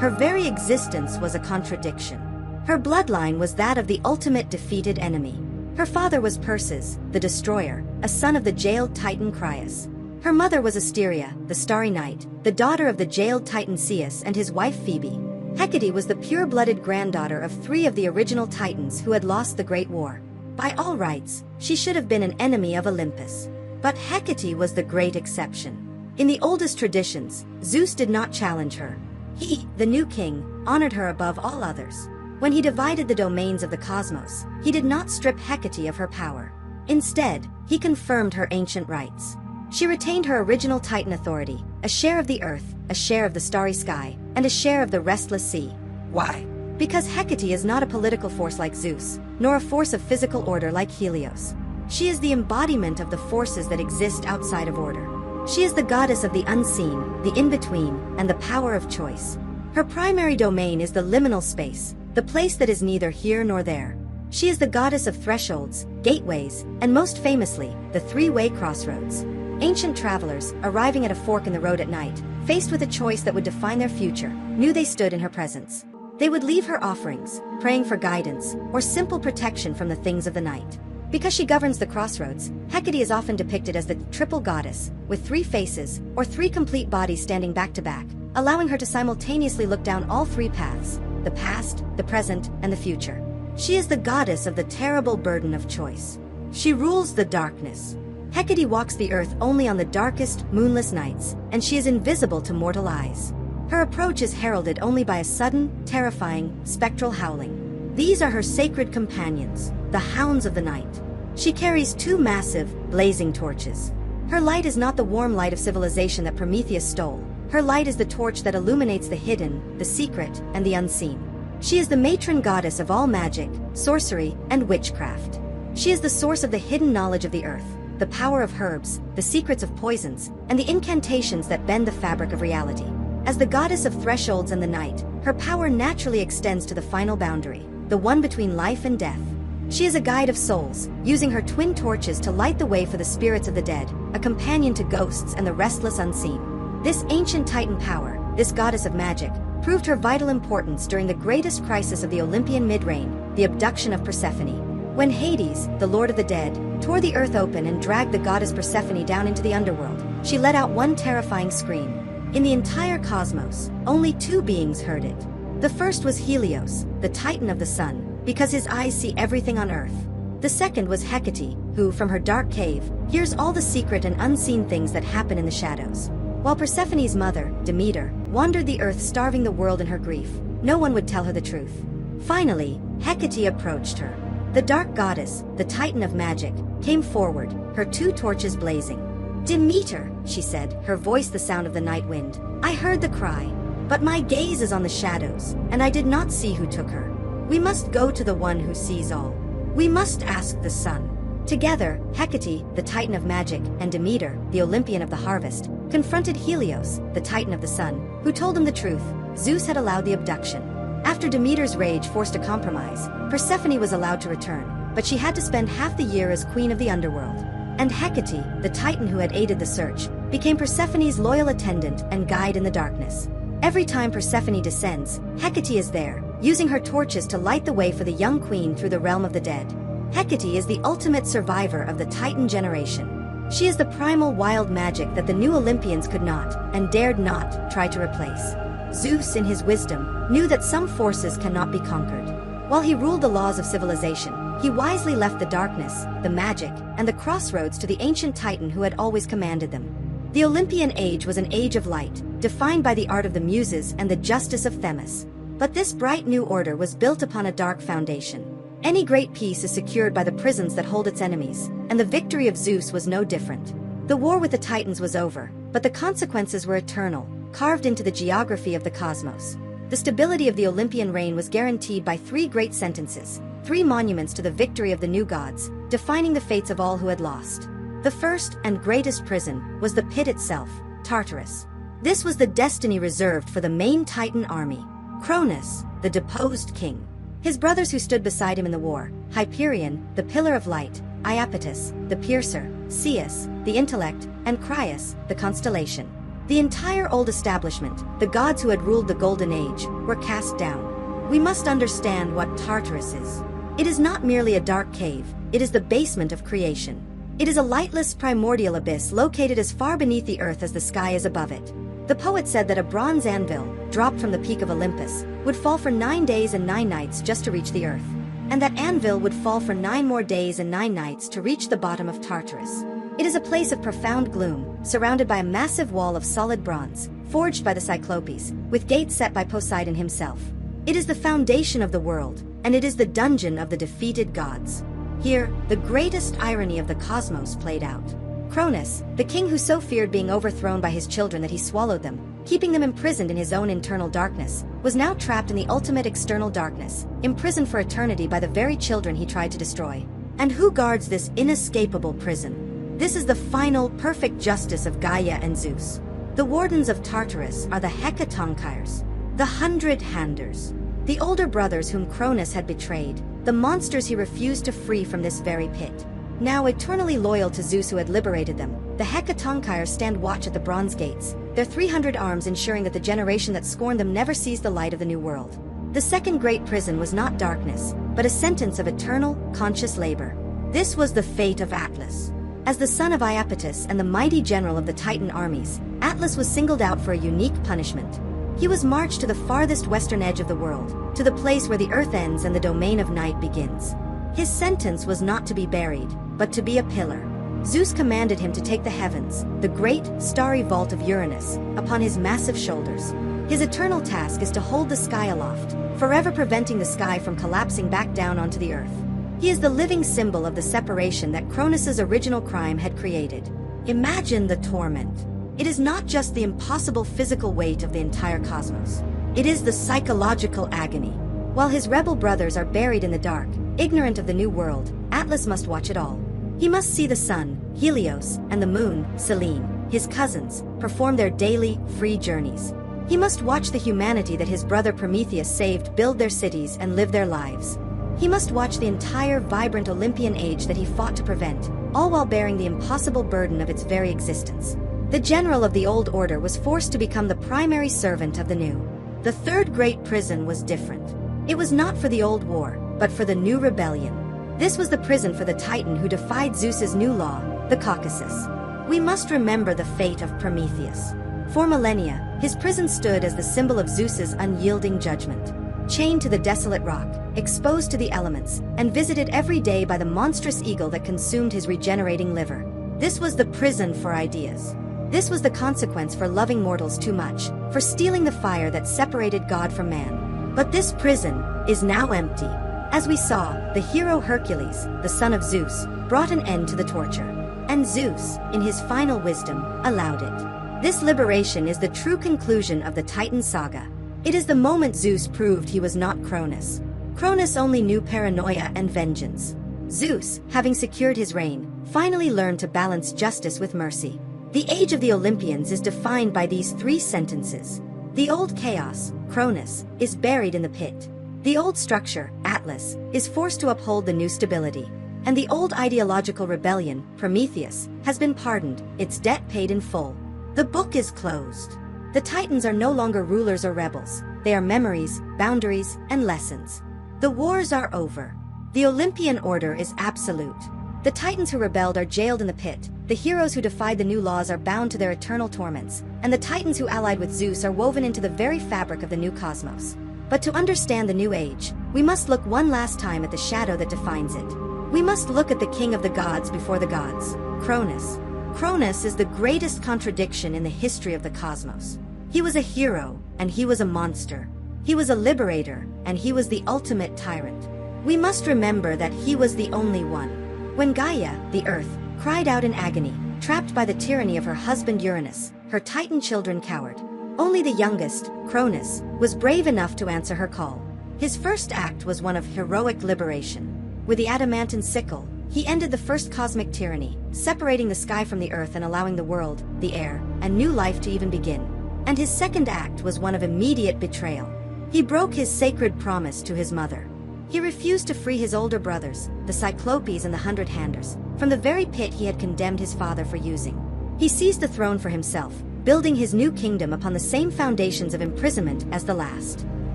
Her very existence was a contradiction. Her bloodline was that of the ultimate defeated enemy. Her father was Perses, the destroyer, a son of the jailed Titan Cronus. Her mother was Asteria, the starry night, the daughter of the jailed Titan Zeus and his wife Phoebe. Hecate was the pure-blooded granddaughter of 3 of the original Titans who had lost the Great War. By all rights, she should have been an enemy of Olympus. But Hecate was the great exception. In the oldest traditions, Zeus did not challenge her. He, the new king, honored her above all others. When he divided the domains of the cosmos, he did not strip Hecate of her power. Instead, he confirmed her ancient rights. She retained her original Titan authority, a share of the earth, a share of the starry sky, and a share of the restless sea. Why? Because Hecate is not a political force like Zeus, nor a force of physical order like Helios. She is the embodiment of the forces that exist outside of order. She is the goddess of the unseen, the in-between, and the power of choice. Her primary domain is the liminal space, the place that is neither here nor there. She is the goddess of thresholds, gateways, and most famously, the three-way crossroads. Ancient travelers, arriving at a fork in the road at night, faced with a choice that would define their future, knew they stood in her presence. They would leave her offerings, praying for guidance, or simple protection from the things of the night. Because she governs the crossroads, Hecate is often depicted as the triple goddess, with 3 faces, or 3 complete bodies standing back to back, allowing her to simultaneously look down all 3 paths: the past, the present, and the future. She is the goddess of the terrible burden of choice. She rules the darkness. Hecate walks the earth only on the darkest, moonless nights, and she is invisible to mortal eyes. Her approach is heralded only by a sudden, terrifying, spectral howling. These are her sacred companions, the hounds of the night. She carries 2 massive, blazing torches. Her light is not the warm light of civilization that Prometheus stole. Her light is the torch that illuminates the hidden, the secret, and the unseen. She is the matron goddess of all magic, sorcery, and witchcraft. She is the source of the hidden knowledge of the earth, the power of herbs, the secrets of poisons, and the incantations that bend the fabric of reality. As the goddess of thresholds and the night, her power naturally extends to the final boundary, the one between life and death. She is a guide of souls, using her twin torches to light the way for the spirits of the dead, a companion to ghosts and the restless unseen. This ancient Titan power, this goddess of magic, proved her vital importance during the greatest crisis of the Olympian mid-reign, the abduction of Persephone. When Hades, the lord of the dead, tore the earth open and dragged the goddess Persephone down into the underworld, she let out one terrifying scream. In the entire cosmos, only 2 beings heard it. The first was Helios, the Titan of the sun, because his eyes see everything on earth. The second was Hecate, who, from her dark cave, hears all the secret and unseen things that happen in the shadows. While Persephone's mother, Demeter, wandered the earth starving the world in her grief, no one would tell her the truth. Finally, Hecate approached her. The dark goddess, the Titan of magic, came forward, her 2 torches blazing. "Demeter," she said, her voice the sound of the night wind. "I heard the cry, but my gaze is on the shadows, and I did not see who took her. We must go to the one who sees all. We must ask the sun." Together, Hecate, the Titan of magic, and Demeter, the Olympian of the harvest, confronted Helios, the Titan of the sun, who told them the truth. Zeus had allowed the abduction. After Demeter's rage forced a compromise, Persephone was allowed to return, but she had to spend half the year as queen of the underworld. And Hecate, the Titan who had aided the search, became Persephone's loyal attendant and guide in the darkness. Every time Persephone descends, Hecate is there, using her torches to light the way for the young queen through the realm of the dead. Hecate is the ultimate survivor of the Titan generation. She is the primal wild magic that the new Olympians could not, and dared not, try to replace. Zeus, in his wisdom, knew that some forces cannot be conquered. While he ruled the laws of civilization, he wisely left the darkness, the magic, and the crossroads to the ancient Titan who had always commanded them. The Olympian age was an age of light, defined by the art of the Muses and the justice of Themis. But this bright new order was built upon a dark foundation. Any great peace is secured by the prisons that hold its enemies, and the victory of Zeus was no different. The war with the Titans was over, but the consequences were eternal, carved into the geography of the cosmos. The stability of the Olympian reign was guaranteed by 3 great sentences, 3 monuments to the victory of the new gods, defining the fates of all who had lost. The first and greatest prison was the pit itself, Tartarus. This was the destiny reserved for the main Titan army. Cronus, the deposed king. His brothers who stood beside him in the war, Hyperion, the pillar of light, Iapetus, the piercer, Zeus, the intellect, and Cronus, the constellation. The entire old establishment, the gods who had ruled the Golden Age, were cast down. We must understand what Tartarus is. It is not merely a dark cave, it is the basement of creation. It is a lightless primordial abyss located as far beneath the earth as the sky is above it. The poet said that a bronze anvil, dropped from the peak of Olympus, would fall for 9 days and 9 nights just to reach the earth. And that anvil would fall for 9 more days and 9 nights to reach the bottom of Tartarus. It is a place of profound gloom, surrounded by a massive wall of solid bronze, forged by the Cyclopes, with gates set by Poseidon himself. It is the foundation of the world, and it is the dungeon of the defeated gods. Here, the greatest irony of the cosmos played out. Cronus, the king who so feared being overthrown by his children that he swallowed them, keeping them imprisoned in his own internal darkness, was now trapped in the ultimate external darkness, imprisoned for eternity by the very children he tried to destroy. And who guards this inescapable prison? This is the final, perfect justice of Gaia and Zeus. The wardens of Tartarus are the Hecatonchyres, the 100-handers, the older brothers whom Cronus had betrayed, the monsters he refused to free from this very pit. Now eternally loyal to Zeus who had liberated them, the Hecatonchyres stand watch at the bronze gates, their 300 arms ensuring that the generation that scorned them never sees the light of the new world. The second great prison was not darkness, but a sentence of eternal, conscious labor. This was the fate of Atlas. As the son of Iapetus and the mighty general of the Titan armies, Atlas was singled out for a unique punishment. He was marched to the farthest western edge of the world, to the place where the earth ends and the domain of night begins. His sentence was not to be buried, but to be a pillar. Zeus commanded him to take the heavens, the great, starry vault of Uranus, upon his massive shoulders. His eternal task is to hold the sky aloft, forever preventing the sky from collapsing back down onto the earth. He is the living symbol of the separation that Cronus's original crime had created. Imagine the torment. It is not just the impossible physical weight of the entire cosmos. It is the psychological agony. While his rebel brothers are buried in the dark, ignorant of the new world, Atlas must watch it all. He must see the sun, Helios, and the moon, Selene, his cousins, perform their daily, free journeys. He must watch the humanity that his brother Prometheus saved build their cities and live their lives. He must watch the entire vibrant Olympian age that he fought to prevent, all while bearing the impossible burden of its very existence. The general of the old order was forced to become the primary servant of the new. The third great prison was different. It was not for the old war, but for the new rebellion. This was the prison for the Titan who defied Zeus's new law, the Caucasus. We must remember the fate of Prometheus. For millennia, his prison stood as the symbol of Zeus's unyielding judgment. Chained to the desolate rock, exposed to the elements, and visited every day by the monstrous eagle that consumed his regenerating liver. This was the prison for ideas. This was the consequence for loving mortals too much, for stealing the fire that separated God from man. But this prison is now empty. As we saw, the hero Hercules, the son of Zeus, brought an end to the torture. And Zeus, in his final wisdom, allowed it. This liberation is the true conclusion of the Titan saga. It is the moment Zeus proved he was not Cronus. Cronus only knew paranoia and vengeance. Zeus, having secured his reign, finally learned to balance justice with mercy. The age of the Olympians is defined by these three sentences. The old chaos, Cronus, is buried in the pit. The old structure, Atlas, is forced to uphold the new stability. And the old ideological rebellion, Prometheus, has been pardoned, its debt paid in full. The book is closed. The Titans are no longer rulers or rebels. They are memories, boundaries, and lessons. The wars are over. The Olympian order is absolute. The Titans who rebelled are jailed in the pit, the heroes who defied the new laws are bound to their eternal torments, and the Titans who allied with Zeus are woven into the very fabric of the new cosmos. But to understand the new age, we must look one last time at the shadow that defines it. We must look at the king of the gods before the gods, Cronus. Cronus is the greatest contradiction in the history of the cosmos. He was a hero, and he was a monster. He was a liberator, and he was the ultimate tyrant. We must remember that he was the only one. When Gaia, the earth, cried out in agony, trapped by the tyranny of her husband Uranus, her Titan children cowered. Only the youngest, Cronus, was brave enough to answer her call. His first act was one of heroic liberation. With the adamantine sickle, he ended the first cosmic tyranny, separating the sky from the earth and allowing the world, the air, and new life to even begin. And his second act was one of immediate betrayal. He broke his sacred promise to his mother. He refused to free his older brothers, the Cyclopes and the 100-handers, from the very pit he had condemned his father for using. He seized the throne for himself, building his new kingdom upon the same foundations of imprisonment as the last.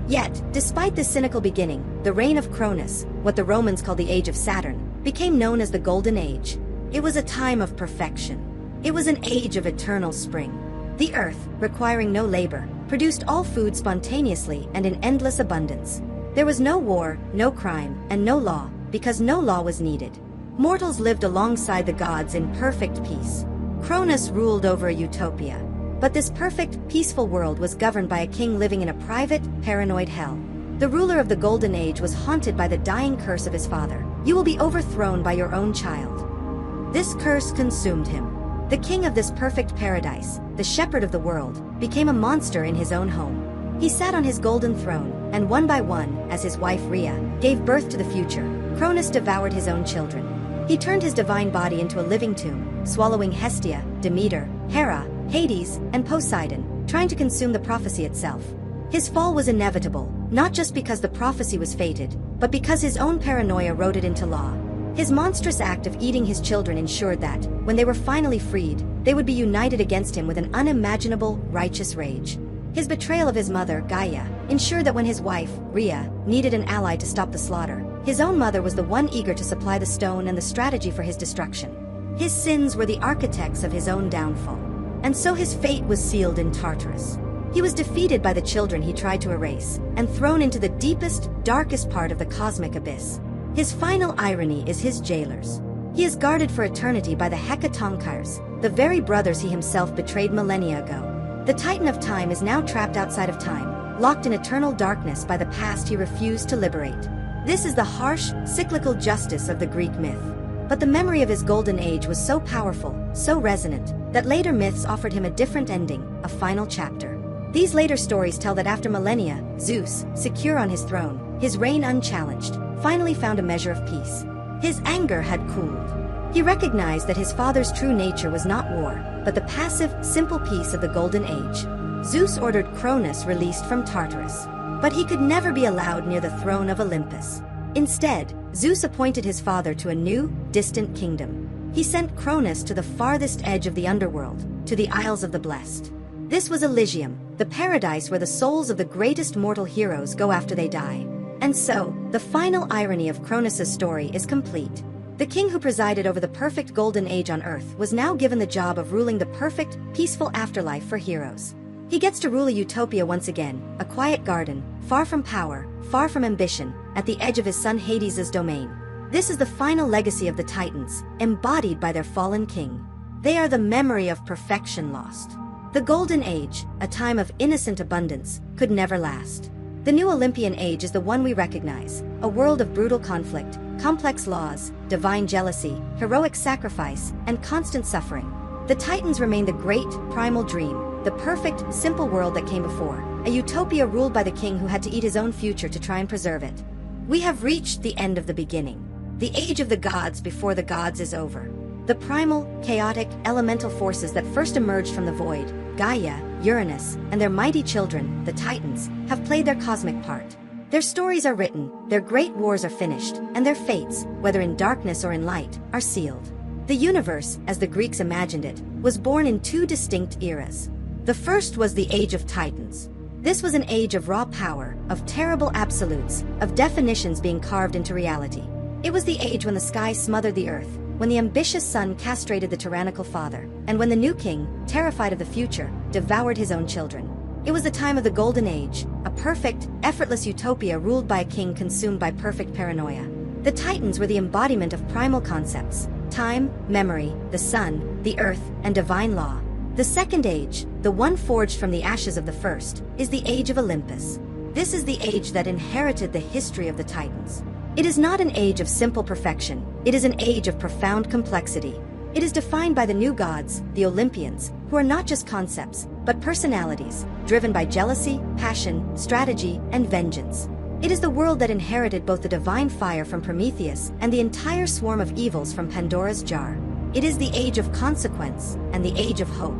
Yet, despite this cynical beginning, the reign of Cronus, what the Romans called the Age of Saturn, became known as the Golden Age. It was a time of perfection. It was an age of eternal spring. The earth, requiring no labor, produced all food spontaneously and in endless abundance. There was no war, no crime, and no law, because no law was needed. Mortals lived alongside the gods in perfect peace. Cronus ruled over a utopia. But this perfect, peaceful world was governed by a king living in a private, paranoid hell. The ruler of the Golden Age was haunted by the dying curse of his father. You will be overthrown by your own child. This curse consumed him. The king of this perfect paradise, the shepherd of the world, became a monster in his own home. He sat on his golden throne, and one by one, as his wife Rhea gave birth to the future, Cronus devoured his own children. He turned his divine body into a living tomb, swallowing Hestia, Demeter, Hera, Hades, and Poseidon, trying to consume the prophecy itself. His fall was inevitable, not just because the prophecy was fated, but because his own paranoia wrote it into law. His monstrous act of eating his children ensured that, when they were finally freed, they would be united against him with an unimaginable, righteous rage. His betrayal of his mother, Gaia, ensured that when his wife, Rhea, needed an ally to stop the slaughter, his own mother was the one eager to supply the stone and the strategy for his destruction. His sins were the architects of his own downfall. And so his fate was sealed in Tartarus. He was defeated by the children he tried to erase, and thrown into the deepest, darkest part of the cosmic abyss. His final irony is his jailers. He is guarded for eternity by the Hecatonkars, the very brothers he himself betrayed millennia ago. The Titan of Time is now trapped outside of time, locked in eternal darkness by the past he refused to liberate. This is the harsh, cyclical justice of the Greek myth. But the memory of his golden age was so powerful, so resonant, that later myths offered him a different ending, a final chapter. These later stories tell that after millennia, Zeus, secure on his throne, his reign unchallenged, finally found a measure of peace. His anger had cooled. He recognized that his father's true nature was not war, but the passive, simple peace of the Golden Age. Zeus ordered Cronus released from Tartarus. But he could never be allowed near the throne of Olympus. Instead, Zeus appointed his father to a new, distant kingdom. He sent Cronus to the farthest edge of the underworld, to the Isles of the Blessed. This was Elysium, the paradise where the souls of the greatest mortal heroes go after they die. And so, the final irony of Cronus's story is complete. The king who presided over the perfect golden age on Earth was now given the job of ruling the perfect, peaceful afterlife for heroes. He gets to rule a utopia once again, a quiet garden, far from power, far from ambition, at the edge of his son Hades' domain. This is the final legacy of the Titans, embodied by their fallen king. They are the memory of perfection lost. The Golden Age, a time of innocent abundance, could never last. The new Olympian age is the one we recognize, a world of brutal conflict, complex laws, divine jealousy, heroic sacrifice, and constant suffering. The Titans remain the great, primal dream, the perfect, simple world that came before, a utopia ruled by the king who had to eat his own future to try and preserve it. We have reached the end of the beginning. The age of the gods before the gods is over. The primal, chaotic, elemental forces that first emerged from the void, Gaia, Uranus, and their mighty children, the Titans, have played their cosmic part. Their stories are written, their great wars are finished, and their fates, whether in darkness or in light, are sealed. The universe, as the Greeks imagined it, was born in two distinct eras. The first was the Age of Titans. This was an age of raw power, of terrible absolutes, of definitions being carved into reality. It was the age when the sky smothered the earth, when the ambitious son castrated the tyrannical father, and when the new king, terrified of the future, devoured his own children. It was the time of the Golden Age, a perfect, effortless utopia ruled by a king consumed by perfect paranoia. The Titans were the embodiment of primal concepts: time, memory, the sun, the earth, and divine law. The second age, the one forged from the ashes of the first, is the Age of Olympus. This is the age that inherited the history of the Titans. It is not an age of simple perfection, it is an age of profound complexity. It is defined by the new gods, the Olympians, who are not just concepts, but personalities, driven by jealousy, passion, strategy, and vengeance. It is the world that inherited both the divine fire from Prometheus and the entire swarm of evils from Pandora's jar. It is the age of consequence and the age of hope.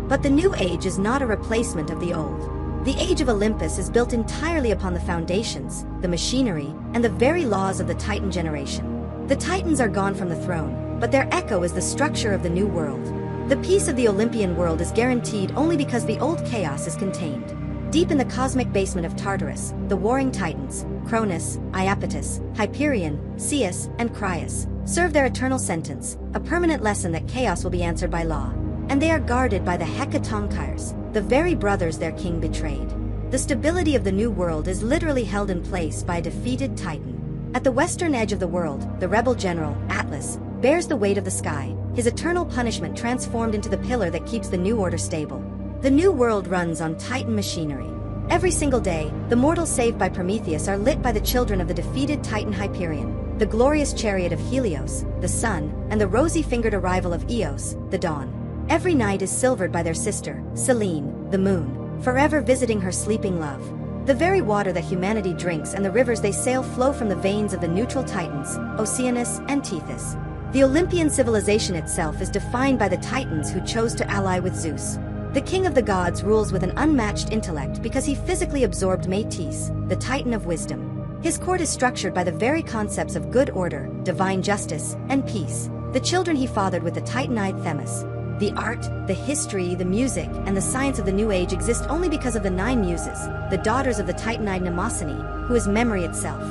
But the new age is not a replacement of the old. The Age of Olympus is built entirely upon the foundations, the machinery, and the very laws of the Titan generation. The Titans are gone from the throne, but their echo is the structure of the new world. The peace of the Olympian world is guaranteed only because the old chaos is contained. Deep in the cosmic basement of Tartarus, the warring Titans, Cronus, Iapetus, Hyperion, Zeus, and Cryas, serve their eternal sentence, a permanent lesson that chaos will be answered by law. And they are guarded by the Hecatonkars, the very brothers their king betrayed. The stability of the new world is literally held in place by a defeated Titan. At the western edge of the world, the rebel general, Atlas, bears the weight of the sky, his eternal punishment transformed into the pillar that keeps the new order stable. The new world runs on Titan machinery. Every single day, the mortals saved by Prometheus are lit by the children of the defeated Titan Hyperion, the glorious chariot of Helios, the sun, and the rosy-fingered arrival of Eos, the dawn. Every night is silvered by their sister, Selene, the moon, forever visiting her sleeping love. The very water that humanity drinks and the rivers they sail flow from the veins of the neutral Titans, Oceanus and Tethys. The Olympian civilization itself is defined by the Titans who chose to ally with Zeus. The king of the gods rules with an unmatched intellect because he physically absorbed Métis, the Titan of wisdom. His court is structured by the very concepts of good order, divine justice, and peace. The children he fathered with the Titanide Themis. The art, the history, the music, and the science of the New Age exist only because of the 9 muses, the daughters of the Titanide Mnemosyne, who is memory itself.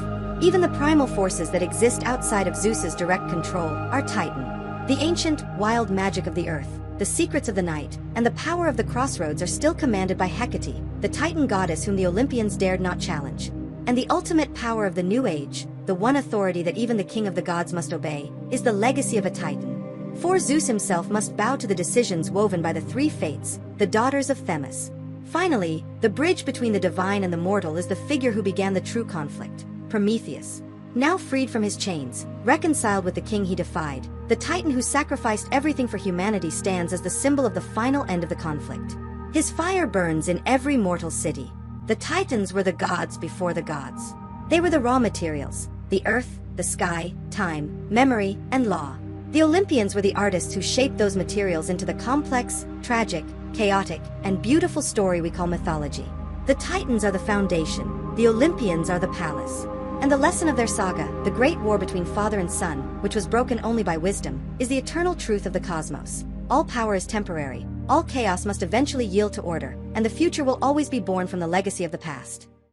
Even the primal forces that exist outside of Zeus's direct control are Titan. The ancient, wild magic of the earth, the secrets of the night, and the power of the crossroads are still commanded by Hecate, the Titan goddess whom the Olympians dared not challenge. And the ultimate power of the New Age, the one authority that even the king of the gods must obey, is the legacy of a Titan. For Zeus himself must bow to the decisions woven by the 3 fates, the daughters of Themis. Finally, the bridge between the divine and the mortal is the figure who began the true conflict, Prometheus. Now freed from his chains, reconciled with the king he defied, the Titan who sacrificed everything for humanity stands as the symbol of the final end of the conflict. His fire burns in every mortal city. The Titans were the gods before the gods. They were the raw materials, the earth, the sky, time, memory, and law. The Olympians were the artists who shaped those materials into the complex, tragic, chaotic, and beautiful story we call mythology. The Titans are the foundation, the Olympians are the palace. And the lesson of their saga, the great war between father and son, which was broken only by wisdom, is the eternal truth of the cosmos. All power is temporary, all chaos must eventually yield to order, and the future will always be born from the legacy of the past.